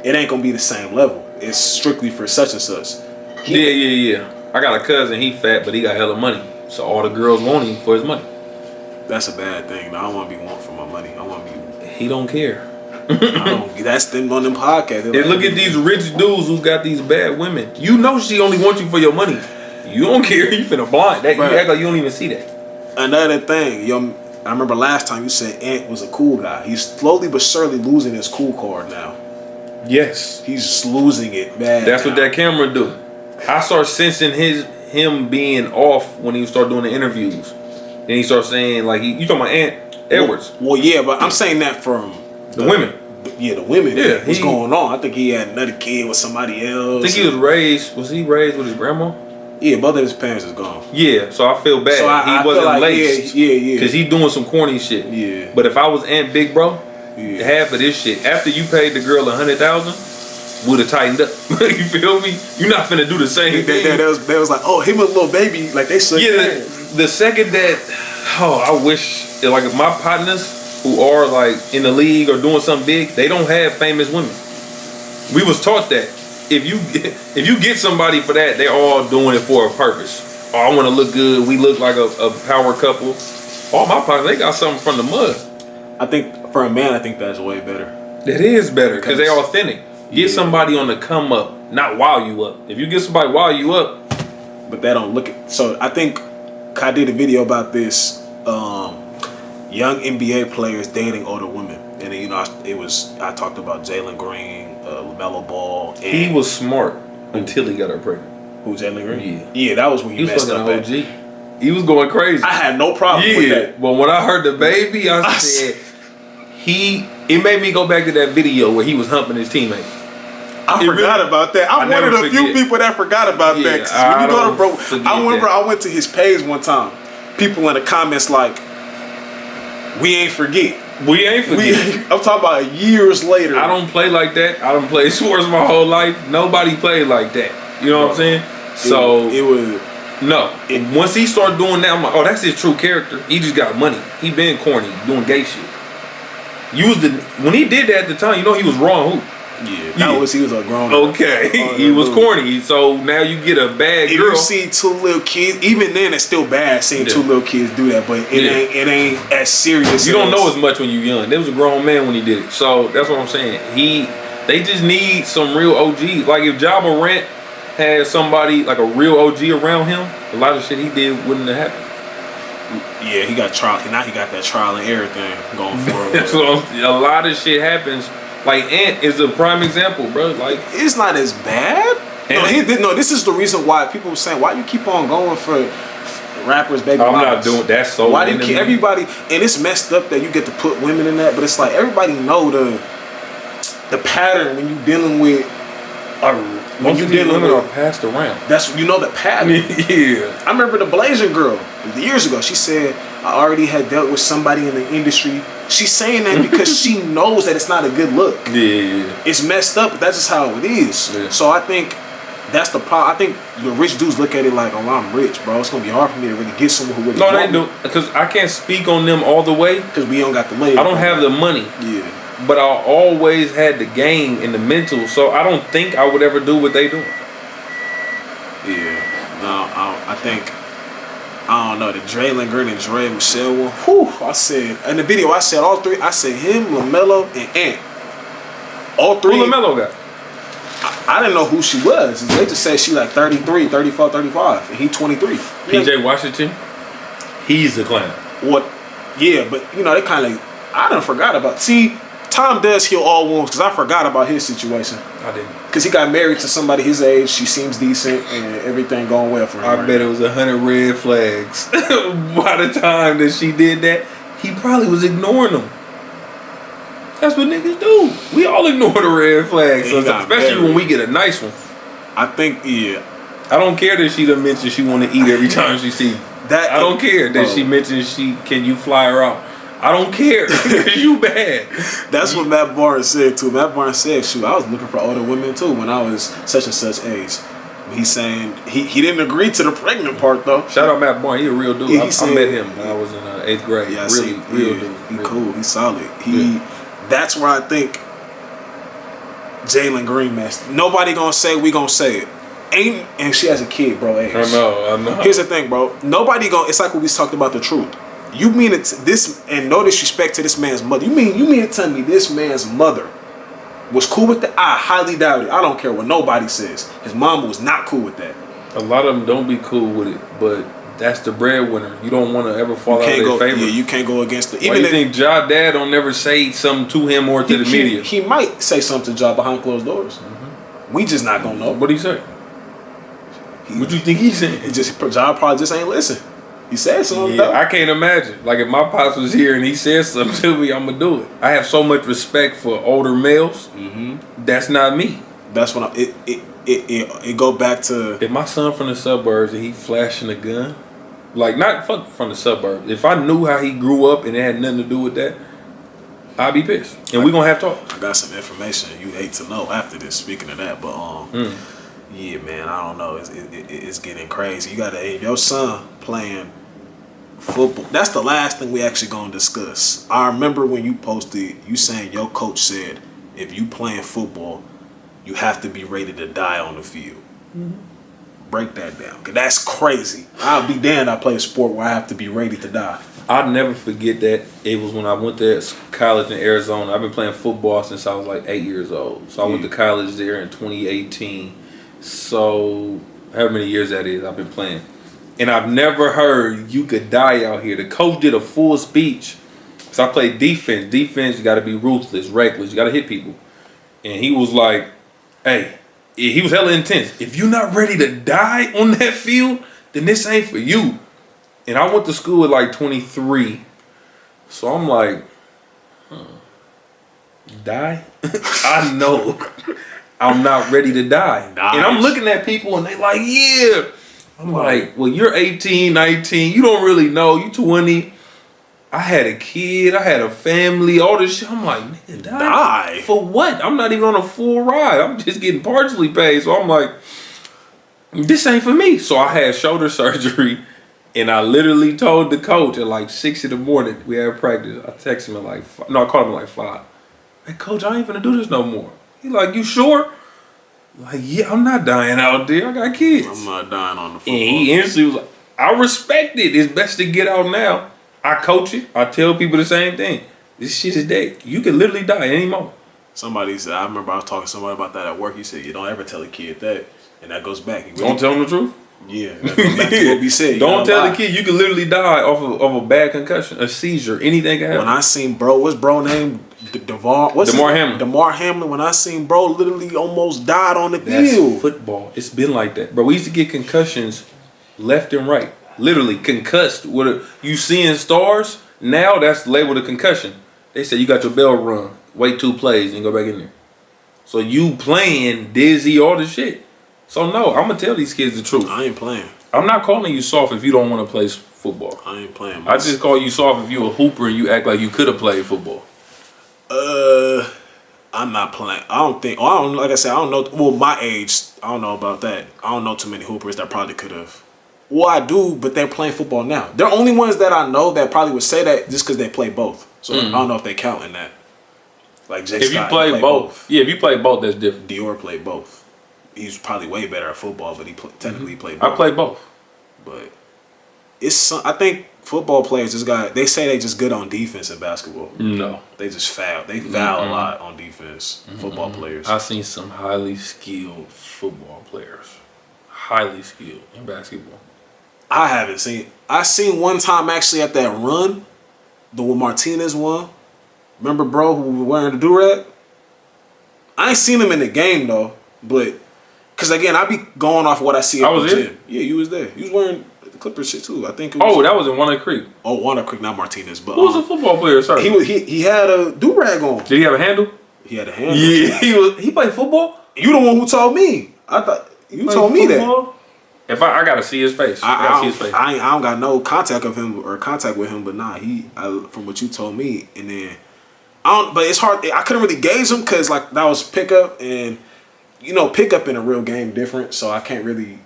Speaker 1: It ain't gonna be the same level. It's strictly for such and such.
Speaker 2: Yeah. I got a cousin, he fat, but he got hella money. So all the girls want him for his money.
Speaker 1: That's a bad thing. No, I don't want to be wanted for my money. I want to be.
Speaker 2: He don't care.
Speaker 1: That's them on them podcasts.
Speaker 2: And look at these rich dudes who's got these bad women. You know she only wants you for your money. You don't care. You finna blind. That, you act like you don't even see that.
Speaker 1: Another thing, I remember last time you said Ant was a cool guy. He's slowly but surely losing his cool card now.
Speaker 2: Yes.
Speaker 1: He's losing it bad.
Speaker 2: That's what that camera do. I start sensing him being off when he start doing the interviews. Then he starts saying, like, you talking about Ant Edwards.
Speaker 1: Well, yeah, but I'm saying that from
Speaker 2: the women.
Speaker 1: The women.
Speaker 2: Yeah.
Speaker 1: What's going on? I think he had another kid with somebody else.
Speaker 2: I think was he raised with his grandma?
Speaker 1: Yeah, both of his parents is gone.
Speaker 2: Yeah, so I feel bad.
Speaker 1: So I
Speaker 2: he wasn't
Speaker 1: like,
Speaker 2: laced.
Speaker 1: Yeah.
Speaker 2: Because he doing some corny shit.
Speaker 1: Yeah.
Speaker 2: But if I was Ant Big Bro, half of this shit, after you paid the girl $100,000, would have tightened up. You feel me? You're not finna do the same thing.
Speaker 1: They was like, oh, him and little baby, like they shook hands.
Speaker 2: The second that, I wish, like if my partners who are like in the league or doing something big, they don't have famous women. We was taught that. If you get somebody for that, they're all doing it for a purpose. Oh, I want to look good. We look like a power couple. All my partners, they got something from the mud.
Speaker 1: I think for a man, I think that's way better.
Speaker 2: It is better because they're authentic. Get somebody on the come up, not wow you up. If you get somebody wow you up,
Speaker 1: but they don't look at. So I think I did a video about this. Young NBA players dating older women, and then, I talked about Jalen Green, LaMelo Ball. And
Speaker 2: he was smart until he got her pregnant.
Speaker 1: Who, Jalen Green?
Speaker 2: Yeah.
Speaker 1: Yeah, that was when he messed up.
Speaker 2: OG. He was going crazy.
Speaker 1: I had no problem with that.
Speaker 2: But when I heard the baby, I said it made me go back to that video where he was humping his teammate.
Speaker 1: I forgot about that. I'm one of the few people that forgot about that. When you go to I remember I went to his page one time. People in the comments like, we ain't forget. I'm talking about years later.
Speaker 2: I don't play like that. I don't play sports my whole life. Nobody played like that. You know what I'm saying? So
Speaker 1: it was
Speaker 2: once he started doing that, I'm like, oh, that's his true character. He just got money. He been corny, doing gay shit. When he did that at the time, he was wrong. Who?
Speaker 1: Yeah, he was a grown.
Speaker 2: Okay, he was corny. So now you get a bad girl.
Speaker 1: If you see two little kids, even then it's still bad seeing two little kids do that, but it ain't as serious.
Speaker 2: You don't know as much when you're young. There was a grown man when he did it. So that's what I'm saying. They just need some real OGs. Like if Ja Morant had somebody like a real OG around him, a lot of shit he did wouldn't have happened.
Speaker 1: Yeah, he got trial. Now he got that trial and everything going forward.
Speaker 2: So a lot of shit happens. Like Ant is a prime example, bro. Like
Speaker 1: it's not as bad. No, this is the reason why people were saying, why you keep on going for rappers, baby
Speaker 2: I'm
Speaker 1: moms?
Speaker 2: not doing that. So
Speaker 1: why do you keep everybody? And it's messed up that you get to put women in that, but it's like everybody know the pattern when you dealing with
Speaker 2: most of these women are passed around.
Speaker 1: That's the pattern.
Speaker 2: Yeah.
Speaker 1: I remember the Blazer girl years ago. She said, I already had dealt with somebody in the industry. She's saying that because she knows that it's not a good look.
Speaker 2: Yeah.
Speaker 1: It's messed up, but that's just how it is.
Speaker 2: Yeah.
Speaker 1: So I think that's the problem. I think the rich dudes look at it like, oh, I'm rich, bro. It's gonna be hard for me to really get someone who really.
Speaker 2: No, they do, because I can't speak on them all the way.
Speaker 1: Because we don't got the money.
Speaker 2: I don't have the money.
Speaker 1: Yeah.
Speaker 2: But I always had the game and the mental, so I don't think I would ever do what they do.
Speaker 1: Yeah. No, I think. I don't know, the Jalen Green and Dre Michelle one. Whew, I said in the video, I said all three. I said him, LaMelo, and Ant. All three.
Speaker 2: Who LaMelo got?
Speaker 1: I didn't know who she was. They just said she like 33, 34, 35, and he 23.
Speaker 2: PJ Washington, he's a clown.
Speaker 1: What? Yeah, but they kind of. I done forgot about. See, time does heal all wounds because I forgot about his situation.
Speaker 2: I didn't.
Speaker 1: Because he got married to somebody his age. She seems decent and everything going well for him.
Speaker 2: I bet it was 100 red flags. By the time that she did that, he probably was ignoring them. That's what niggas do. We all ignore the red flags, so especially when we get a nice one.
Speaker 1: I think, yeah.
Speaker 2: I don't care that she done mentioned she want to eat every time she see that. I don't care that she mentioned can you fly her out. I don't care. You bad.
Speaker 1: That's what Matt Barnes said too. Matt Barnes said, shoot, I was looking for older women too when I was such and such age. He's saying he didn't agree to the pregnant part though.
Speaker 2: Shout out Matt Barnes. He a real dude. I met him when I was in 8th grade.
Speaker 1: Yeah,
Speaker 2: real dude.
Speaker 1: He cool. He's solid. That's where I think Jalen Green messed. Nobody gonna say we gonna say it. And she has a kid, bro.
Speaker 2: I know.
Speaker 1: Here's the thing, bro. Nobody gonna. It's like when we talked about the truth. You mean it? This and no disrespect to this man's mother. You mean to tell me this man's mother was cool with that? I highly doubt it. I don't care what nobody says. His mom was not cool with that.
Speaker 2: A lot of them don't be cool with it, but that's the breadwinner. You don't want to ever fall out of their favor.
Speaker 1: Yeah, you can't go against it.
Speaker 2: Why do you think Ja Dad don't never say something to him or to the media?
Speaker 1: He might say something to Ja behind closed doors. We just not gonna know.
Speaker 2: What do he say? What you think he said?
Speaker 1: Ja probably just ain't listen. He said something.
Speaker 2: Yeah, I can't imagine. Like if my pops was here and he said something to me, I'm gonna do it. I have so much respect for older males. That's not me.
Speaker 1: That's when it go back to
Speaker 2: if my son from the suburbs and he flashing a gun, like not fuck from the suburbs. If I knew how he grew up and it had nothing to do with that, I'd be pissed. And we gonna have talk.
Speaker 1: I got some information you hate to know after this. Speaking of that, but yeah, man, I don't know. It's getting crazy. You gotta have your son playing football. That's the last thing we actually gonna discuss. I remember when you posted, you saying your coach said if you playing football, you have to be ready to die on the field. Break that down, cause that's crazy. I'll be damned. I play a sport where I have to be ready to die.
Speaker 2: I'll never forget that. It was when I went to college in Arizona. I've been playing football since I was like 8 years old. So I went to college there in 2018. So however many years that is, I've been playing. And I've never heard you could die out here. The coach did a full speech. So I played defense. Defense, you got to be ruthless, reckless. You got to hit people. And he was like, hey, he was hella intense. If you're not ready to die on that field, then this ain't for you. And I went to school at like 23. So I'm like, die? I know I'm not ready to die. Nice. And I'm looking at people and they like, yeah. I'm like, well, you're 18, 19. You don't really know. You 20. I had a kid. I had a family. All this shit. I'm like, nigga, die? For what? I'm not even on a full ride. I'm just getting partially paid. So I'm like, this ain't for me. So I had shoulder surgery. And I literally told the coach at like 6 in the morning, we had practice. I texted him at like 5. No, I called him at like 5. Hey, coach, I ain't finna do this no more. He like, you sure? Like, yeah, I'm not dying out there. I got kids.
Speaker 1: I'm not dying on the football.
Speaker 2: And he instantly was like, I respect it. It's best to get out now. I coach it. I tell people the same thing. This shit is dead. You can literally die at any moment.
Speaker 1: Somebody said, I remember I was talking to somebody about that at work. He said, you don't ever tell a kid that. And that goes back. Really,
Speaker 2: don't tell them the truth?
Speaker 1: Yeah. That goes back to what we said.
Speaker 2: Don't tell the kid you can literally die off of a bad concussion, a seizure, anything can happen.
Speaker 1: When I seen what's bro name? Damar
Speaker 2: Hamlin.
Speaker 1: Damar Hamlin. When I seen bro literally almost died on the
Speaker 2: That's
Speaker 1: field.
Speaker 2: Football. It's been like that, bro. We used to get concussions left and right. Literally concussed. You seeing stars? Now that's labeled a concussion. They say you got your bell rung. Wait 2 plays and go back in there. So you playing dizzy, all this shit. So no, I'm gonna tell these kids the truth.
Speaker 1: I ain't playing.
Speaker 2: I'm not calling you soft if you don't want to play football.
Speaker 1: I ain't playing.
Speaker 2: I just call you soft if you a hooper and you act like you could have played football.
Speaker 1: I'm not playing. I don't think. I don't. Like I said, I don't know. Well, my age, I don't know about that. I don't know too many hoopers that probably could have. Well, I do, but they're playing football now. They're only ones that I know that probably would say that just because they play both. So I don't know if they count in that. Like Jay
Speaker 2: If
Speaker 1: Scott,
Speaker 2: you play both, yeah, if you play both, that's different.
Speaker 1: Dior played both. He's probably way better at football, but he technically played both.
Speaker 2: I play both,
Speaker 1: but it's. I think football players just got. They say they just good on defense in basketball.
Speaker 2: No,
Speaker 1: they just foul. They foul a lot on defense. Football players.
Speaker 2: I've seen some highly skilled football players, highly skilled in basketball.
Speaker 1: I haven't seen. I seen one time actually at that run, the one Martinez won. Remember, bro, who was wearing the do-rag? I ain't seen him in the game though, but because again, I be going off what I see at the gym. Yeah, you was there. You was wearing the Clippers shit too. I think. It was,
Speaker 2: that was in Walnut Creek.
Speaker 1: Oh, Walnut Creek, not Martinez, but
Speaker 2: who was a football player? Sorry,
Speaker 1: he had a do-rag on.
Speaker 2: Did he have a handle?
Speaker 1: He had a handle.
Speaker 2: Yeah, he played football.
Speaker 1: You the one who told me. I thought you told me that.
Speaker 2: If I gotta see his face, I
Speaker 1: don't got no contact with him, but nah, from what you told me, and then but it's hard. I couldn't really gauge him because like that was pickup, and pickup in a real game different, so I can't really.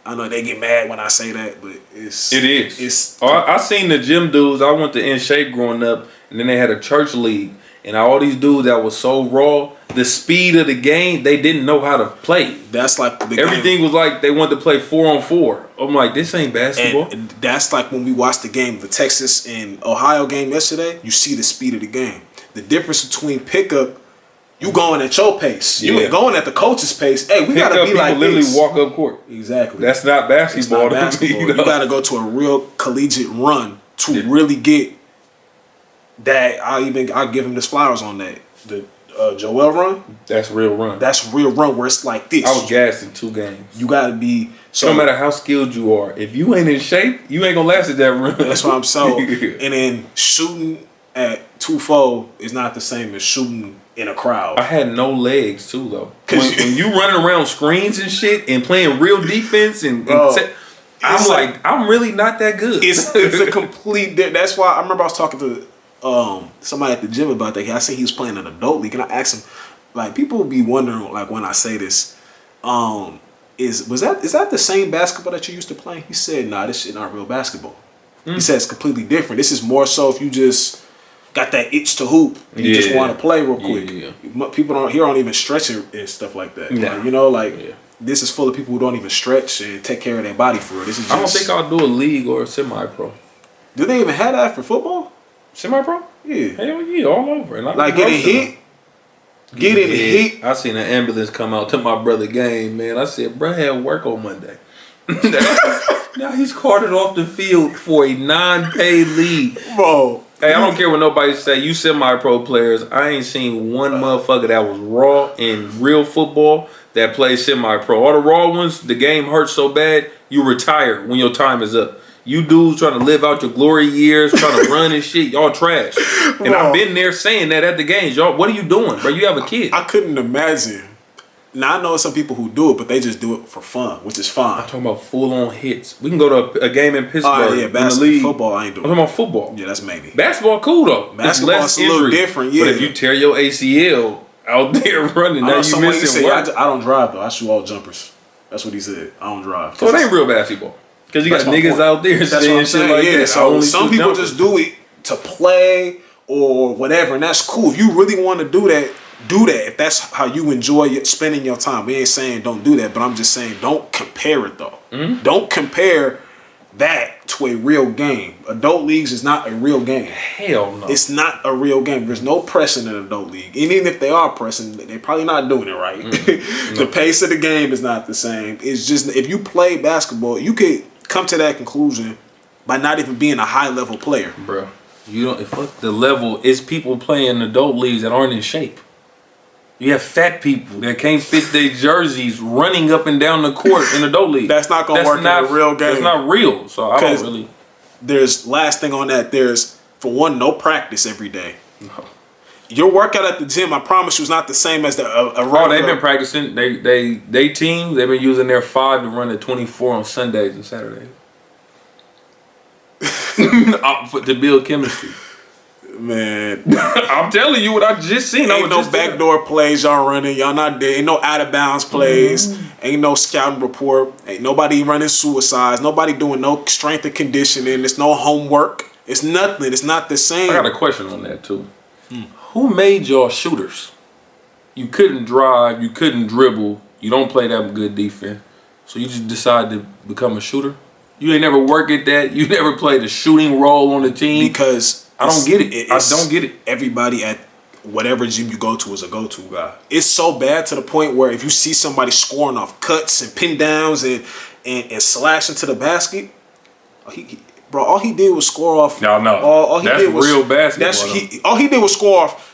Speaker 1: I know they get mad when I say that, but it is.
Speaker 2: I seen the gym dudes. I went to In Shape growing up, and then they had a church league, and all these dudes that was so raw, the speed of the game, they didn't know how to play.
Speaker 1: That's like
Speaker 2: everything was like they wanted to play 4-on-4. I'm like, this ain't basketball.
Speaker 1: And that's like when we watched the game, the Texas and Ohio game yesterday. You see the speed of the game. The difference between pickup, you going at your pace. You ain't going at the coach's pace. Hey, we gotta be like
Speaker 2: literally
Speaker 1: this.
Speaker 2: Walk up court.
Speaker 1: Exactly.
Speaker 2: That's not basketball.
Speaker 1: It's not basketball. You gotta go to a real collegiate run to really get that. I give him this flowers on that. The Joel run.
Speaker 2: That's real run.
Speaker 1: That's real run where it's like this.
Speaker 2: I was gassed in 2 games.
Speaker 1: You gotta be. So
Speaker 2: no matter how skilled you are, if you ain't in shape, you ain't gonna last at that run.
Speaker 1: That's what I'm saying. And then shooting at 2-4 is not the same as shooting in a crowd.
Speaker 2: I had no legs too though. When you running around screens and shit and playing real defense I'm really not that good.
Speaker 1: It's a complete. That's why I remember I was talking to somebody at the gym about that. I said he was playing an adult league, and I asked him, like, people will be wondering, like, when I say this, is that the same basketball that you used to play? He said, nah, this shit not real basketball. He said it's completely different. This is more so if you just got that itch to hoop and you just want to play real quick. People don't even stretch and stuff like that.
Speaker 2: Nah.
Speaker 1: Like, this is full of people who don't even stretch and take care of their body for it. This is
Speaker 2: I don't think I'll do a league or a semi-pro.
Speaker 1: Do they even have that for football?
Speaker 2: Semi-pro?
Speaker 1: Yeah.
Speaker 2: Hell yeah, all over. And
Speaker 1: like getting hit? Getting hit?
Speaker 2: I seen an ambulance come out to my brother game, man. I said, bro had work on Monday. Now he's carted off the field for a non-paid league.
Speaker 1: Bro.
Speaker 2: Hey, I don't care what nobody say. You semi-pro players, I ain't seen one motherfucker that was raw in real football that plays semi-pro. All the raw ones, the game hurts so bad, you retire when your time is up. You dudes trying to live out your glory years, trying to run and shit, y'all trash. And I've been there saying that at the games. Y'all, what are you doing, bro? You have a kid.
Speaker 1: I couldn't imagine. Now, I know some people who do it, but they just do it for fun, which is fine.
Speaker 2: I'm talking about full-on hits. We can go to a game in Pittsburgh.
Speaker 1: Yeah, basketball, football, I ain't doing it.
Speaker 2: I'm talking about football.
Speaker 1: Yeah, that's maybe.
Speaker 2: Basketball, cool, though.
Speaker 1: Basketball's a little different, yeah.
Speaker 2: But if you tear your ACL out there running, now you missing work.
Speaker 1: I don't drive, though. I shoot all jumpers. That's what he said. I don't drive.
Speaker 2: So it ain't real basketball. Because you got niggas out there saying shit like that.
Speaker 1: So some people just do it to play or whatever, and that's cool. If you really want to do that, do that. If that's how you enjoy spending your time. We ain't saying don't do that, but I'm just saying don't compare it, though. Mm-hmm. Don't compare that to a real game. Adult leagues is not a real game.
Speaker 2: Hell no.
Speaker 1: It's not a real game. There's no pressing in an adult league. And even if they are pressing, they're probably not doing it right. The pace of the game is not the same. It's just, if you play basketball, you could come to that conclusion by not even being a high level player.
Speaker 2: Bro, you don't, fuck the level. It's people playing adult leagues that aren't in shape. You have fat people that can't fit their jerseys running up and down the court in adult league.
Speaker 1: That's not going to work in a real game.
Speaker 2: That's not real. So I don't really.
Speaker 1: There's, last thing on that, there's, for one, no practice every day. No. Your workout at the gym, I promise you, is not the same as the
Speaker 2: they've been practicing. They team, they've been using their 5 to run at 24 on Sundays and Saturdays. To build chemistry.
Speaker 1: Man,
Speaker 2: I'm telling you what I just seen.
Speaker 1: Ain't no backdoor plays y'all running. Y'all not there. Ain't no out of bounds plays. Ain't no scouting report. Ain't nobody running suicides. Nobody doing no strength and conditioning. There's no homework. It's nothing. It's not the same.
Speaker 2: I got a question on that too. Who made y'all shooters? You couldn't drive. You couldn't dribble. You don't play that good defense. So you just decided to become a shooter? You ain't never worked at that? You never played a shooting role on the team?
Speaker 1: Because
Speaker 2: I don't get it. I don't get it.
Speaker 1: Everybody at whatever gym you go to is a go-to guy. It's so bad to the point where if you see somebody scoring off cuts and pin downs and slashing to the basket, all he did was score off.
Speaker 2: Y'all know. All he did was real basketball.
Speaker 1: All he did was score off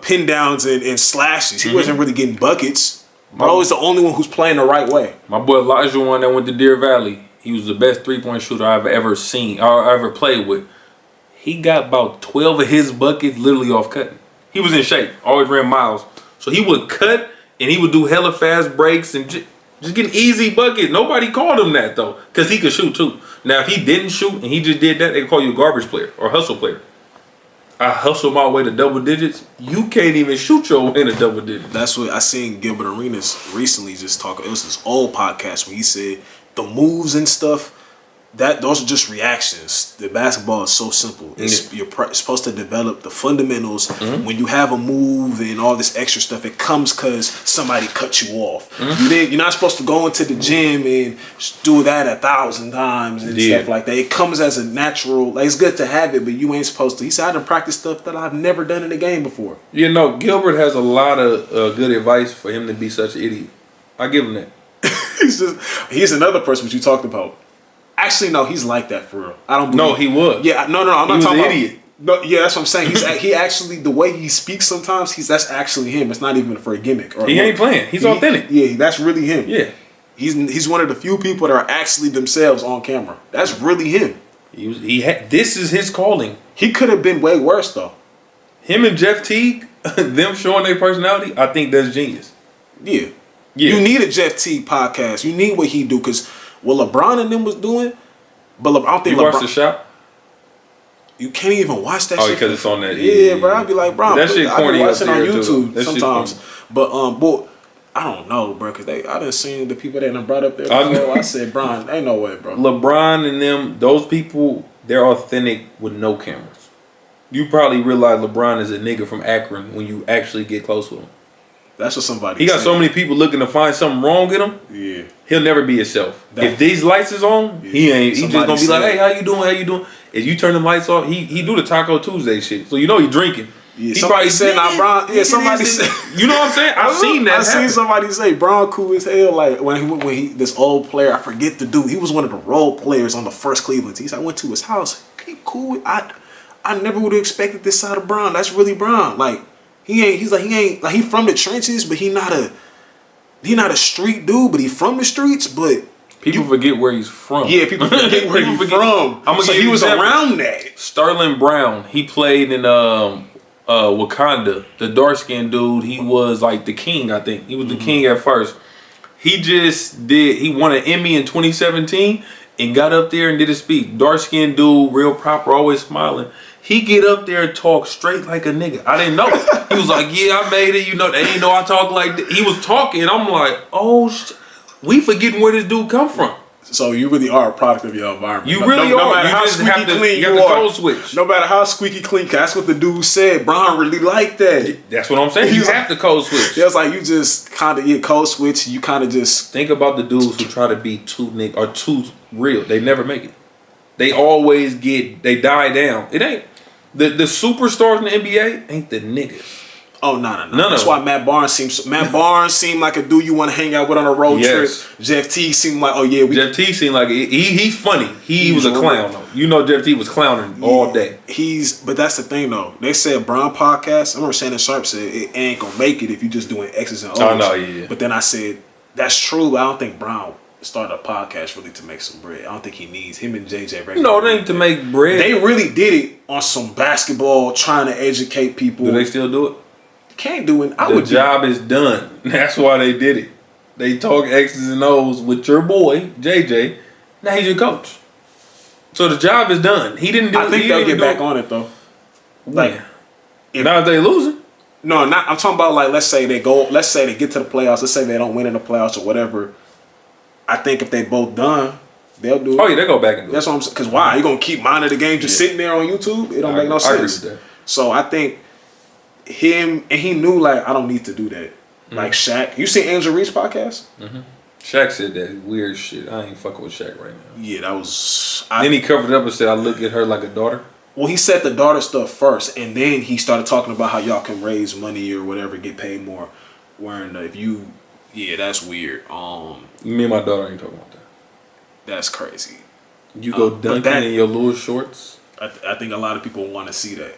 Speaker 1: pin downs and slashes. He wasn't really getting buckets. Bro is the only one who's playing the right way.
Speaker 2: My boy Elijah, one that went to Deer Valley, he was the best 3-point shooter I've ever seen or ever played with. He got about 12 of his buckets literally off cutting. He was in shape, always ran miles. So he would cut and he would do hella fast breaks and just get easy buckets. Nobody called him that though, because he could shoot too. Now if he didn't shoot and he just did that, they could call you a garbage player or hustle player. I hustled my way to double digits. You can't even shoot your way into double digits.
Speaker 1: That's what I seen Gilbert Arenas recently just talk. It was his old podcast when he said the moves and stuff those are just reactions. The basketball is so simple. You're supposed to develop the fundamentals. When you have a move and all this extra stuff, it comes because somebody cut you off. You're not supposed to go into the gym and do that 1,000 times and stuff like that. It comes as a natural. Like, it's good to have it, but you ain't supposed to. He said, I done practice stuff that I've never done in the game before.
Speaker 2: You know, Gilbert has a lot of good advice for him to be such an idiot. I give him that.
Speaker 1: He's another person which you talked about. Actually, no, he's like that for real. I don't believe.
Speaker 2: No, he was.
Speaker 1: Yeah, no, I'm not talking about.
Speaker 2: Idiot.
Speaker 1: No, yeah, that's what I'm saying. He actually, the way he speaks sometimes, that's actually him. It's not even for a gimmick. Or
Speaker 2: he ain't playing. He's authentic.
Speaker 1: Yeah, that's really him.
Speaker 2: Yeah.
Speaker 1: He's one of the few people that are actually themselves on camera. That's really him.
Speaker 2: This is his calling.
Speaker 1: He could have been way worse though.
Speaker 2: Him and Jeff Teague, them showing their personality, I think that's genius.
Speaker 1: Yeah. You need a Jeff Teague podcast. You need what he do, because what LeBron and them was doing, but I don't think
Speaker 2: you
Speaker 1: LeBron.
Speaker 2: watch The Shop?
Speaker 1: You can't even watch that shit.
Speaker 2: Oh, because it's on that.
Speaker 1: Yeah, bro. I'd be like, bro,
Speaker 2: that shit corny.
Speaker 1: I be watching on YouTube
Speaker 2: too.
Speaker 1: sometimes. But I don't know, bro, because I done seen the people that done brought up there before. I said, Bron, ain't no way, bro.
Speaker 2: LeBron and them, those people, they're authentic with no cameras. You probably realize LeBron is a nigga from Akron when you actually get close with him.
Speaker 1: That's what somebody
Speaker 2: He got so many people looking to find something wrong with him.
Speaker 1: Yeah.
Speaker 2: He'll never be himself. If these lights is on, he ain't. He just gonna be like, hey, how you doing? How you doing? If you turn the lights off, he do the Taco Tuesday shit. So you know he drinking.
Speaker 1: Yeah, somebody said, "Nah, Bron." Yeah, somebody said,
Speaker 2: "You know what I'm saying?" I've seen that.
Speaker 1: I seen somebody say Bron cool as hell. Like when he this old player, I forget the dude. He was one of the role players on the first Cleveland team. I went to his house. He cool. I never would have expected this side of Bron. That's really Bron. Like he ain't. He's like he ain't. Like he from the trenches, but he not a street dude. But he from the streets. But
Speaker 2: people forget where he's from.
Speaker 1: Yeah, people forget where he's from. So he was around that.
Speaker 2: Sterling Brown. He played in Wakanda, the dark skinned dude. He was like the king, I think. He was the king at first. He won an Emmy in 2017 and got up there and did a speech. Dark skinned dude, real proper, always smiling. He get up there and talk straight like a nigga. I didn't know. He was like, yeah, I made it. You know, they didn't know I talk like that. He was talking. I'm like, oh, we forgetting where this dude come from.
Speaker 1: So you really are a product of your environment.
Speaker 2: You really are.
Speaker 1: No matter
Speaker 2: you
Speaker 1: how
Speaker 2: just
Speaker 1: squeaky
Speaker 2: have to,
Speaker 1: clean
Speaker 2: you have
Speaker 1: you
Speaker 2: to
Speaker 1: are.
Speaker 2: code switch.
Speaker 1: No matter how squeaky clean, that's what the dude said. Bron really liked that.
Speaker 2: That's what I'm saying. You have to code switch.
Speaker 1: It's like you just kind of code switch. You kind of just
Speaker 2: think about the dudes who try to be too real. They never make it. They always they die down. It ain't the superstars in the NBA ain't the niggas.
Speaker 1: Oh no. That's why Matt Barnes seemed like a dude you want to hang out with on a road trip. Jeff Teague seemed like
Speaker 2: Jeff Teague seemed like he's funny. He was a clown though. You know Jeff Teague was clowning all day.
Speaker 1: But that's the thing though. They said Brown podcast. I remember Shannon Sharp said it ain't gonna make it if you just doing X's and O's.
Speaker 2: Oh no, yeah.
Speaker 1: But then I said that's true. But I don't think Brown started a podcast really to make some bread. I don't think he needs him and JJ.
Speaker 2: No, they need to make bread.
Speaker 1: They really did it on some basketball, trying to educate people.
Speaker 2: Do they still do it?
Speaker 1: Can't do it.
Speaker 2: The job is done. That's why they did it. They talk X's and O's with your boy JJ. Now he's your coach. So the job is done. He didn't do it.
Speaker 1: I think they'll get back on it though. Like,
Speaker 2: now if they losing.
Speaker 1: No, I'm talking about like let's say they get to the playoffs. Let's say they don't win in the playoffs or whatever. I think if they both done, they'll do it.
Speaker 2: Oh yeah, they go back and do it.
Speaker 1: That's what I'm saying. Because why? You gonna keep minding the game just sitting there on YouTube? It don't make no sense.
Speaker 2: I agree with that.
Speaker 1: So I think him, and he knew like I don't need to do that. Like Shaq, you see Angel Reese podcast?
Speaker 2: Shaq said that weird shit. I ain't fucking with Shaq right now.
Speaker 1: Yeah, that was.
Speaker 2: Then he covered it up and said, "I look at her like a daughter."
Speaker 1: Well, he said the daughter stuff first, and then he started talking about how y'all can raise money or whatever, get paid more. Wearing that's weird.
Speaker 2: Me and my daughter ain't talking about that.
Speaker 1: That's crazy.
Speaker 2: You go dunking in your little shorts.
Speaker 1: I think a lot of people want to see that.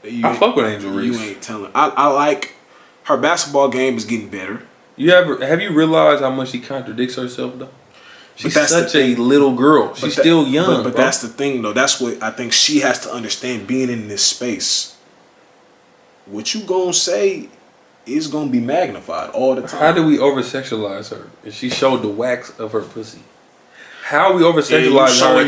Speaker 2: I fuck with Angel Reese.
Speaker 1: You ain't telling. I like her basketball game is getting better.
Speaker 2: Have you realized how much she contradicts herself though? She's such a little girl. She's still young.
Speaker 1: But that's the thing though. That's what I think she has to understand. Being in this space, what you gonna say is gonna be magnified all the time.
Speaker 2: How do we over sexualize her? And she showed the wax of her pussy. How we over sexualize her?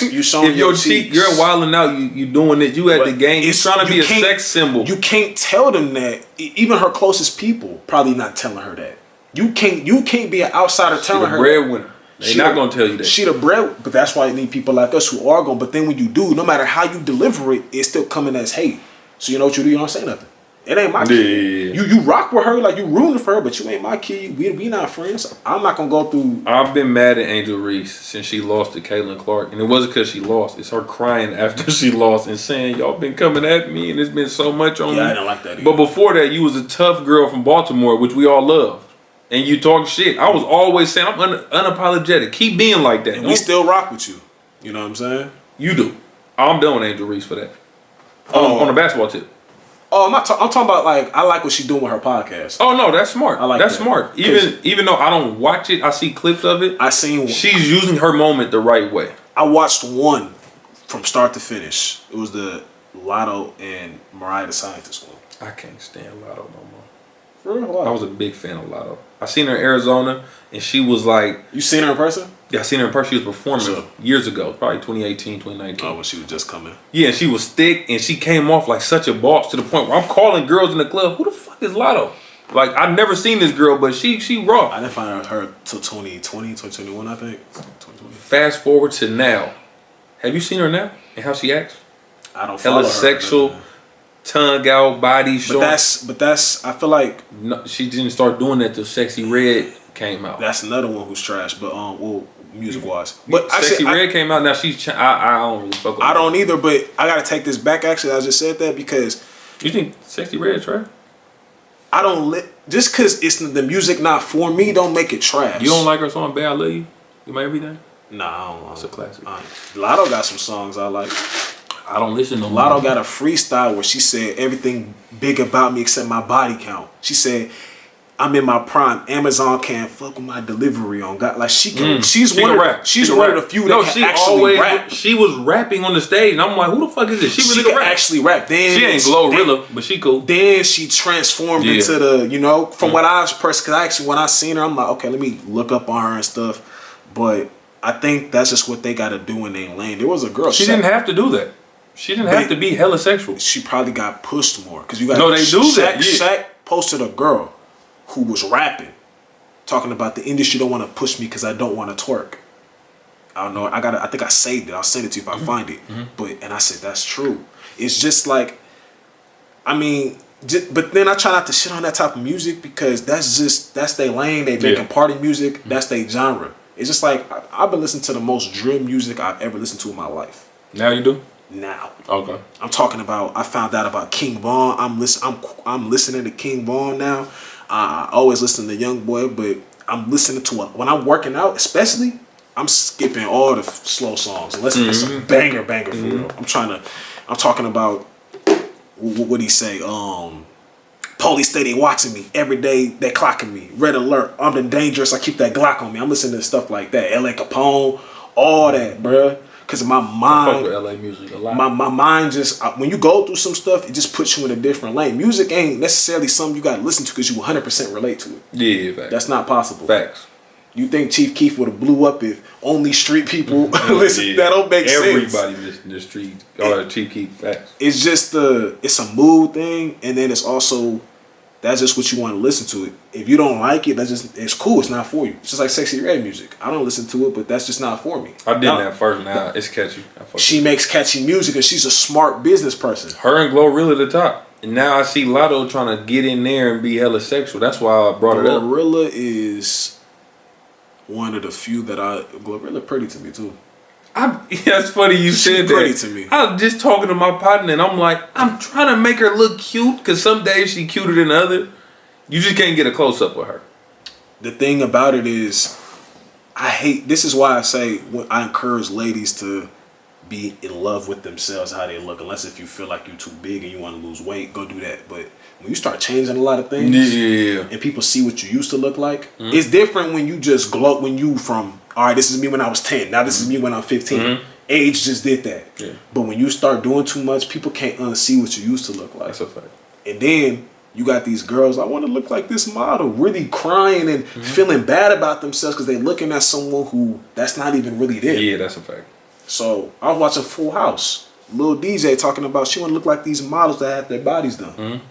Speaker 2: You showing if your cheek, you're wilding out. You doing it. You at the game. You're trying to be a sex symbol.
Speaker 1: You can't tell them that. Even her closest people probably not telling her that. You can't be an outsider telling her.
Speaker 2: Breadwinner. They're not gonna tell you that.
Speaker 1: She the bread, but that's why you need people like us who are going. But then when you do, no matter how you deliver it, it's still coming as hate. So you know what you do? You don't say nothing. It ain't my kid. You rock with her like you rooting for her, but you ain't my kid. We not friends. I'm not gonna go through.
Speaker 2: I've been mad at Angel Reese since she lost to Caitlin Clark, and it wasn't because she lost. It's her crying after she lost and saying, "Y'all been coming at me, and it's been so much on me."
Speaker 1: I didn't like that either.
Speaker 2: But before that, you was a tough girl from Baltimore, which we all love, and you talk shit. I was always saying, "I'm unapologetic. Keep being like that."
Speaker 1: And we still rock with you. You know what I'm saying?
Speaker 2: You do. I'm done with Angel Reese for that. On the basketball tip.
Speaker 1: Oh, I'm talking about like I like what she's doing with her podcast.
Speaker 2: Oh no, that's smart.
Speaker 1: I like
Speaker 2: that's
Speaker 1: that.
Speaker 2: smart. Even though I don't watch it, I see clips of it.
Speaker 1: I seen
Speaker 2: she's using her moment the right way.
Speaker 1: I watched one from start to finish. It was the Lotto and Mariah the Scientist one.
Speaker 2: I can't stand Lotto no more.
Speaker 1: For real? Why?
Speaker 2: I was a big fan of Lotto. I seen her in Arizona, and she was like...
Speaker 1: You seen her in person?
Speaker 2: Yeah, I seen her in person. She was performing years ago, probably 2018, 2019.
Speaker 1: Oh, when she was just coming.
Speaker 2: Yeah, she was thick, and she came off like such a boss to the point where I'm calling girls in the club, who the fuck is Lotto? Like, I've never seen this girl, but she raw.
Speaker 1: I didn't find her till 2020, 2021, I think. 2020.
Speaker 2: Fast forward to now. Have you seen her now and how she acts?
Speaker 1: I don't follow
Speaker 2: hella sexual, tongue out, body short.
Speaker 1: But that's I feel like
Speaker 2: no, she didn't start doing that till Sexy Red came out.
Speaker 1: That's another one who's trash, but music wise. But
Speaker 2: Sexy Red came out. Now she's I don't really fuck with her.
Speaker 1: I don't either, but I gotta take this back. Actually, I just said that because
Speaker 2: you think Sexy Red trash?
Speaker 1: I don't just because it's the music not for me don't make it trash.
Speaker 2: You don't like her song "Bad I Love You"? You my everything?
Speaker 1: Nah, I don't.
Speaker 2: It's a classic.
Speaker 1: Lotto got some songs I like.
Speaker 2: I don't listen to
Speaker 1: Lotto got a freestyle where she said everything big about me except my body count. She said, "I'm in my prime. Amazon can't fuck with my delivery on God." Like she can. She's one of the few that can actually rap.
Speaker 2: She was rapping on the stage, and I'm like, "Who the fuck is this?" She really can rap.
Speaker 1: Actually rap. Then
Speaker 2: she ain't Glorilla, but she cool.
Speaker 1: Then she transformed into the from what I was because actually when I seen her, I'm like, okay, let me look up on her and stuff. But I think that's just what they got to do in their lane. There was a girl.
Speaker 2: She didn't have to do that. She didn't have to be hella sexual.
Speaker 1: She probably got pushed more because you got.
Speaker 2: No, they do that.
Speaker 1: Shaq posted a girl who was rapping, talking about the industry don't want to push me because I don't want to twerk. I don't know. I think I saved it. I'll send it to you if I find it. And I said that's true. It's just like, I mean, but then I try not to shit on that type of music because that's their lane. They making party music. That's their genre. It's just like I've been listening to the most drill music I've ever listened to in my life.
Speaker 2: Now you do?
Speaker 1: Now.
Speaker 2: Okay.
Speaker 1: I'm talking about. I found out about King Von. I'm listening to King Von now. I always listen to Young Boy, but I'm listening to when I'm working out, especially. I'm skipping all the slow songs and listening to some banger for real. I'm talking about what he say. Police steady watching me every day. They clocking me. Red alert. I'm the dangerous. I keep that Glock on me. I'm listening to stuff like that. L.A. Capone, all that, bruh. Because my mind,
Speaker 2: I fuck with LA music a lot.
Speaker 1: My mind just when you go through some stuff, it just puts you in a different lane. Music ain't necessarily something you got to listen to because you 100% relate to it.
Speaker 2: Yeah, facts.
Speaker 1: That's not possible.
Speaker 2: Facts.
Speaker 1: You think Chief Keef would have blew up if only street people listen? Yeah. That don't make sense.
Speaker 2: Everybody listen to street or Chief Keef. Facts.
Speaker 1: It's just it's a mood thing, and then it's also that's just what you want to listen to. It. If you don't like it, it's cool. It's not for you. It's just like Sexy Red music. I don't listen to it, but that's just not for me.
Speaker 2: I did that first. Now it's catchy.
Speaker 1: She makes catchy music, and she's a smart business person.
Speaker 2: Her and Glorilla the top. And now I see Lotto trying to get in there and be hella sexual. That's why I brought it up.
Speaker 1: Glorilla is one of the few that Glorilla pretty to me too.
Speaker 2: That's funny you said that.
Speaker 1: Pretty to me.
Speaker 2: I was just talking to my partner and I'm like, I'm trying to make her look cute because some days she cuter than other. You just can't get a close up with her.
Speaker 1: The thing about it is, this is why I say I encourage ladies to be in love with themselves, how they look. Unless if you feel like you're too big and you want to lose weight, go do that. But when you start changing a lot of things, and people see what you used to look like, it's different when you just glow. When you from all right, this is me when I was 10. Now this is me when I'm 15. Age just did that. Yeah. But when you start doing too much, people can't unsee what you used to look like.
Speaker 2: That's a fact.
Speaker 1: And then you got these girls, I want to look like this model, really crying and feeling bad about themselves because they're looking at someone who that's not even really there.
Speaker 2: Yeah, that's a fact.
Speaker 1: So I was watching Full House. Lil DJ talking about she want to look like these models that have their bodies done.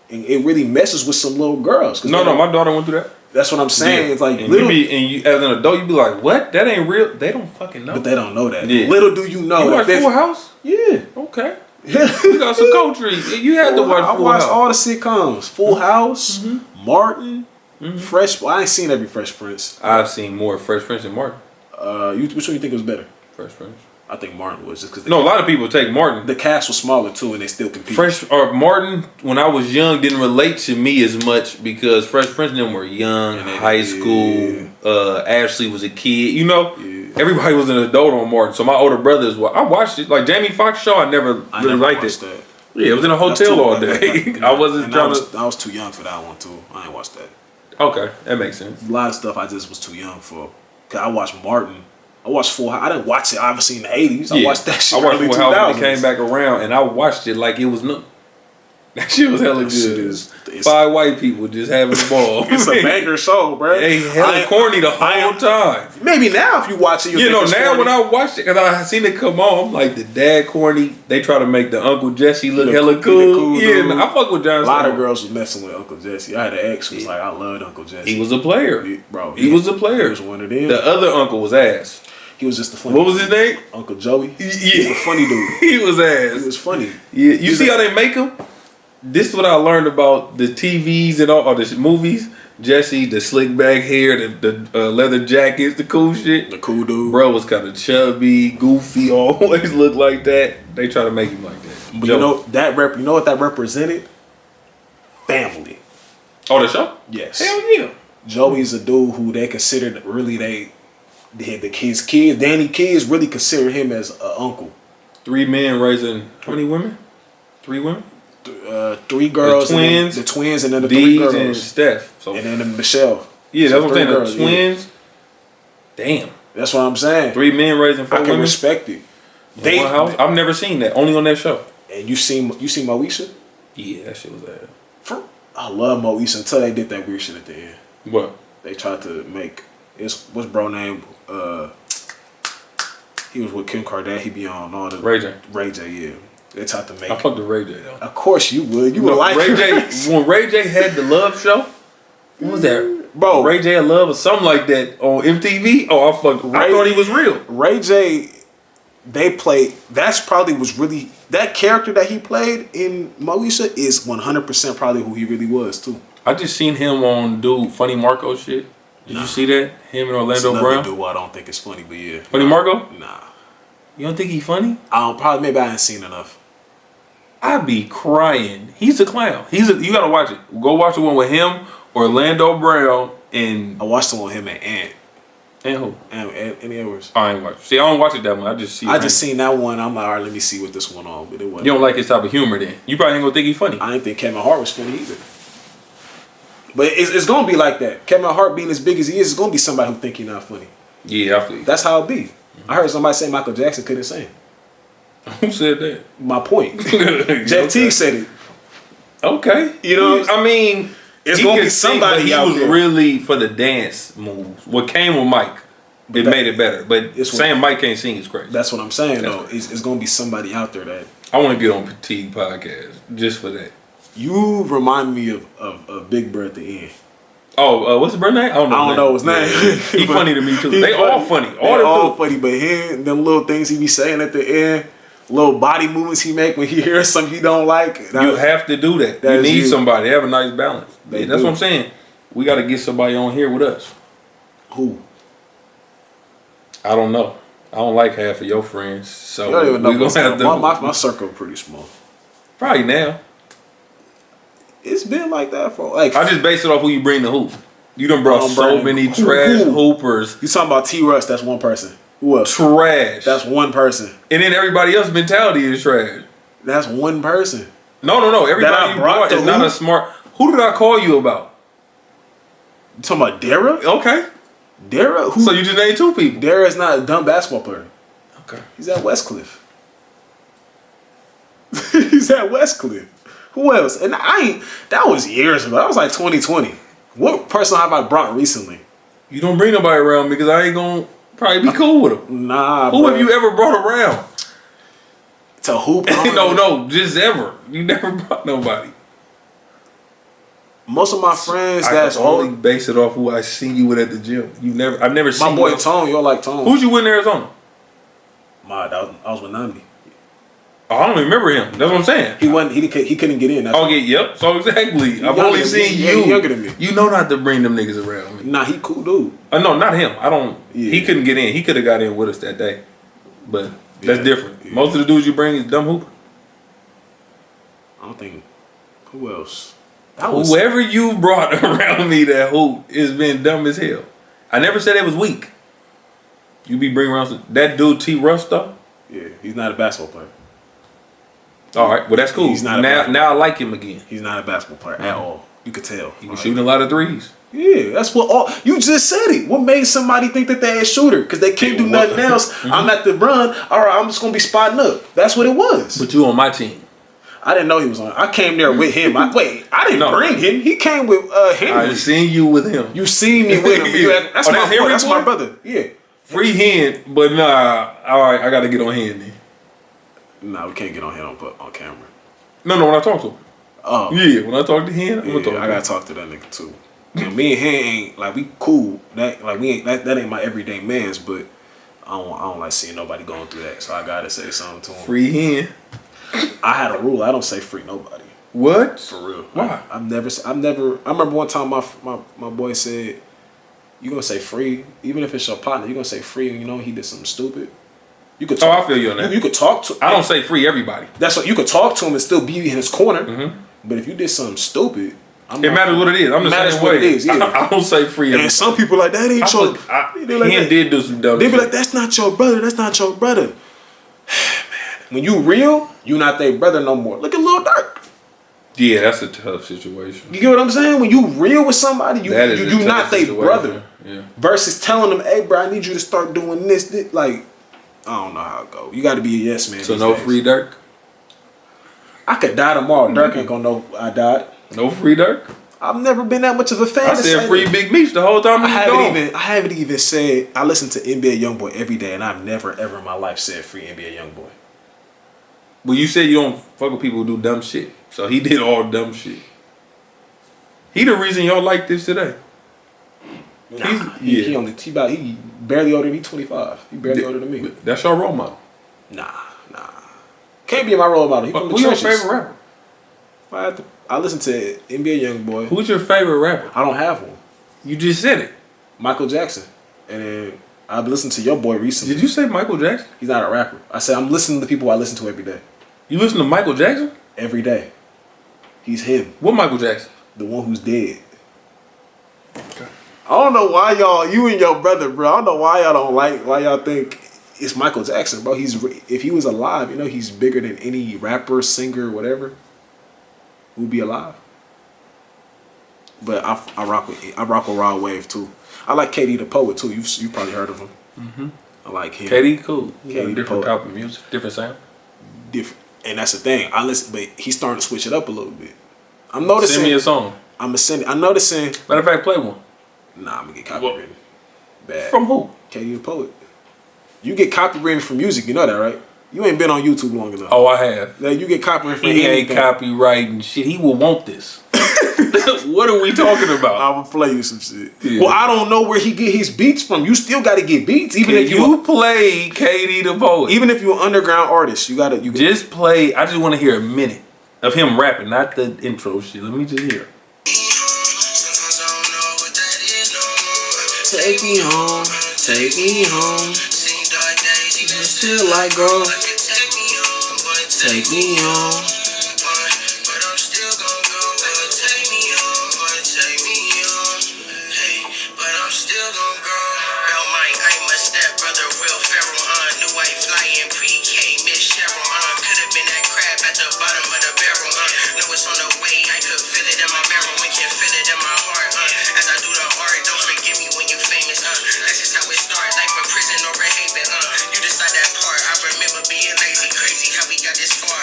Speaker 1: And it really messes with some little girls.
Speaker 2: No, my daughter went through that.
Speaker 1: That's what I'm saying.
Speaker 2: Yeah.
Speaker 1: It's like
Speaker 2: and you as an adult, you be like, what? That ain't real. They don't fucking know.
Speaker 1: But they don't know that.
Speaker 2: Yeah.
Speaker 1: Little do you know.
Speaker 2: You watch Full House?
Speaker 1: Yeah.
Speaker 2: Okay. You got some culture. You had to watch Full House.
Speaker 1: I watched all the sitcoms. Full House, Martin, Fresh. Well, I ain't seen every Fresh Prince.
Speaker 2: I've seen more Fresh Prince than Martin.
Speaker 1: Which one you think was better?
Speaker 2: Fresh Prince.
Speaker 1: I think Martin was just because.
Speaker 2: No, a lot of people take Martin.
Speaker 1: The cast was smaller too, and they still compete.
Speaker 2: Martin, when I was young, didn't relate to me as much because Fresh Prince and them were young, high school. Ashley was a kid. You know, everybody was an adult on Martin. So my older brothers, I watched it. Like Jamie Foxx show, I never really liked it.
Speaker 1: That.
Speaker 2: Yeah, it was in a hotel all day. I wasn't trying to.
Speaker 1: I was too young for that one too. I ain't watched that.
Speaker 2: Okay, that makes sense.
Speaker 1: A lot of stuff I just was too young for. Cause I watched Martin. I watched Full House. I didn't watch it obviously in the 80s. I watched that shit.
Speaker 2: I watched
Speaker 1: early
Speaker 2: Full House when
Speaker 1: 2000s.
Speaker 2: it came back around, and I watched it like it was no. That shit was hella good.
Speaker 1: It's
Speaker 2: 5 white people just having a ball.
Speaker 1: It's a banger show, bro.
Speaker 2: They hella corny the whole time.
Speaker 1: Maybe now if you watch it,
Speaker 2: you know, now when I watched it, because I seen it come on, I'm like, the dad corny. They try to make the Uncle Jesse look hella cool. Yeah, I fuck with John.
Speaker 1: A lot of girls was messing with Uncle Jesse. I had an ex who was like, I loved Uncle Jesse.
Speaker 2: He was a player. He was a player. He
Speaker 1: was one of them.
Speaker 2: The other uncle was ass.
Speaker 1: He was just a funny.
Speaker 2: What was his name?
Speaker 1: Uncle Joey.
Speaker 2: Yeah.
Speaker 1: He was a funny dude.
Speaker 2: He was ass.
Speaker 1: He was funny.
Speaker 2: Yeah. You see how they make him? This is what I learned about the TVs and all, or the movies. Jesse, the slick back hair, the leather jackets, the cool shit.
Speaker 1: The cool dude.
Speaker 2: Bro was kind of chubby, goofy, always looked like that. They try to make him like that.
Speaker 1: But you know what that represented? Family.
Speaker 2: Oh, the show?
Speaker 1: Yes.
Speaker 2: Hell yeah.
Speaker 1: Joey's a dude who they considered really the kids. Danny kids really consider him as an uncle.
Speaker 2: 3 men raising how many women? 3 women?
Speaker 1: 3 girls. The twins and then the 3 girls.
Speaker 2: And Steph. So,
Speaker 1: and then Michelle.
Speaker 2: Yeah, that's what I'm saying.
Speaker 1: Girls,
Speaker 2: the twins. Yeah. Damn.
Speaker 1: That's what I'm saying.
Speaker 2: 3 men raising 4 women.
Speaker 1: I can respect it.
Speaker 2: One house. I've never seen that. Only on that show.
Speaker 1: And you seen Moesha?
Speaker 2: Yeah, that shit was bad.
Speaker 1: I love Moesha until they did that weird shit at the end.
Speaker 2: What?
Speaker 1: They tried to make what's bro name? He was with Kim Kardashian. He be on all the
Speaker 2: Ray J.
Speaker 1: Ray J, yeah. They tried to make.
Speaker 2: I fucked with Ray J though.
Speaker 1: Of course you would. You would like
Speaker 2: Ray J. When Ray J had the Love Show, what was that?
Speaker 1: Bro,
Speaker 2: Ray J Love or something like that on MTV. Oh, I thought he was real.
Speaker 1: Ray J. They played. That's probably was really that character that he played in Moesha is 100% probably who he really was too.
Speaker 2: I just seen him on Funny Marco shit. Did you see that? Him and Orlando Brown.
Speaker 1: Dude, I don't think it's funny, but yeah.
Speaker 2: Funny Marco?
Speaker 1: Nah.
Speaker 2: You don't think he funny?
Speaker 1: Maybe I ain't seen enough.
Speaker 2: I be crying. He's a clown. You gotta watch it. Go watch the one with him, Orlando Brown, and
Speaker 1: I watched the one with him and Ant.
Speaker 2: And who?
Speaker 1: Anthony Edwards.
Speaker 2: I ain't watch. See, I don't watch it that one. I just
Speaker 1: seen that one. I'm like, all right, let me see what this one on. But it wasn't.
Speaker 2: You don't like his type of humor, then? You probably ain't gonna think he's funny.
Speaker 1: I didn't think Kevin Hart was funny either. But it's gonna be like that. Kevin Hart being as big as he is, it's gonna be somebody who think he's not funny.
Speaker 2: Yeah, I feel you.
Speaker 1: That's how it be. I heard somebody say Michael Jackson couldn't sing.
Speaker 2: Who said that?
Speaker 1: My point. Jeff Teague said it.
Speaker 2: Okay.
Speaker 1: You know,
Speaker 2: I mean,
Speaker 1: it's gonna be somebody.
Speaker 2: He was really for the dance moves. What came with Mike, it made it better. But saying Mike can't sing is crazy.
Speaker 1: That's what I'm saying, though. It's gonna be somebody out there that
Speaker 2: I want to get on Fatigue podcast just for that.
Speaker 1: You remind me of Big Bird at the end.
Speaker 2: Oh, what's his brother name? I don't know his name. Yeah. He funny to me too. They all funny. All
Speaker 1: funny, but him, them little things he be saying at the end, little body movements he make when he hears something he don't like.
Speaker 2: You have to do that. You need somebody. They have a nice balance. That's what I'm saying. We got to get somebody on here with us.
Speaker 1: Who?
Speaker 2: I don't know. I don't like half of your friends, so
Speaker 1: you don't even know.
Speaker 2: Gonna have to,
Speaker 1: my circle pretty small.
Speaker 2: Probably now.
Speaker 1: It's been like that for like.
Speaker 2: I just base it off who you bring to hoop. You done brought so many trash hoopers.
Speaker 1: You talking about T-Russ? That's one person. Who else?
Speaker 2: Trash.
Speaker 1: That's one person.
Speaker 2: And then everybody else's mentality is trash.
Speaker 1: That's one person.
Speaker 2: No. Everybody you brought is not a smart. Who did I call you about?
Speaker 1: You talking about Dara?
Speaker 2: Okay.
Speaker 1: Dara? Who?
Speaker 2: So you just named 2 people.
Speaker 1: Dara is not a dumb basketball player.
Speaker 2: Okay.
Speaker 1: He's at Westcliff. He's at Westcliff. Who else? And that was years ago. That was like 2020. What person have I brought recently?
Speaker 2: You don't bring nobody around because I ain't gonna probably be cool with them.
Speaker 1: Nah,
Speaker 2: Who have you ever brought around?
Speaker 1: To hoop?
Speaker 2: No, just ever. You never brought nobody.
Speaker 1: Most of my friends
Speaker 2: I
Speaker 1: that's
Speaker 2: only base it off who I seen you with at the gym. I've never seen
Speaker 1: my boy Tone. You like Tone?
Speaker 2: Who'd you with in Arizona?
Speaker 1: I was with Namdi.
Speaker 2: Oh, I don't even remember him. That's what I'm saying.
Speaker 1: He couldn't get in.
Speaker 2: Yep. So exactly. I've only seen you.
Speaker 1: He's younger than me.
Speaker 2: You know not to bring them niggas around me.
Speaker 1: Nah, he cool dude.
Speaker 2: No, not him. I don't.
Speaker 1: Yeah.
Speaker 2: He couldn't get in. He could have got in with us that day, but that's different.
Speaker 1: Yeah.
Speaker 2: Most of the dudes you bring is dumb hooper.
Speaker 1: I don't think. Who else?
Speaker 2: Whoever you brought around me that hoop has been dumb as hell. I never said it was weak. You be bringing around that dude T. Russ though.
Speaker 1: Yeah, he's not a basketball player.
Speaker 2: All right, well that's cool.
Speaker 1: He's not
Speaker 2: now I like him again.
Speaker 1: He's not a basketball player at all. You could tell.
Speaker 2: He was shooting a lot of threes.
Speaker 1: Yeah, that's what all you just said it. What made somebody think that they're a shooter? Because they can't do nothing else. I'm at the run. All right, I'm just gonna be spotting up. That's what it was.
Speaker 2: But you on my team.
Speaker 1: I didn't know he was on. I came there with him. I didn't bring him. He came with Henry.
Speaker 2: I seen you with him.
Speaker 1: You seen me with him.
Speaker 2: Yeah.
Speaker 1: That's my boy. That's my
Speaker 2: boy?
Speaker 1: brother. Yeah.
Speaker 2: Free hand, but nah. All right, I gotta get on hand then.
Speaker 1: Nah, we can't get on him on camera.
Speaker 2: No, when I talk to him.
Speaker 1: Oh.
Speaker 2: Yeah, when I talk to him, I'm gonna talk to him.
Speaker 1: I gotta talk to that nigga too. You know, me and him ain't like we cool. That ain't my everyday man's, but I don't like seeing nobody going through that. So I gotta say something to him.
Speaker 2: Free hand.
Speaker 1: I had a rule. I don't say free nobody.
Speaker 2: What?
Speaker 1: For real.
Speaker 2: Why?
Speaker 1: I've never. I remember one time my boy said, "You gonna say free, even if it's your partner. You gonna say free, and you know he did something stupid." You could talk.
Speaker 2: I feel you on that.
Speaker 1: You could talk to.
Speaker 2: I don't say free everybody.
Speaker 1: That's what you could talk to him and still be in his corner. Mm-hmm. But if you did something stupid,
Speaker 2: it matters what it is. I'm the same way. It is, yeah. I don't say free everybody.
Speaker 1: And some people like that ain't your.
Speaker 2: He did do some dumb
Speaker 1: shit. They be
Speaker 2: shit.
Speaker 1: like, that's not your brother. That's not your brother. Man, when you real, you not their brother no more. Look at Lil Durk.
Speaker 2: Yeah, that's a tough situation.
Speaker 1: You get what I'm saying? When you real with somebody, you not their brother.
Speaker 2: Yeah.
Speaker 1: Versus telling them, hey, bro, I need you to start doing this. Like, I don't know how it go. You got to be a yes man.
Speaker 2: So no days. Free Durk?
Speaker 1: I could die tomorrow. Durk ain't gonna know I died.
Speaker 2: No free Durk?
Speaker 1: I've never been that much of a fan.
Speaker 2: I said free Big Meech the whole time.
Speaker 1: I haven't even said. I listen to NBA YoungBoy every day, and I've never ever in my life said free NBA YoungBoy.
Speaker 2: Well, you said you don't fuck with people who do dumb shit, so he did all dumb shit. He the reason y'all like this today.
Speaker 1: Nah, he barely older than me. He 25. He barely older than me.
Speaker 2: That's your role model.
Speaker 1: Nah. Can't be my role model.
Speaker 2: Who's your favorite rapper?
Speaker 1: I listen to NBA YoungBoy.
Speaker 2: Who's your favorite rapper?
Speaker 1: I don't have one.
Speaker 2: You just said it.
Speaker 1: Michael Jackson. And then I've listened to your boy recently.
Speaker 2: Did you say Michael Jackson?
Speaker 1: He's not a rapper. I said I'm listening to the people I listen to every day.
Speaker 2: You listen to Michael Jackson?
Speaker 1: Every day. He's him.
Speaker 2: What Michael Jackson?
Speaker 1: The one who's dead. Okay. I don't know why you and your brother, bro. I don't know why y'all think it's Michael Jackson, bro. If he was alive, he's bigger than any rapper, singer, whatever. Who'd be alive. But I rock with Rod Wave too. I like KD the Poet too. You probably heard of him. Mm-hmm. I like him.
Speaker 2: KD cool.
Speaker 1: KD
Speaker 2: different type of music, different sound.
Speaker 1: Different, and that's the thing. I listen, but he's starting to switch it up a little bit. I'm noticing.
Speaker 2: Send me a song.
Speaker 1: I'm noticing.
Speaker 2: Matter of fact, play one.
Speaker 1: Nah, I'm gonna get copyrighted. Bad.
Speaker 2: From who?
Speaker 1: KD the Poet. You get copyrighted from music. You know that, right? You ain't been on YouTube long enough.
Speaker 2: Oh, I have.
Speaker 1: Like, you get copyrighted from
Speaker 2: anything. He ain't copywriting shit. He will want this. What are we talking about?
Speaker 1: I'm gonna play you some shit. Yeah. Well, I don't know where he get his beats from. You still got to get beats, even if
Speaker 2: you play KD the Poet.
Speaker 1: Even if you're an underground artist, you
Speaker 2: just play. I just want to hear a minute of him rapping, not the intro shit. Let me just hear.
Speaker 1: Take me home, take me home. Still like girl. Take me home. But I'm still gon' go. Take me home, take me home. Hey, but I'm still gon' go. Bell Mike, I'm a step brother, Will Ferrell. New white flying pre-K, Miss Cheryl. Could've been that crab at the bottom of the barrel. Know it's on the way. I could feel it in my marrow. We can feel it in my heart. As I do the art, don't forget me when you famous. That's just how it starts. Life for prison or behaving. You decide that part. I remember being lazy, crazy how we got this far.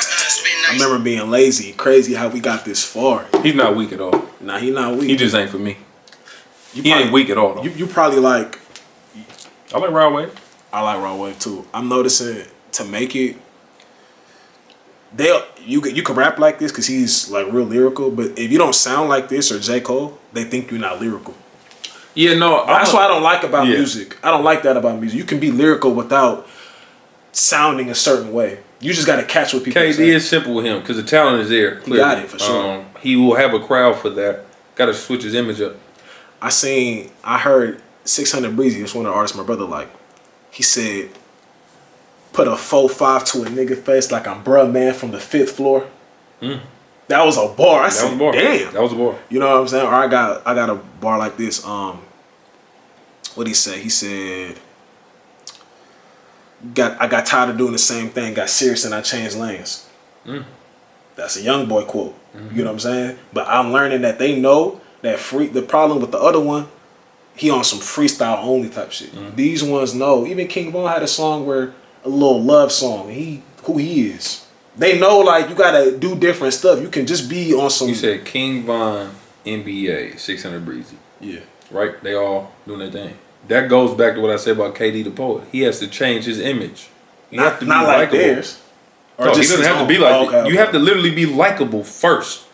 Speaker 1: I remember being lazy, crazy how we got this far.
Speaker 2: He's not weak at all.
Speaker 1: Nah, he not weak.
Speaker 2: He just ain't for me. He ain't weak at all though.
Speaker 1: You probably like.
Speaker 2: I like Rod Wave.
Speaker 1: I like Rod Wave too. I'm noticing to make it. you can rap like this because he's like real lyrical. But if you don't sound like this or J. Cole, they think you're not lyrical.
Speaker 2: Yeah, no,
Speaker 1: that's what I don't like about music. I don't like that about music. You can be lyrical without sounding a certain way. You just got to catch what people say.
Speaker 2: KD is simple with him because the talent is there. Clearly.
Speaker 1: He got it for sure.
Speaker 2: He will have a crowd for that. Got to switch his image up.
Speaker 1: I heard 600 Breezy. It's one of the artists my brother liked. He said, "Put a 4-5 to a nigga face like I'm bruh man from the 5th floor." That was a bar. I said, damn.
Speaker 2: That was a bar.
Speaker 1: You know what I'm saying? Or I got a bar like this. What'd he say? He said, I got tired of doing the same thing, got serious and I changed lanes. That's a young boy quote. You know what I'm saying? But I'm learning that they know that the problem with the other one, he on some freestyle only type shit. These ones know. Even King Von had a song where a little love song. Who he is. They know like you gotta do different stuff. You can just be on some.
Speaker 2: You said King Von, NBA, 600 Breezy.
Speaker 1: Yeah.
Speaker 2: Right? They all doing their thing. That goes back to what I said about KD the poet. He has to change his image. You have to be
Speaker 1: not like
Speaker 2: likable.
Speaker 1: theirs.
Speaker 2: Or no, he doesn't have to be like that. You have to literally be likable first.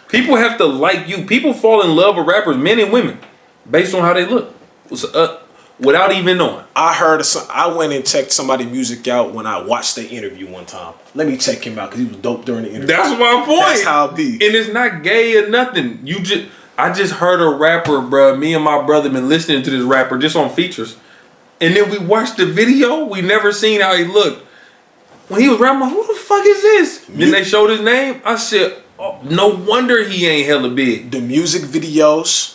Speaker 2: People have to like you. People fall in love with rappers, men and women, based on how they look. Without even knowing.
Speaker 1: I went and checked somebody's music out when I watched the interview one time. Let me check him out because he was dope during the interview.
Speaker 2: That's my point.
Speaker 1: That's how it be.
Speaker 2: And it's not gay or nothing. I just heard a rapper, bruh. Me and my brother been listening to this rapper just on features. And then we watched the video. We never seen how he looked. When he was rapping, I'm like, who the fuck is this? Then they showed his name. I said, oh, no wonder he ain't hella big.
Speaker 1: The music videos.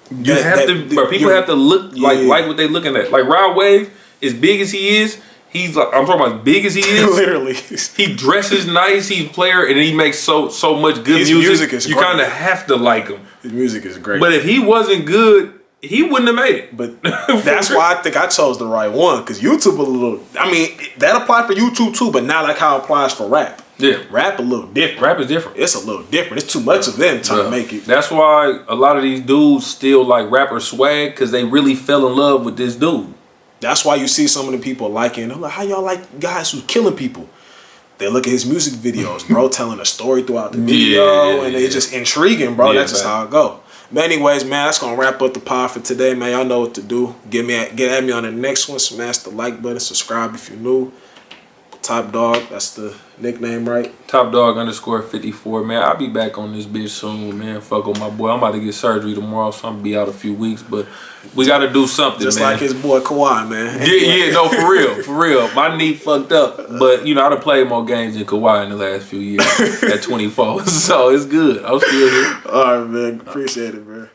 Speaker 2: People have to look like what they looking at. Like Rod Wave, as big as he is, he's like, I'm talking about as big as he is.
Speaker 1: Literally.
Speaker 2: He dresses nice, he's a player, and he makes so much good music.
Speaker 1: His music is
Speaker 2: you
Speaker 1: great.
Speaker 2: kind of have to like him.
Speaker 1: His music is great.
Speaker 2: But if he wasn't good, he wouldn't have made it.
Speaker 1: But that's why I think I chose the right one. Because YouTube a little, I mean, that applied for YouTube too, but not like how it applies for rap.
Speaker 2: Yeah.
Speaker 1: Rap a little different.
Speaker 2: Rap is different.
Speaker 1: It's a little different. It's too much of them trying to make it.
Speaker 2: That's why a lot of these dudes still like rapper swag because they really fell in love with this dude.
Speaker 1: That's why you see some of the people liking. I'm like, how y'all like guys who killing people? They look at his music videos, bro, telling a story throughout the video, and it's just intriguing, bro. That's just how it go. But anyways, man, that's gonna wrap up the pod for today, man. Y'all know what to do. Get at me on the next one. Smash the like button. Subscribe if you're new. TopDog, that's the nickname, right?
Speaker 2: TopDog _54, man. I'll be back on this bitch soon, man. Fuck with my boy. I'm about to get surgery tomorrow, so I'm gonna be out a few weeks, but we gotta do something,
Speaker 1: just
Speaker 2: man.
Speaker 1: Like his boy Kawhi, man.
Speaker 2: Yeah, no, for real. My knee fucked up, but you know, I done played more games than Kawhi in the last few years at 24, so it's good. I'm still here.
Speaker 1: All right, man. Appreciate it, man.